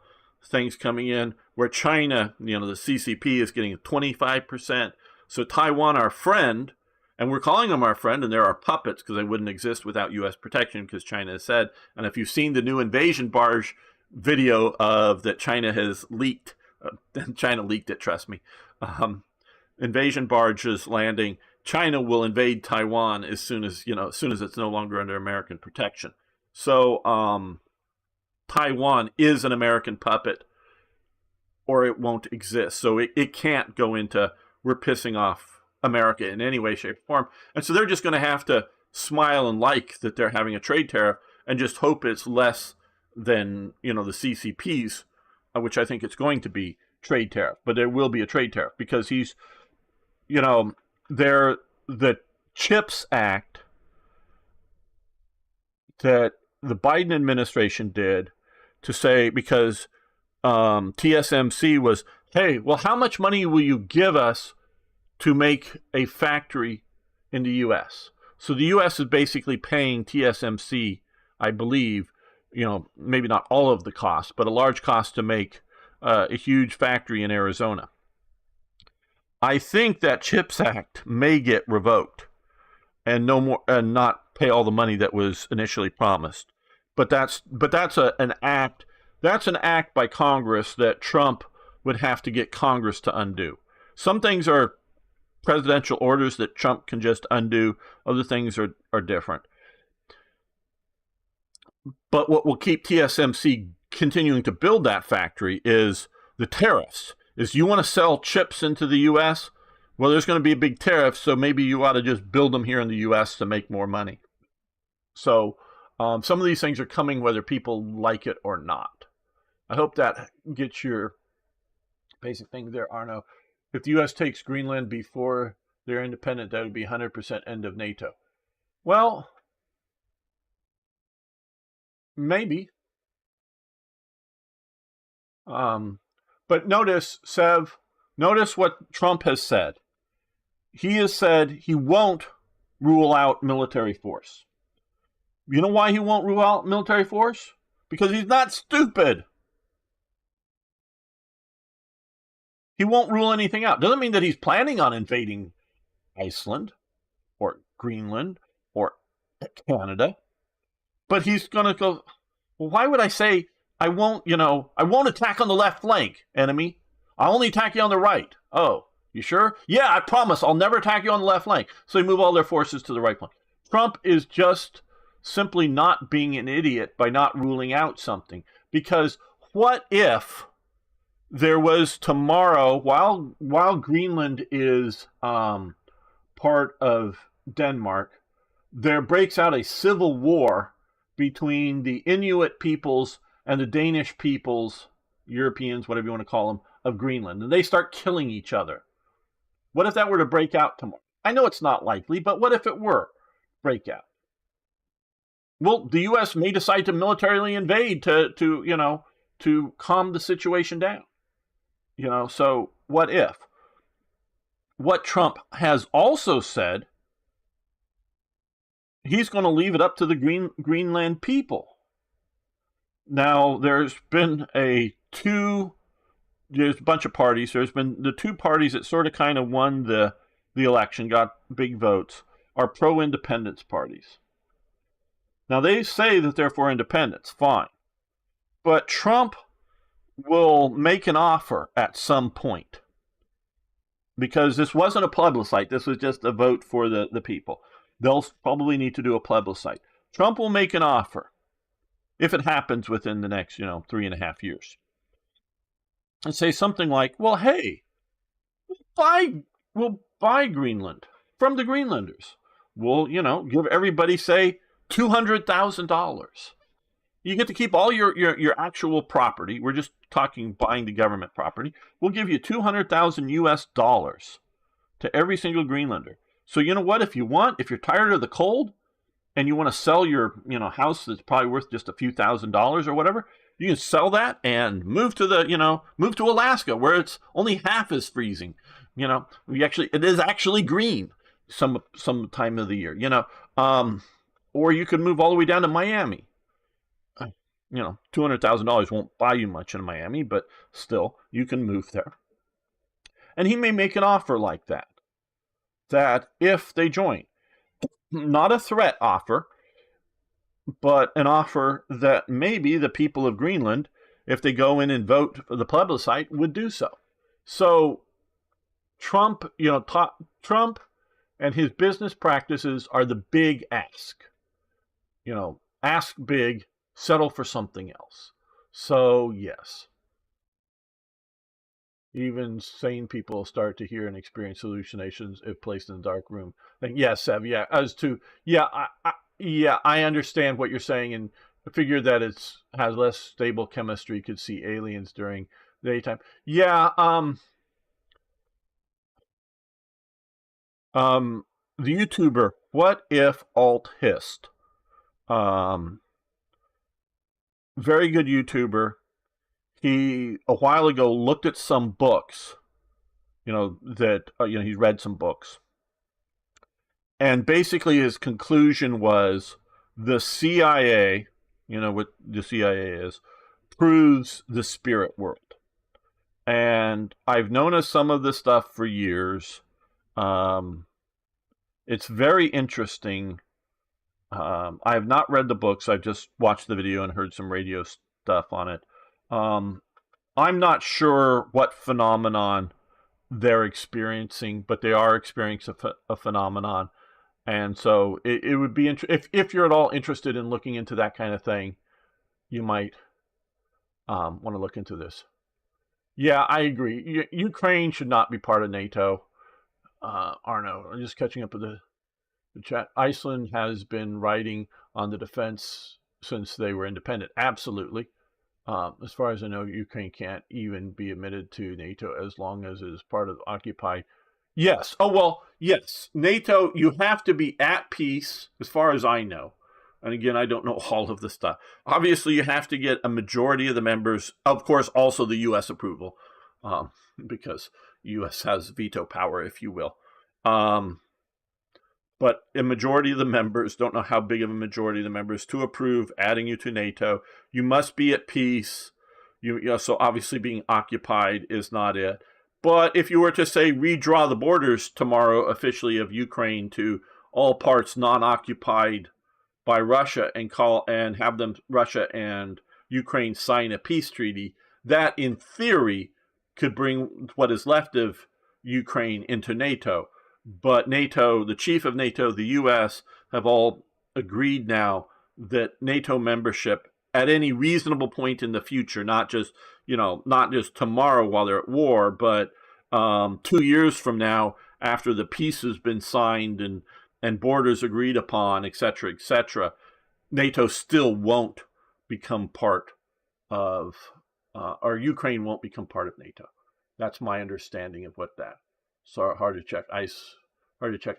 things coming in, where China, the CCP is getting a 25%. So Taiwan, our friend, and we're calling them our friend, and they're our puppets because they wouldn't exist without U.S. protection, because China has said, and if you've seen the new invasion barge video that China has leaked, China leaked it, trust me, invasion barges landing, China will invade Taiwan as soon as it's no longer under American protection. So Taiwan is an American puppet, or it won't exist. So it can't go into, we're pissing off America in any way, shape, or form. And so they're just going to have to smile and like that they're having a trade tariff and just hope it's less than, the CCP's, which I think it's going to be trade tariff. But there will be a trade tariff because he's, the CHIPS Act that the Biden administration did to say, because TSMC was, hey, well, how much money will you give us to make a factory in the U.S.? So the U.S. is basically paying TSMC, I believe, maybe not all of the cost, but a large cost to make a huge factory in Arizona. I think that CHIPS Act may get revoked and not pay all the money that was initially promised. But that's an act. That's an act by Congress that Trump would have to get Congress to undo. Some things are presidential orders that Trump can just undo. Other things are different. But what will keep TSMC continuing to build that factory is the tariffs. Is you want to sell chips into the U.S.? Well, there's going to be a big tariff, so maybe you ought to just build them here in the U.S. to make more money. So some of these things are coming whether people like it or not. I hope that gets your basic thing there, Arno. If the U.S. takes Greenland before they're independent, that would be 100% end of NATO. Well, maybe. But notice, Sev, what Trump has said. He has said he won't rule out military force. You know why he won't rule out military force? Because he's not stupid. He won't rule anything out. Doesn't mean that he's planning on invading Iceland or Greenland or Canada. But he's going to go, well, why would I say I won't attack on the left flank, enemy. I'll only attack you on the right. Oh, you sure? Yeah, I promise I'll never attack you on the left flank. So they move all their forces to the right flank. Trump is just simply not being an idiot by not ruling out something. Because what if there was tomorrow, while Greenland is part of Denmark, there breaks out a civil war between the Inuit peoples and the Danish peoples, Europeans, whatever you want to call them, of Greenland. And they start killing each other. What if that were to break out tomorrow? I know it's not likely, but what if it were break out? Well, the U.S. may decide to militarily invade to calm the situation down. So what if? What Trump has also said, he's going to leave it up to the Greenland people. Now, there's been there's a bunch of parties. There's been the two parties that sort of kind of won the election, got big votes, are pro-independence parties. Now, they say that they're for independence, fine. But Trump will make an offer at some point. because this wasn't a plebiscite. This was just a vote for the people. They'll probably need to do a plebiscite. Trump will make an offer if it happens within the next, 3.5 years. And say something like, well, hey, we'll buy Greenland from the Greenlanders. We'll, give everybody, say, $200,000. You get to keep all your actual property. We're just talking buying the government property. We'll give you $200,000 to every single Greenlander. So you know what? If you're tired of the cold and you want to sell your house that's probably worth just a few $1,000s or whatever, you can sell that and move to Alaska where it's only half as freezing. It is actually green some time of the year. Or you could move all the way down to Miami. $200,000 won't buy you much in Miami, but still, you can move there. And he may make an offer like that if they join, not a threat offer, but an offer that maybe the people of Greenland, if they go in and vote for the plebiscite, would do so. So Trump and his business practices are the big ask. Ask big, settle for something else. So, yes. Even sane people start to hear and experience hallucinations if placed in a dark room. Yes, Sev, yeah. I understand what you're saying, and I figured that it has less stable chemistry, could see aliens during the daytime. Yeah, the YouTuber, What If Alt Hist? Very good YouTuber. He, a while ago, looked at some books, he's read some books. And basically his conclusion was the CIA, what the CIA is, proves the spirit world. And I've known of some of this stuff for years. It's very interesting. I have not read the books. I've just watched the video and heard some radio stuff on it. I'm not sure what phenomenon they're experiencing, but they are experiencing a phenomenon. And so it would be if you're at all interested in looking into that kind of thing, you might want to look into this. Yeah, I agree. Ukraine should not be part of NATO. Arno, I'm just catching up with the chat. Iceland has been writing on the defense since they were independent. Absolutely. As far as I know, Ukraine can't even be admitted to NATO as long as it is part of occupied. Yes. Oh, well, yes. NATO, you have to be at peace, as far as I know. And again, I don't know all of the stuff. Obviously, you have to get a majority of the members, of course, also the U.S. approval, because U.S. has veto power, if you will. But a majority of the members, don't know how big of a majority of the members, to approve adding you to NATO. You must be at peace. So obviously being occupied is not it. But if you were to, say, redraw the borders tomorrow officially of Ukraine to all parts non-occupied by Russia and have them, Russia and Ukraine, sign a peace treaty, that in theory could bring what is left of Ukraine into NATO. But NATO, the chief of NATO, the U.S., have all agreed now that NATO membership at any reasonable point in the future, not just tomorrow while they're at war, but 2 years from now, after the peace has been signed and borders agreed upon, etc., NATO still won't become part of, or Ukraine won't become part of NATO. That's my understanding of what that. So hard to check.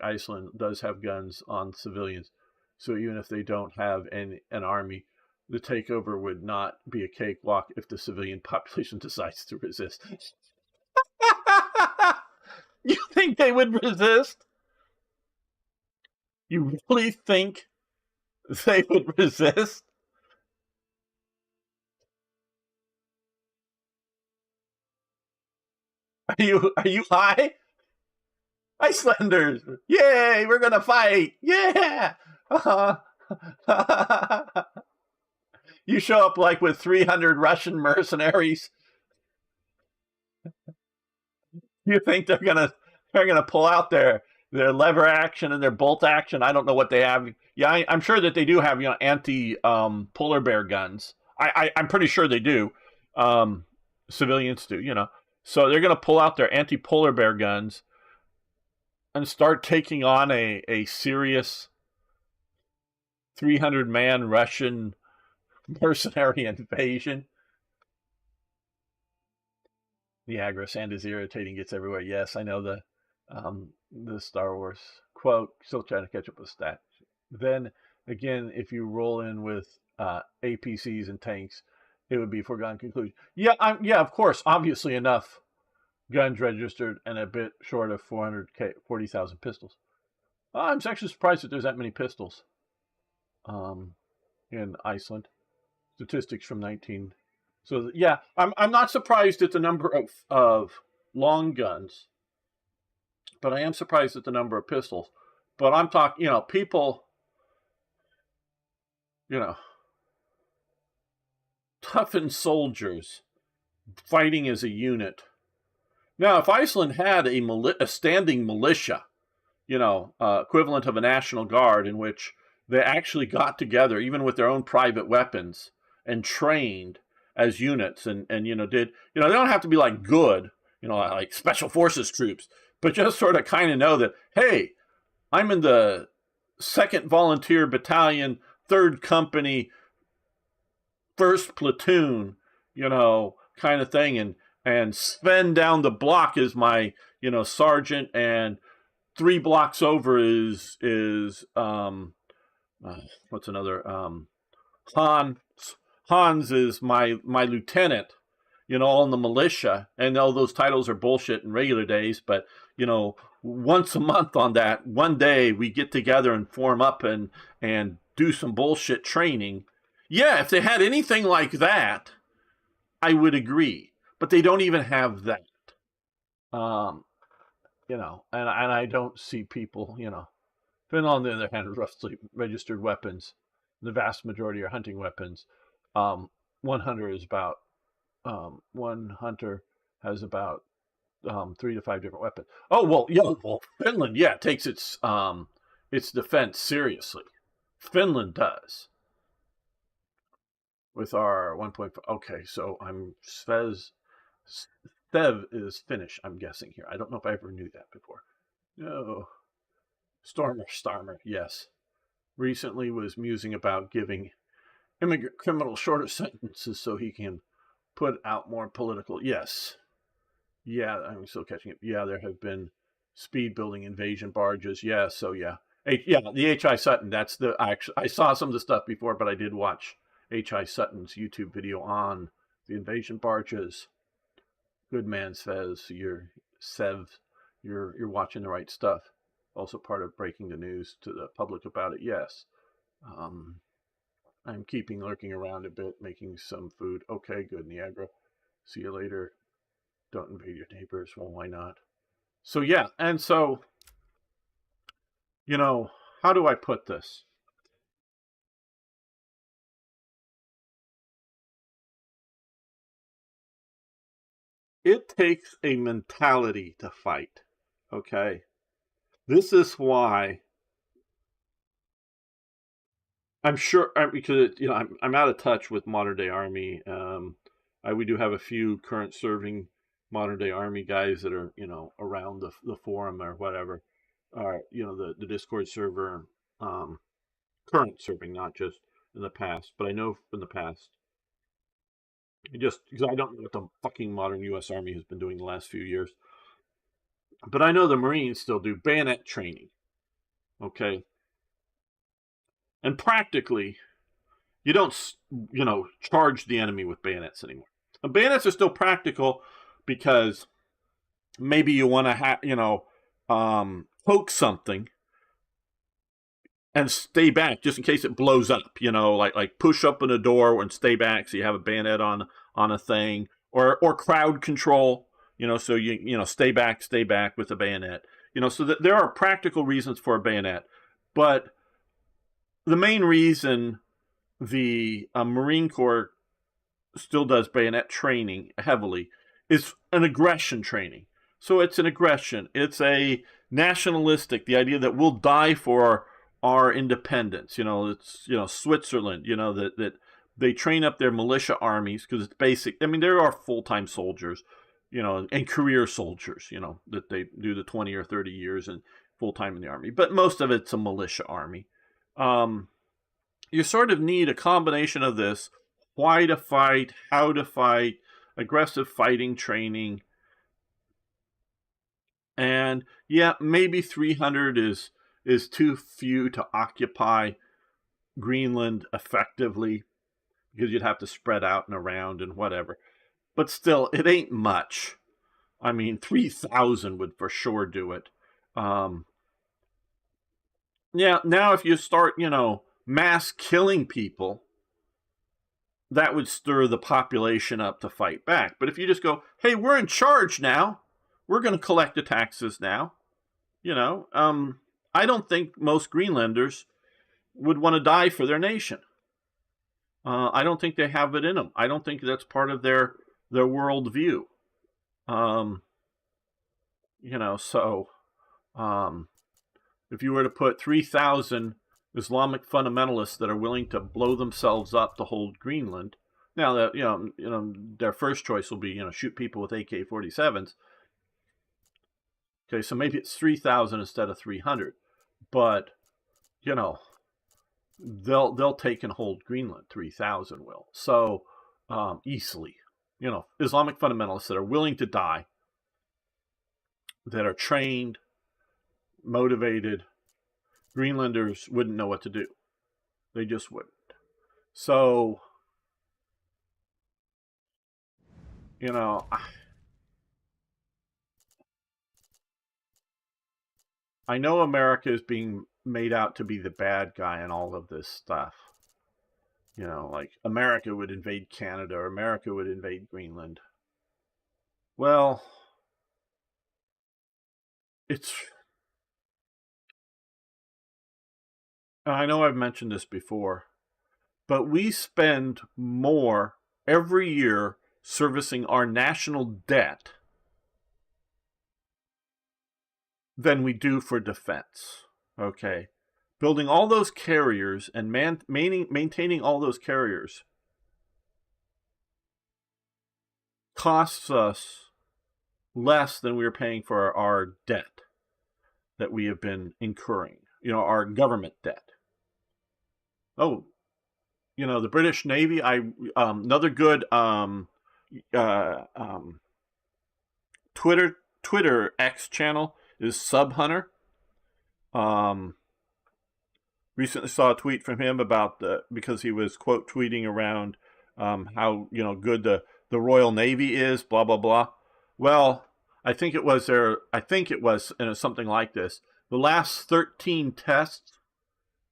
Iceland does have guns on civilians, so even if they don't have an army, the takeover would not be a cakewalk if the civilian population decides to resist. You think they would resist? You really think they would resist? Are you high? Icelanders! Yay! We're gonna fight! Yeah! You show up like with 300 Russian mercenaries. You think they're gonna they're going to pull out their lever action and their bolt action. I don't know what they have. Yeah, I'm sure that they do have, anti polar bear guns. I'm pretty sure they do. Civilians do, So they're going to pull out their anti polar bear guns and start taking on a serious 300-man Russian mercenary invasion. Niagara sand is irritating, gets everywhere. Yes, I know the Star Wars quote. Still trying to catch up with stats. Then again, if you roll in with APCs and tanks, it would be foregone conclusion. Yeah, of course, obviously enough guns registered and a bit short of 40,000 pistols. I'm actually surprised that there's that many pistols in Iceland. Statistics from 19. So yeah, I'm not surprised at the number of long guns, but I am surprised at the number of pistols. But I'm talking, people, toughened soldiers fighting as a unit. Now, if Iceland had a standing militia, equivalent of a National Guard, in which they actually got together, even with their own private weapons, and trained as units, and did, they don't have to be like good, like special forces troops, but just sort of kind of know that, hey, I'm in the 2nd Volunteer Battalion, 3rd Company, 1st Platoon, kind of thing, and Sven down the block is my, sergeant, and 3 blocks over is what's another, Hans is my lieutenant, all in the militia, and all those titles are bullshit in regular days, but, once a month on that, one day we get together and form up and do some bullshit training. Yeah, if they had anything like that, I would agree, but they don't even have that. And I don't see people, Finland, on the other hand, roughly registered weapons. The vast majority are hunting weapons. One hunter has about 3 to 5 different weapons. Oh well, Finland, takes its defense seriously. Finland does. With our 1.5. Okay, so Stev is Finnish, I'm guessing here. I don't know if I ever knew that before. No. Starmer, yes. Recently was musing about giving immigrant criminals shorter sentences so he can put out more political. Yes. Yeah, I'm still catching it. Yeah, there have been speed building invasion barges. Yeah, so yeah. The H.I. Sutton, that's I saw some of the stuff before, but I did watch H.I. Sutton's YouTube video on the invasion barges. Good man, Svez. You're watching the right stuff. Also part of breaking the news to the public about it, yes. I'm keeping lurking around a bit, making some food. Okay, good, Niagara. See you later. Don't invade your neighbors. Well, why not? So, yeah, and so, how do I put this? It takes a mentality to fight, okay? This is why I'm sure, because I'm out of touch with modern day Army. We do have a few current serving modern day Army guys that are around the forum or whatever, or the Discord server, current serving, not just in the past. But I know in the past, just because I don't know what the fucking modern U.S. Army has been doing the last few years. But I know the Marines still do bayonet training. Okay. And practically, you don't, charge the enemy with bayonets anymore. And bayonets are still practical because maybe you want to poke something and stay back just in case it blows up, like push up in a door and stay back so you have a bayonet on a thing, or crowd control, so you stay back with a bayonet, so that there are practical reasons for a bayonet. But the main reason the Marine Corps still does bayonet training heavily is an aggression training. So it's an aggression. It's a nationalistic, the idea that we'll die for our independence. It's, Switzerland, that they train up their militia armies because it's basic. I mean, there are full-time soldiers, and career soldiers, that they do the 20 or 30 years and full-time in the army. But most of it's a militia army. You sort of need a combination of this: why to fight, how to fight, aggressive fighting training. And yeah, maybe 300 is too few to occupy Greenland effectively, because you'd have to spread out and around and whatever. But still, it ain't much. I mean, 3,000 would for sure do it. Yeah, now if you start, mass killing people, that would stir the population up to fight back. But if you just go, hey, we're in charge now, we're going to collect the taxes now, I don't think most Greenlanders would want to die for their nation. I don't think they have it in them. I don't think that's part of their worldview. So if you were to put 3,000 Islamic fundamentalists that are willing to blow themselves up to hold Greenland, now that their first choice will be shoot people with AK-47s. Okay, so maybe it's 3,000 instead of 300, but they'll take and hold Greenland. 3,000 will, so easily. Islamic fundamentalists that are willing to die, that are trained, motivated. Greenlanders wouldn't know what to do. They just wouldn't. So, I know America is being made out to be the bad guy in all of this stuff. Like America would invade Canada, or America would invade Greenland. Well, I know I've mentioned this before, but we spend more every year servicing our national debt than we do for defense. Okay? Building all those carriers and maintaining all those carriers costs us less than we are paying for our debt that we have been incurring, our government debt. Oh, the British Navy, another good Twitter X channel is Sub Hunter. Recently saw a tweet from him about because he was quote tweeting around how good the Royal Navy is, blah blah blah. Well, I think it was something like this. The last 13 tests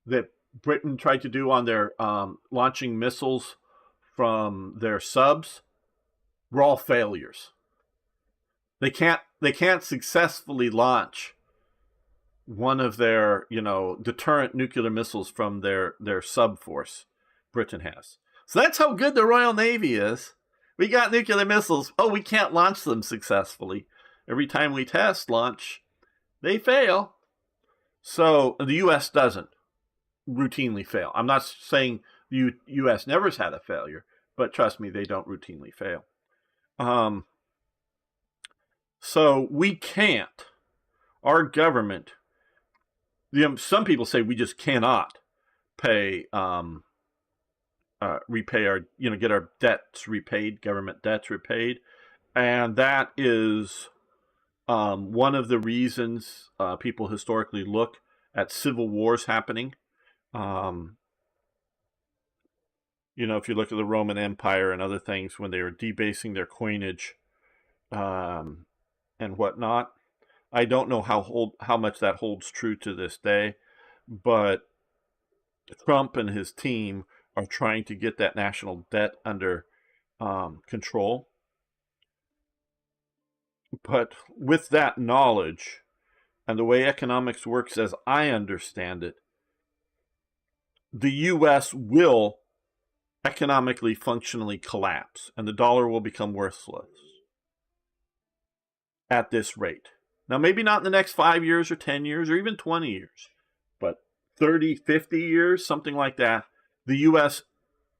that Britain tried to do on their launching missiles from their subs were all failures. They can't successfully launch one of their deterrent nuclear missiles from their sub force. Britain has. So that's how good the Royal Navy is. We got nuclear missiles. Oh, we can't launch them successfully. Every time we test launch, they fail. So the U.S. doesn't routinely fail. I'm not saying the U.S. never has had a failure, but trust me, they don't routinely fail. So we can't. Our government. Some people say we just cannot pay, repay our, get our debts repaid, government debts repaid, and that is one of the reasons people historically look at civil wars happening. If you look at the Roman Empire and other things when they were debasing their coinage and whatnot. I don't know how much that holds true to this day, but Trump and his team are trying to get that national debt under control. But with that knowledge and the way economics works as I understand it, the U.S. will economically, functionally collapse, and the dollar will become worthless. at this rate. Now, maybe not in the next 5 years or 10 years or even 20 years, but 30, 50 years, something like that, the U.S.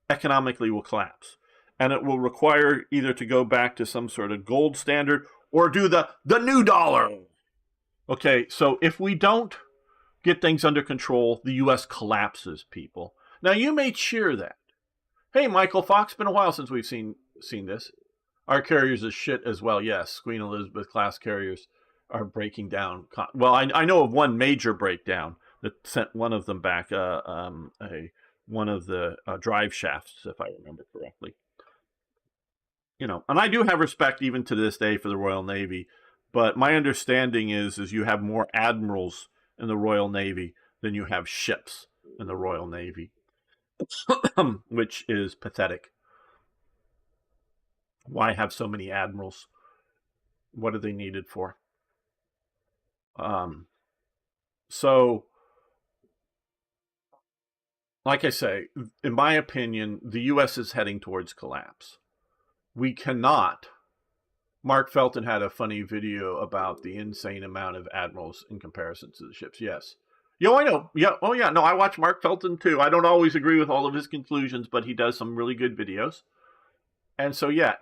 economically will collapse. And it will require either to go back to some sort of gold standard or do the new dollar. Okay, so if we don't get things under control, the U.S. collapses, people. Now, you may cheer that. Hey, Michael Fox, been a while since we've seen this. Our carriers is shit as well. Yes, Queen Elizabeth class carriers are breaking down. Well, I know of one major breakdown that sent one of them back, one of the drive shafts, if I remember correctly. You know, and I do have respect even to this day for the Royal Navy, but my understanding is you have more admirals in the Royal Navy than you have ships in the Royal Navy, which is pathetic. Why have so many admirals? What are they needed for? So, like I say, in my opinion, the U.S. is heading towards collapse. We cannot. Mark Felton had a funny video about the insane amount of admirals in comparison to the ships. Yes. Yo, I know. Yeah. Oh, yeah. No, I watch Mark Felton too. I don't always agree with all of his conclusions, but he does some really good videos. And so, yeah,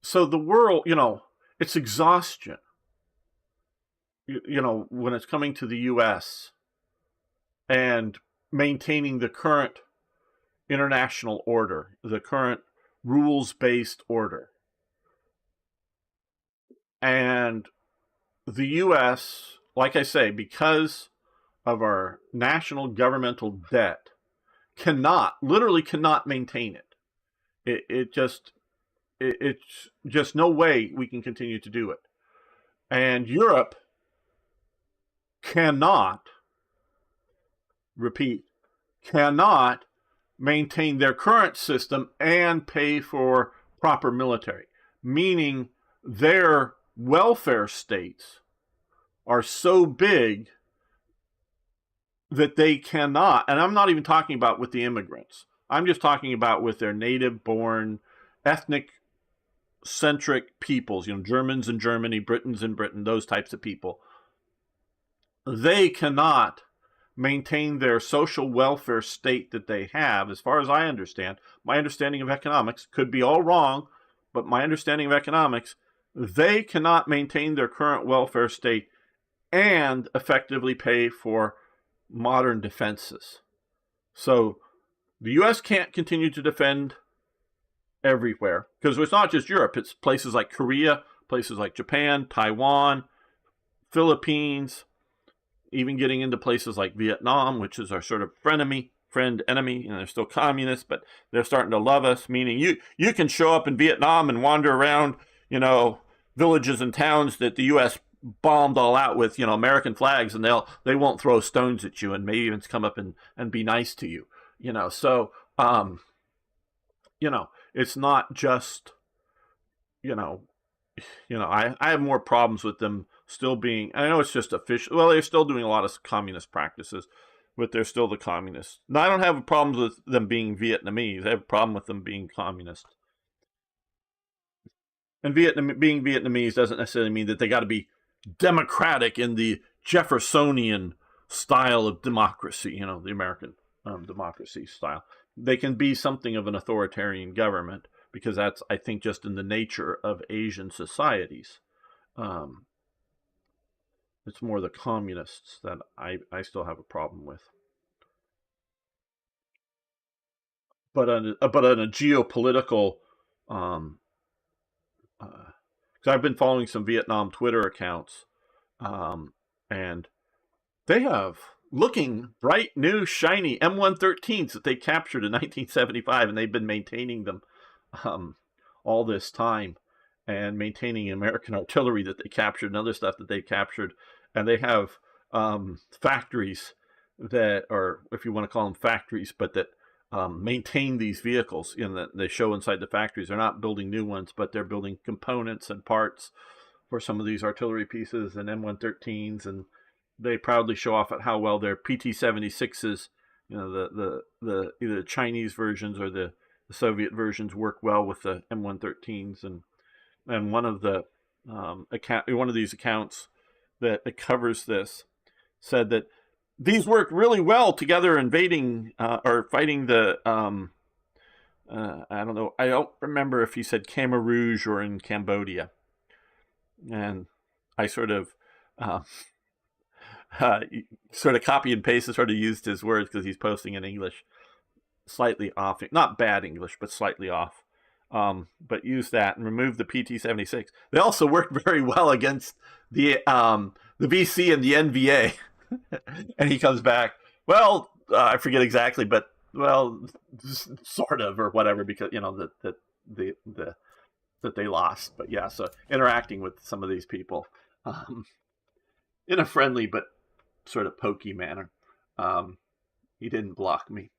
so the world, you know, it's exhaustion. You know, when it's coming to the U.S. and maintaining the current international order, the current rules-based order. And the U.S., like I say, because of our national governmental debt, literally cannot maintain it. It's just no way we can continue to do it. And Europe cannot maintain their current system and pay for proper military, meaning their welfare states are so big that they cannot, and I'm not even talking about with the immigrants, I'm just talking about with their native-born, ethnic-centric peoples, you know, Germans in Germany, Britons in Britain, those types of people. They cannot maintain their social welfare state that they have, as far as I understand. My understanding of economics could be all wrong, but my understanding of economics, they cannot maintain their current welfare state and effectively pay for modern defenses. So the U.S. can't continue to defend everywhere, because it's not just Europe. It's places like Korea, places like Japan, Taiwan, Philippines, even getting into places like Vietnam, which is our sort of friend-enemy, and they're still communists, but they're starting to love us, meaning you can show up in Vietnam and wander around, you know, villages and towns that the U.S. bombed all out with, you know, American flags, and they won't throw stones at you and maybe even come up and be nice to you, you know. So, you know, it's not just, you know, I have more problems with them still being, I know it's just official, well, they're still doing a lot of communist practices, but they're still the communists. Now, I don't have problems with them being Vietnamese. I have a problem with them being communist. And being Vietnamese doesn't necessarily mean that they got to be democratic in the Jeffersonian style of democracy, you know, the American democracy style. They can be something of an authoritarian government, because that's, I think, just in the nature of Asian societies. It's more the communists that I still have a problem with. But on a geopolitical, because I've been following some Vietnam Twitter accounts, and they have looking bright, new, shiny M113s that they captured in 1975, and they've been maintaining them all this time, and maintaining American artillery that they captured and other stuff that they captured. And they have factories that are, if you want to call them factories, but that maintain these vehicles. You know, that they show inside the factories. They're not building new ones, but they're building components and parts for some of these artillery pieces and M113s, and they proudly show off at how well their PT-76s, you know, the either the Chinese versions or the Soviet versions work well with the M113s, and one of the account, one of these accounts that covers this, said that these worked really well together, invading or fighting the. I don't know. I don't remember if he said Khmer Rouge or in Cambodia, and I sort of. Sort of copy and paste and sort of used his words because he's posting in English, slightly off, not bad English, but slightly off. But use that and remove the PT-76. They also worked very well against the VC and the NVA. And he comes back, well, I forget exactly, but well, sort of or whatever, because that they lost. But yeah, so interacting with some of these people in a friendly but sort of pokey manner. He didn't block me.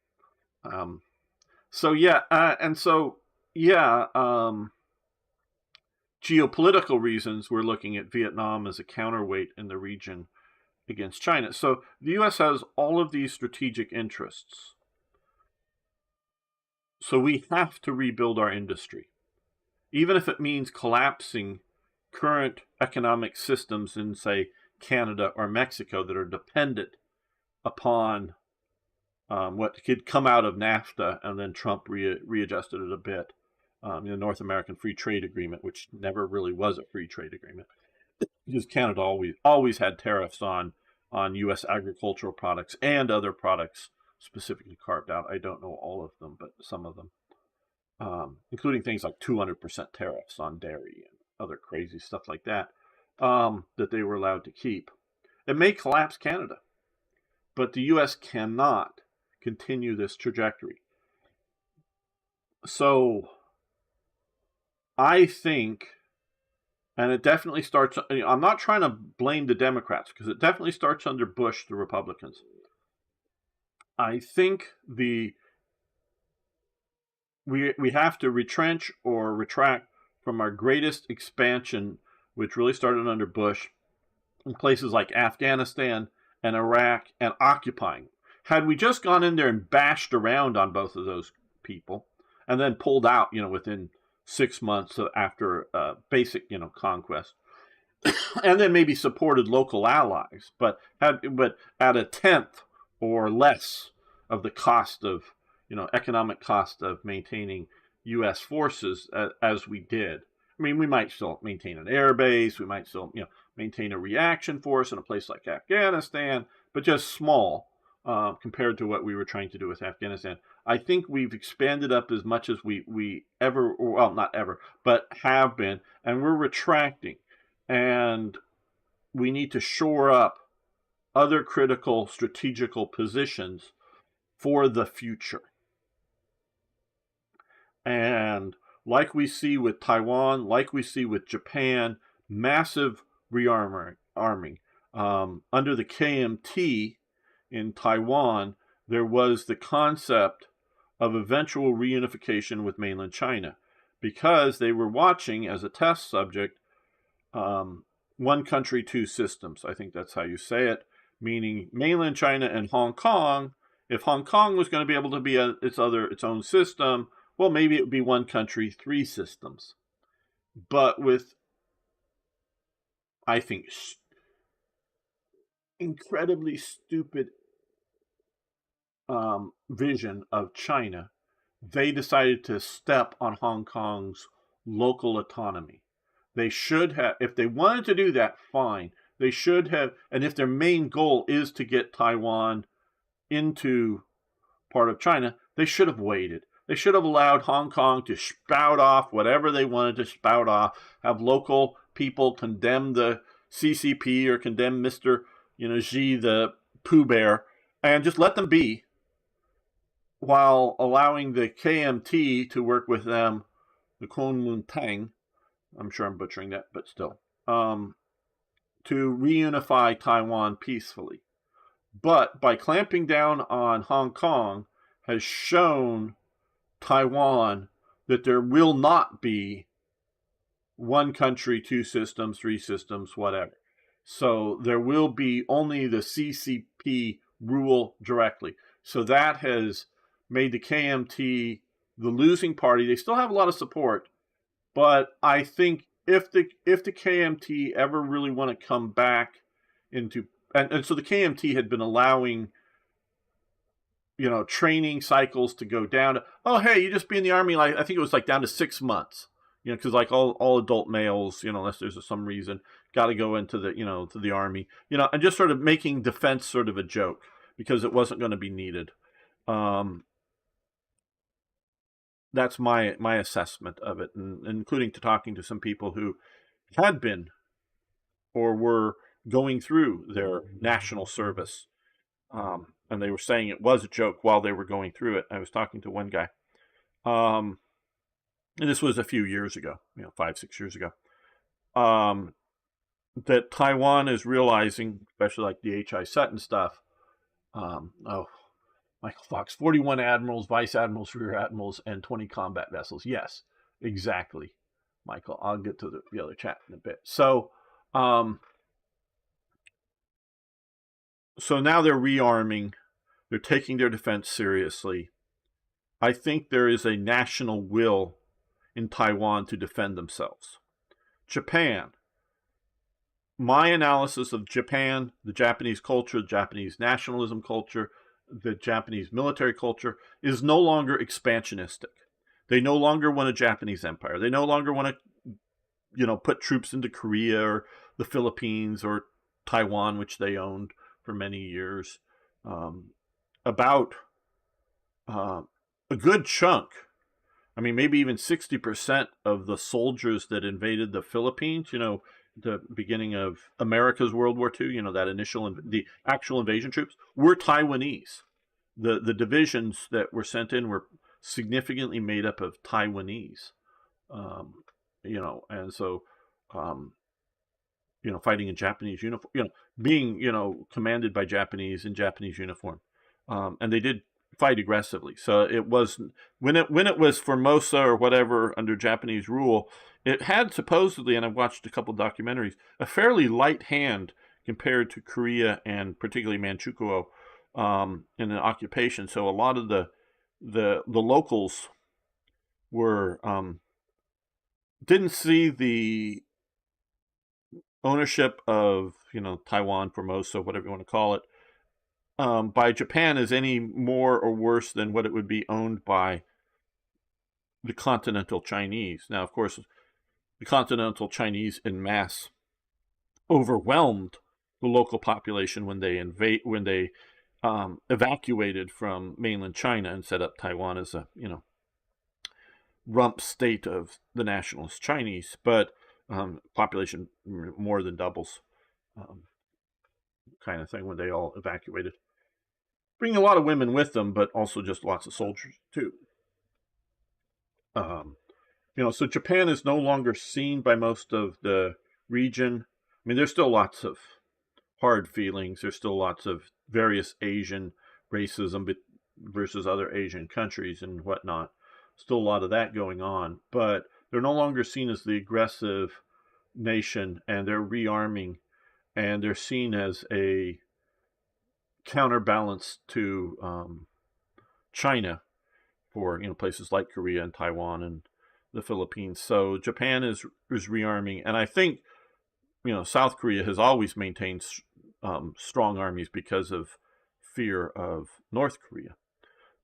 Geopolitical reasons, we're looking at Vietnam as a counterweight in the region against China. So the U.S. has all of these strategic interests. So we have to rebuild our industry, even if it means collapsing current economic systems in, say, Canada or Mexico that are dependent upon what could come out of NAFTA, and then Trump readjusted it a bit. The North American Free Trade Agreement, which never really was a free trade agreement, because Canada always had tariffs on U.S. agricultural products and other products specifically carved out. I don't know all of them, but some of them, including things like 200% tariffs on dairy and other crazy stuff like that, that they were allowed to keep. It may collapse Canada, but the U.S. cannot continue this trajectory. So I think, and it definitely starts, I'm not trying to blame the Democrats, because it definitely starts under Bush, the Republicans. I think we have to retrench or retract from our greatest expansion, which really started under Bush, in places like Afghanistan and Iraq, and occupying. Had we just gone in there and bashed around on both of those people, and then pulled out, within 6 months after basic, conquest, and then maybe supported local allies, but at a tenth or less of the cost of, economic cost of maintaining U.S. forces as we did. I mean, we might still maintain an air base, we might still, maintain a reaction force in a place like Afghanistan, but just small compared to what we were trying to do with Afghanistan. I think we've expanded up as much as we ever, well, not ever, but have been, and we're retracting. And we need to shore up other critical strategical positions for the future. And like we see with Taiwan, like we see with Japan, massive rearming. Under the KMT in Taiwan, there was the concept of eventual reunification with mainland China, because they were watching as a test subject one country, two systems. I think that's how you say it, meaning mainland China and Hong Kong. If Hong Kong was going to be able to be its own system, well, maybe it would be one country, three systems. But with, I think, incredibly stupid vision of China, they decided to step on Hong Kong's local autonomy. They should have, if they wanted to do that, fine. They should have, and if their main goal is to get Taiwan into part of China, they should have waited. They should have allowed Hong Kong to spout off whatever they wanted to spout off, have local people condemn the CCP or condemn Mr. Xi, the Pooh Bear, and just let them be, while allowing the KMT to work with them, the Kuomintang, I'm sure I'm butchering that, but still, to reunify Taiwan peacefully. But by clamping down on Hong Kong has shown Taiwan that there will not be one country, two systems, three systems, whatever. So there will be only the CCP rule directly. So that has made the KMT the losing party. They still have a lot of support, but I think if the KMT ever really want to come back into, and so the KMT had been allowing, training cycles to go down to, oh, hey, you just be in the army, like I think it was like down to 6 months, because like all adult males, unless there's some reason, got to go into the, to the army, and just sort of making defense sort of a joke because it wasn't going to be needed. That's my assessment of it, and including to talking to some people who had been or were going through their national service. And they were saying it was a joke while they were going through it. I was talking to one guy. And this was a few years ago, 5-6 years ago. That Taiwan is realizing, especially like the H.I. Sutton stuff. Michael Fox, 41 admirals, vice admirals, rear admirals, and 20 combat vessels. Yes, exactly, Michael. I'll get to the other chat in a bit. So now they're rearming. They're taking their defense seriously. I think there is a national will in Taiwan to defend themselves. Japan. My analysis of Japan, the Japanese culture, the Japanese nationalism culture, the Japanese military culture is no longer expansionistic. They no longer want a Japanese empire. They no longer want to, put troops into Korea or the Philippines or Taiwan, which they owned for many years. About a good chunk, maybe even 60% of the soldiers that invaded the Philippines, the beginning of America's World War II, that the actual invasion troops were Taiwanese. The divisions that were sent in were significantly made up of Taiwanese, and so, fighting in Japanese uniform, being, commanded by Japanese in Japanese uniform. And they did fight aggressively. So it was, when it was Formosa or whatever under Japanese rule, it had supposedly, and I've watched a couple documentaries, a fairly light hand compared to Korea and particularly Manchukuo in the occupation. So a lot of the locals were didn't see the ownership of Taiwan, Formosa, whatever you want to call it, by Japan as any more or worse than what it would be owned by the continental Chinese. Now, of course, the continental Chinese en masse overwhelmed the local population when they evacuated from mainland China and set up Taiwan as a rump state of the nationalist Chinese, but population more than doubles, kind of thing, when they all evacuated, bringing a lot of women with them, but also just lots of soldiers too. So Japan is no longer seen by most of the region. There's still lots of hard feelings. There's still lots of various Asian racism versus other Asian countries and whatnot. Still a lot of that going on, but they're no longer seen as the aggressive nation, and they're rearming, and they're seen as a counterbalance to China for places like Korea and Taiwan and the Philippines. So Japan is rearming, and I think South Korea has always maintained strong armies because of fear of North Korea.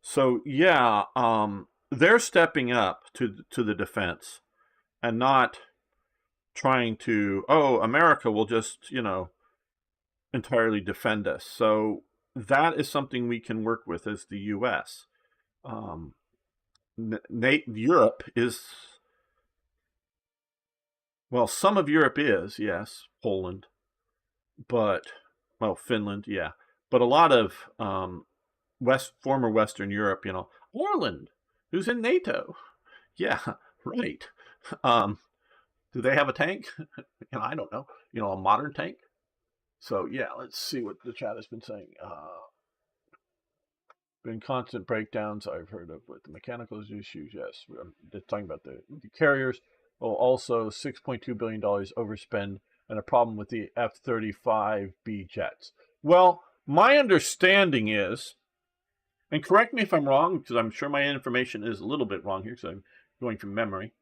So yeah, they're stepping up to the defense and not trying to, America will just entirely defend us. So that is something we can work with as the U.S. Europe is, well, some of Europe is, yes, Poland, but, Finland, yeah. But a lot of former Western Europe, Ireland, who's in NATO. Yeah, right. Do they have a tank? I don't know. A modern tank? So, yeah, let's see what the chat has been saying. Been constant breakdowns I've heard of with the mechanical issues. Yes, they're talking about the carriers. Also $6.2 billion overspend and a problem with the F-35B jets. Well, my understanding is, and correct me if I'm wrong, because I'm sure my information is a little bit wrong here, because I'm going from memory.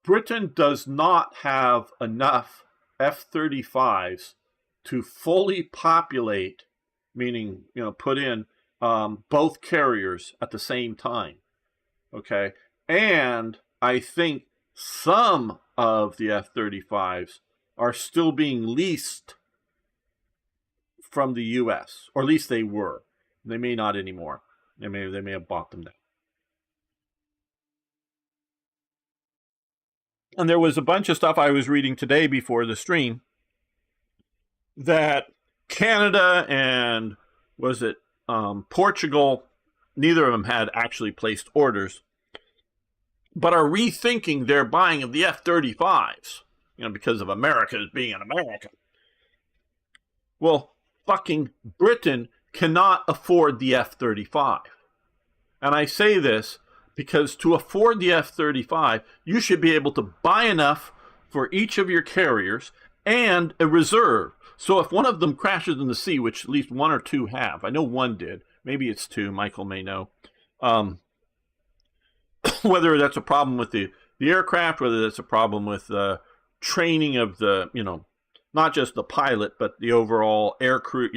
Britain does not have enough F-35s to fully populate, meaning, put in both carriers at the same time. Okay. And I think some of the F-35s are still being leased from the U.S., or at least they were. They may not anymore. They may have bought them down. And there was a bunch of stuff I was reading today before the stream that Canada and Portugal, neither of them had actually placed orders, but are rethinking their buying of the F-35s, because of America as being in America. Well, fucking Britain cannot afford the F-35. And I say this because to afford the F-35, you should be able to buy enough for each of your carriers and a reserve. So if one of them crashes in the sea, which at least one or two have, I know one did, maybe it's two, Michael may know, whether that's a problem with the aircraft, whether that's a problem with the training of the, not just the pilot, but the overall air crew,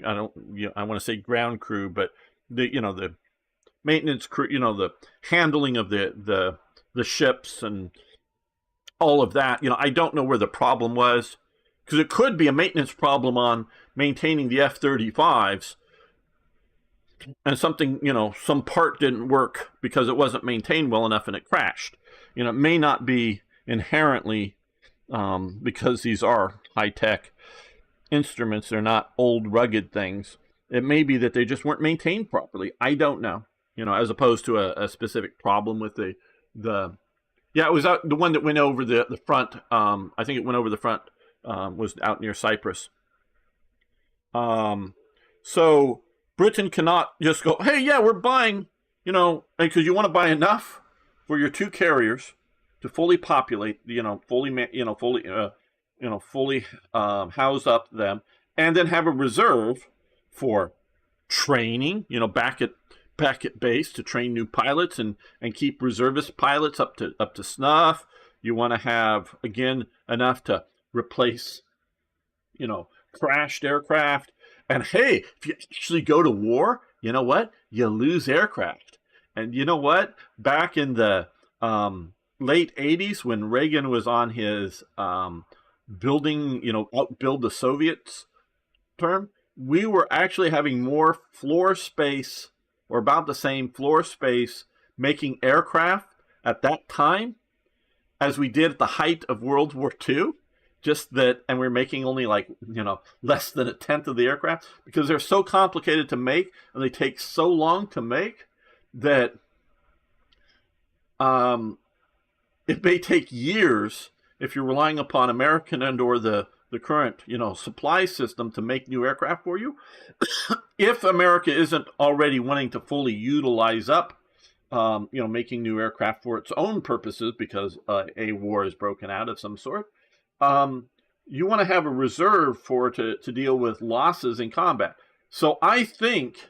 I want to say ground crew, but the maintenance crew, the handling of the ships and all of that. I don't know where the problem was, because it could be a maintenance problem on maintaining the F-35s, and something, some part didn't work because it wasn't maintained well enough and it crashed. It may not be inherently because these are high-tech instruments, they're not old rugged things. It may be that they just weren't maintained properly. I don't know. As opposed to a specific problem with the it was the one that went over the front. I think it went over the front, was out near Cyprus. So Britain cannot just go, hey, yeah, we're buying, because you want to buy enough for your two carriers to fully populate, fully house up them, and then have a reserve for training, back at base to train new pilots and keep reservist pilots up to snuff. You want to have, again, enough to replace, crashed aircraft. And hey, if you actually go to war, you know what? You lose aircraft. And you know what? Back in the late 80s, when Reagan was on his building, outbuild the Soviets term, we were actually having more floor space, or about the same floor space, making aircraft at that time as we did at the height of World War II. Just that, and we're making only less than a tenth of the aircraft, because they're so complicated to make and they take so long to make that it may take years, if you're relying upon American and or the current supply system to make new aircraft for you. If America isn't already wanting to fully utilize up making new aircraft for its own purposes, because a war is broken out of some sort, you want to have a reserve to deal with losses in combat. So I think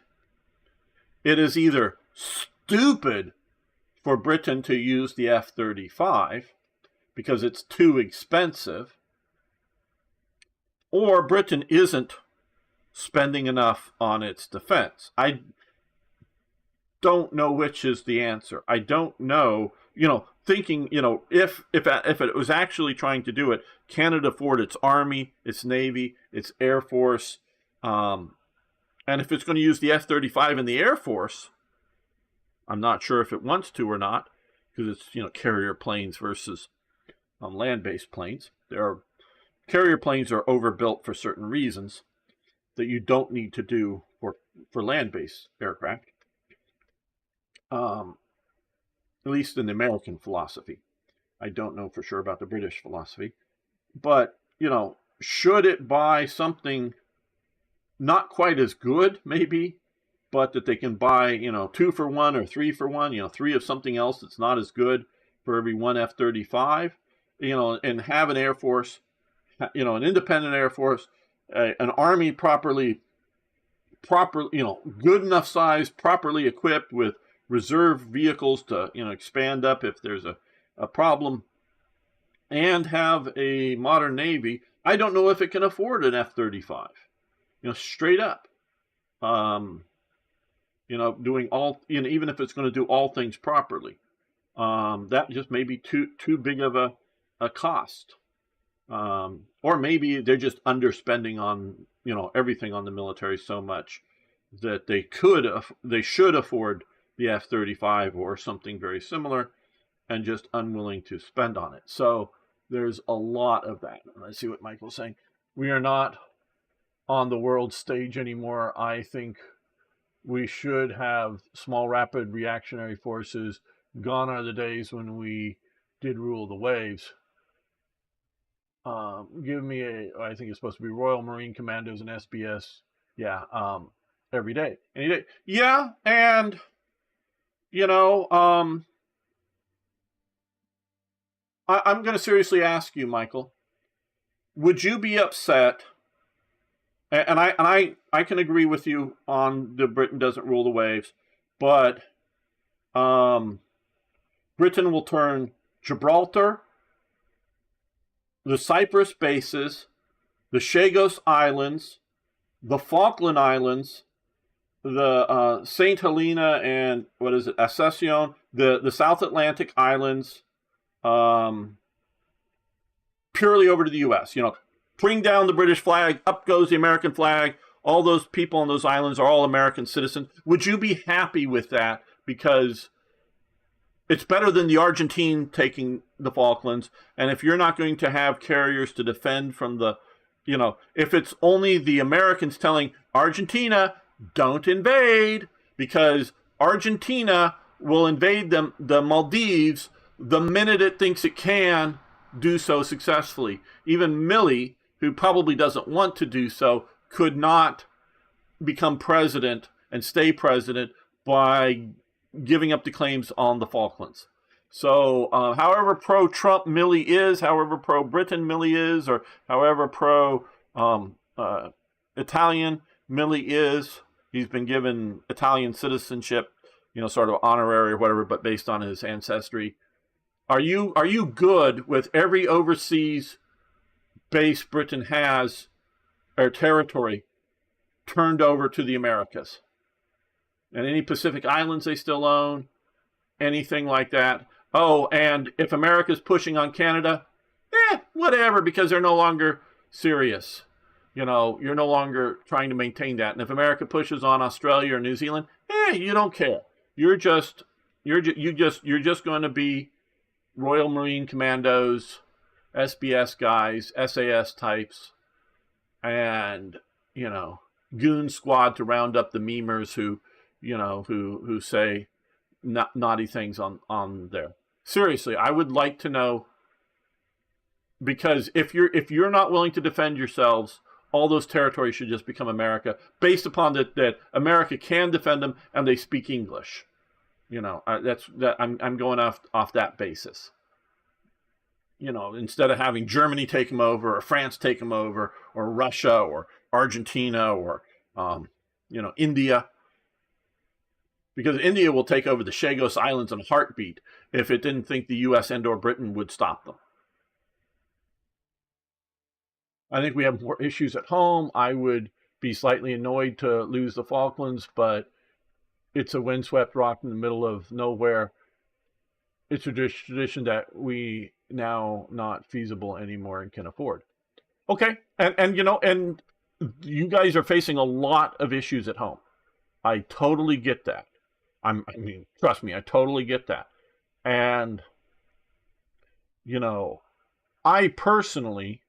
it is either stupid for Britain to use the F-35 because it's too expensive, or Britain isn't spending enough on its defense. I don't know which is the answer. I don't know, thinking, if it was actually trying to do it, can it afford its Army, its Navy, its Air Force? And if it's going to use the F-35 in the Air Force, I'm not sure if it wants to or not, because it's, carrier planes versus land-based planes. Carrier planes are overbuilt for certain reasons that you don't need to do for land-based aircraft. At least in the American philosophy. I don't know for sure about the British philosophy. But, should it buy something not quite as good, maybe, but that they can buy, 2 for 1 or 3 for 1, 3 of something else that's not as good for every one F-35, and have an Air Force, an independent Air Force, an Army properly, good enough size, properly equipped with reserve vehicles to, expand up if there's a a problem and have a modern Navy, I don't know if it can afford an F-35. Straight up. Doing all, even if it's going to do all things properly. That just may be too big of a cost. Or maybe they're just underspending on, everything on the military so much that they should afford the F-35 or something very similar and just unwilling to spend on it. So there's a lot of that. Let's see what Michael's saying. We are not on the world stage anymore. I think we should have small rapid reactionary forces. Gone are the days when we did rule the waves. Give me I think it's supposed to be Royal Marine Commandos and SBS. Yeah, every day, any day. Yeah, and I'm going to seriously ask you, Michael. Would you be upset? And I can agree with you on the Britain doesn't rule the waves, but Britain will turn Gibraltar, the Cyprus bases, the Chagos Islands, the Falkland Islands, the St. Helena and Ascension, the South Atlantic Islands, purely over to the U.S. Bring down the British flag, up goes the American flag. All those people on those islands are all American citizens. Would you be happy with that? Because it's better than the Argentine taking the Falklands. And if you're not going to have carriers to defend from the, if it's only the Americans telling Argentina, don't invade, because Argentina will invade the Maldives the minute it thinks it can do so successfully. Even Milley, who probably doesn't want to do so, could not become president and stay president by giving up the claims on the Falklands. So however pro-Trump Milley is, however pro-Britain Milley is, or however pro-Italian Milley is, he's been given Italian citizenship, sort of honorary or whatever, but based on his ancestry. Are you good with every overseas base Britain has, or territory, turned over to the Americas? And any Pacific Islands they still own, anything like that. Oh, and if America's pushing on Canada, whatever, because they're no longer serious. You're no longer trying to maintain that. And if America pushes on Australia or New Zealand, you don't care. You're just going to be Royal Marine Commandos, SBS guys, SAS types, and goon squad to round up the memers who say naughty things on there. Seriously, I would like to know, because if you're not willing to defend yourselves, all those territories should just become America, based upon that America can defend them and they speak English. I'm going off that basis. Instead of having Germany take them over, or France take them over, or Russia, or Argentina, or India. Because India will take over the Chagos Islands in a heartbeat if it didn't think the U.S. and or Britain would stop them. I think we have more issues at home. I would be slightly annoyed to lose the Falklands, but it's a windswept rock in the middle of nowhere. It's a tradition that we now not feasible anymore and can afford. Okay, and you guys are facing a lot of issues at home. I totally get that. Trust me, I totally get that. And, I personally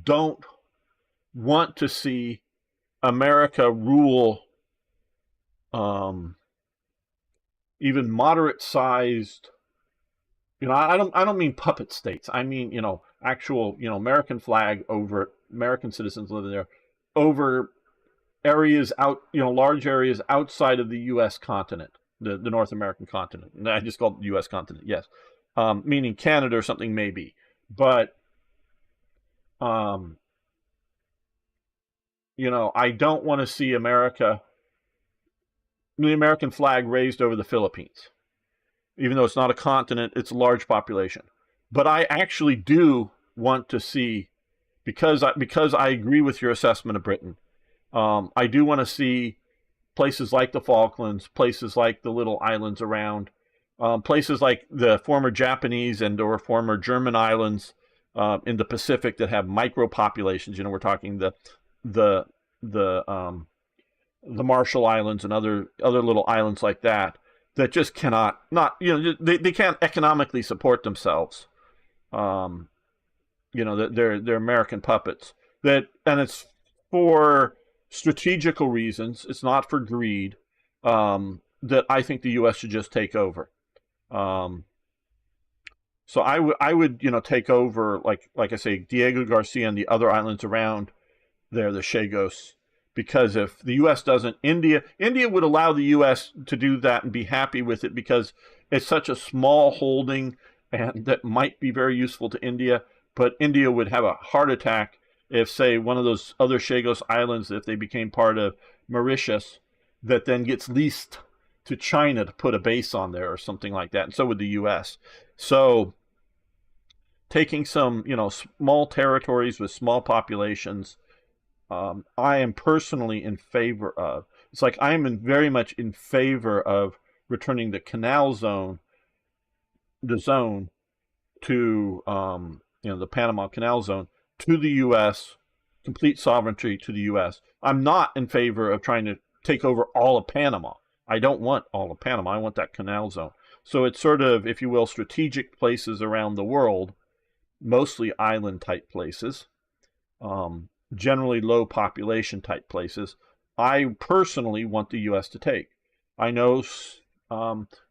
don't want to see America rule even moderate-sized, I don't mean puppet states. I mean, actual, American flag over American citizens living there, over areas large areas outside of the U.S. continent, the North American continent. I just called it the U.S. continent, yes. Meaning Canada or something maybe. But, I don't want to see the American flag raised over the Philippines. Even though it's not a continent, it's a large population. But I actually do want to see, because I agree with your assessment of Britain. I do want to see places like the Falklands, places like the little islands around, places like the former Japanese and or former German islands in the Pacific that have micro populations. We're talking the Marshall Islands and other little islands like that just cannot not they can't economically support themselves. They're American puppets. And it's for strategical reasons. It's not for greed. That I think the U.S. should just take over. So I would take over, like I say, Diego Garcia and the other islands around there, the Chagos, because if the U.S. doesn't, India would allow the U.S. to do that and be happy with it because it's such a small holding and that might be very useful to India. But India would have a heart attack if, say, one of those other Chagos islands, if they became part of Mauritius, that then gets leased to China to put a base on there or something like that. And so would the U.S. So taking some, small territories with small populations, I am personally in favor of. It's like I am very much in favor of returning the canal zone, to the Panama Canal Zone to the U.S., complete sovereignty to the U.S. I'm not in favor of trying to take over all of Panama. I don't want all of Panama. I want that canal zone. So it's sort of, if you will, strategic places around the world, mostly island-type places, generally low population type places. I personally want the U.S. to take. I know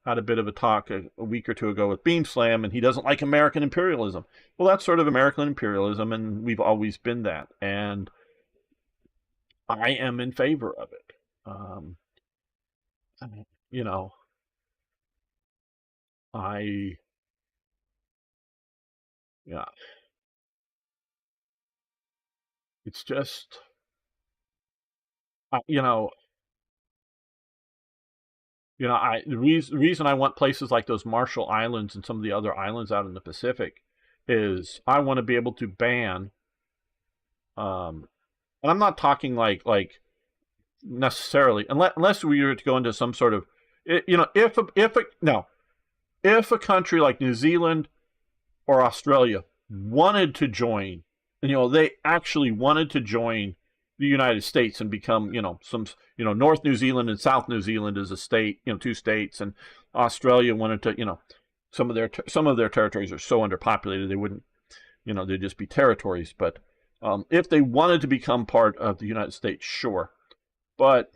had a bit of a talk a week or two ago with Beamslam, and he doesn't like American imperialism. Well, that's sort of American imperialism, and we've always been that. And I am in favor of it. Yeah, it's just, the reason I want places like those Marshall Islands and some of the other islands out in the Pacific is I want to be able to ban, and I'm not talking like necessarily, unless we were to go into some sort of, if a country like New Zealand or Australia wanted to join, they actually wanted to join the United States and become, North New Zealand and South New Zealand is a state, two states, and Australia wanted to, some of their territories are so underpopulated they wouldn't, they'd just be territories. But if they wanted to become part of the United States, sure. But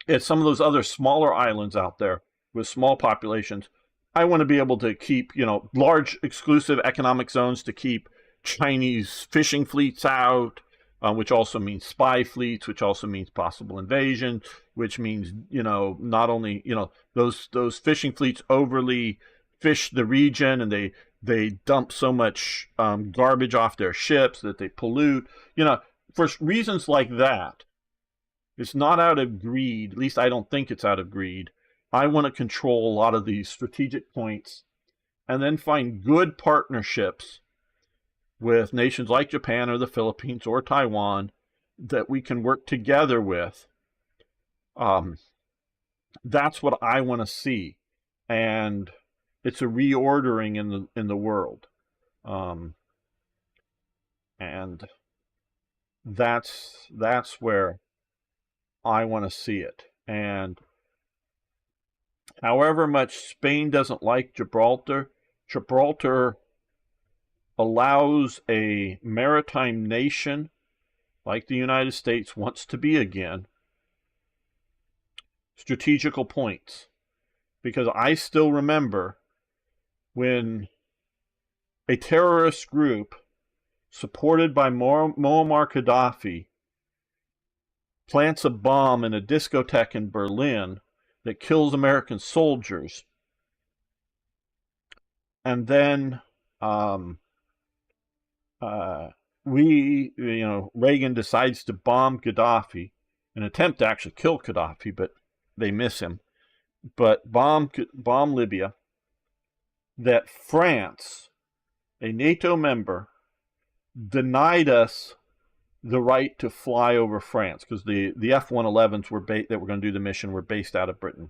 it's some of those other smaller islands out there with small populations. I want to be able to keep, large exclusive economic zones to keep Chinese fishing fleets out, which also means spy fleets, which also means possible invasion, which means, not only, those fishing fleets overly fish the region and they dump so much garbage off their ships that they pollute, for reasons like that. It's not out of greed, at least I don't think it's out of greed. I want to control a lot of these strategic points and then find good partnerships with nations like Japan or the Philippines or Taiwan that we can work together with. That's what I want to see. And it's a reordering in the world. And that's where I want to see it. And however much Spain doesn't like Gibraltar allows a maritime nation like the United States wants to be again strategical points. Because I still remember when a terrorist group supported by Muammar Gaddafi plants a bomb in a discotheque in Berlin that kills American soldiers, and then Reagan decides to bomb Gaddafi, an attempt to actually kill Gaddafi, but they miss him. But bomb Libya, that France, a NATO member, denied us the right to fly over France because the F-111s that were going to do the mission were based out of Britain.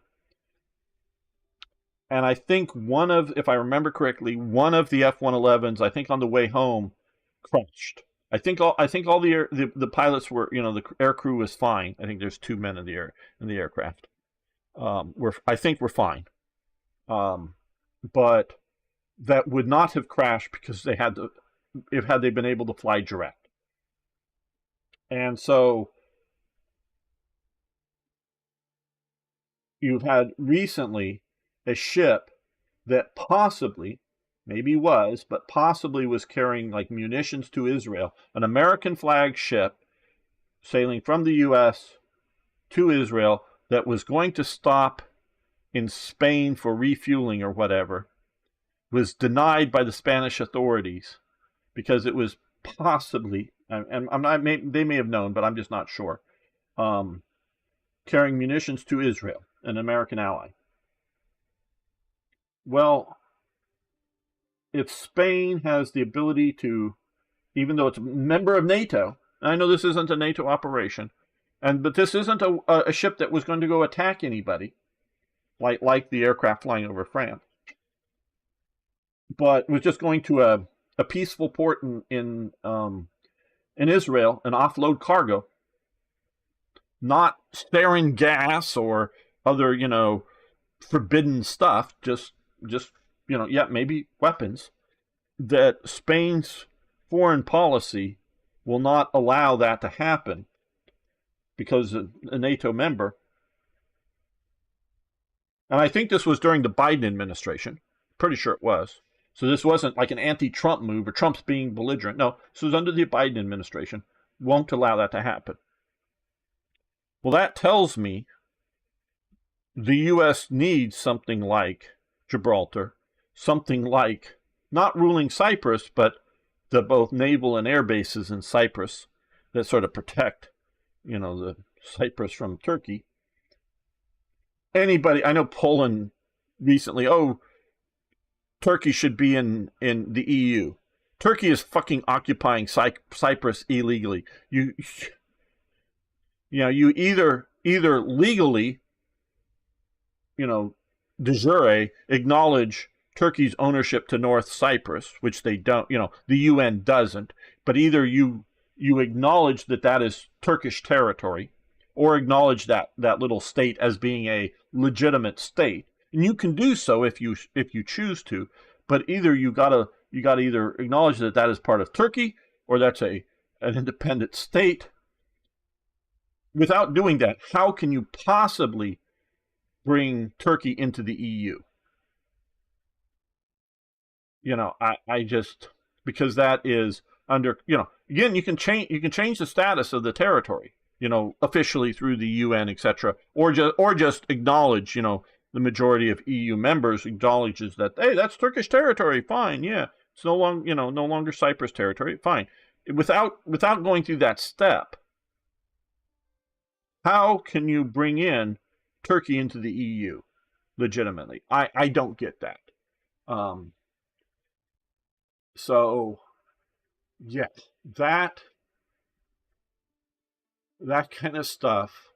And I think if I remember correctly, one of the F-111s, I think on the way home, crashed. I think all the pilots were, the air crew was fine. I think there's 2 men in the aircraft. I think we're fine. But that would not have crashed because had they been able to fly direct. And so you've had recently a ship that possibly was carrying like munitions to Israel, an American flag ship sailing from the U.S. to Israel that was going to stop in Spain for refueling or whatever, was denied by the Spanish authorities because it was possibly, and they may have known, but I'm just not sure, carrying munitions to Israel, an American ally. Well, if Spain has the ability to, even though it's a member of NATO, and I know this isn't a NATO operation, but this isn't a ship that was going to go attack anybody, like the aircraft flying over France, but was just going to a peaceful port in Israel and offload cargo, not sarin gas or other, forbidden stuff, just maybe weapons, that Spain's foreign policy will not allow that to happen because a NATO member. And I think this was during the Biden administration. Pretty sure it was. So this wasn't like an anti-Trump move or Trump's being belligerent. No, this was under the Biden administration. Won't allow that to happen. Well, that tells me the U.S. needs something like Gibraltar, something like not ruling Cyprus, but the both naval and air bases in Cyprus that sort of protect, the Cyprus from Turkey. I know Poland recently, Turkey should be in the EU. Turkey is fucking occupying Cyprus illegally. You either legally, de jure acknowledge Turkey's ownership to North Cyprus, which they don't, the UN doesn't, but either you acknowledge that is Turkish territory, or acknowledge that little state as being a legitimate state. And you can do so if you choose to, but either you gotta either acknowledge that is part of Turkey, or that's an independent state. Without doing that, how can you possibly bring Turkey into the EU? I just, because that is under, again, you can change the status of the territory, officially through the UN, etc., or just acknowledge, the majority of EU members acknowledges that, hey, that's Turkish territory, fine, yeah, it's no longer Cyprus territory, fine. Without going through that step, how can you bring in Turkey into the EU legitimately? I don't get that. So, yeah, that kind of stuff.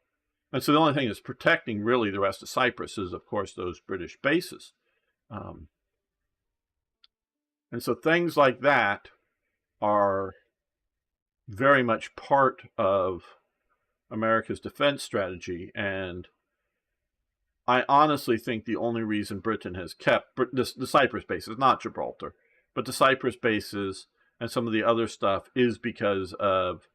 And so the only thing that's protecting really the rest of Cyprus is, of course, those British bases. And so things like that are very much part of America's defense strategy. And I honestly think the only reason Britain has kept the Cyprus bases, not Gibraltar, but the Cyprus bases and some of the other stuff, is because of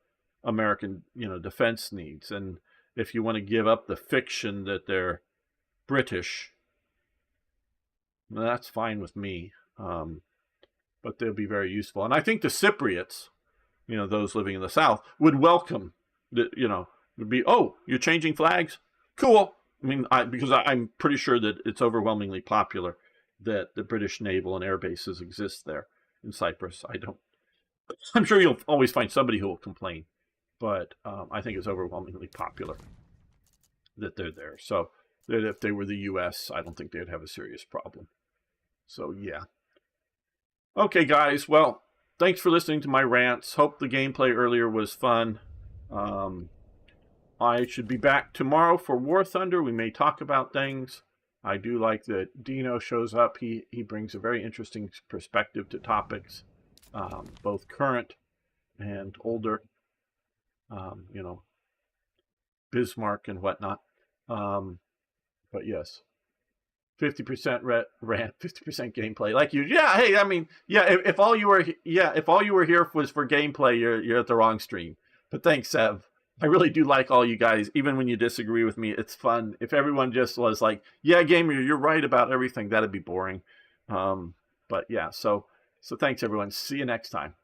American, defense needs. And if you want to give up the fiction that they're British, that's fine with me. But they'll be very useful. And I think the Cypriots, those living in the South, would welcome would be, you're changing flags? Cool. I mean, because I'm pretty sure that it's overwhelmingly popular that the British naval and air bases exist there in Cyprus. I'm sure you'll always find somebody who will complain, but I think it's overwhelmingly popular that they're there. So that if they were the U.S., I don't think they'd have a serious problem. So yeah. Okay, guys. Well, thanks for listening to my rants. Hope the gameplay earlier was fun. I should be back tomorrow for War Thunder. We may talk about things. I do like that Dino shows up. He brings a very interesting perspective to topics, both current and older. You know, Bismarck and whatnot. But yes, 50% rant, 50% gameplay. Like you, yeah. Hey, I mean, yeah. If all you were here was for gameplay, you're at the wrong stream. But thanks, Sev. I really do like all you guys, even when you disagree with me. It's fun. If everyone just was like, "Yeah, gamer, you're right about everything," that'd be boring. But yeah, so thanks everyone. See you next time.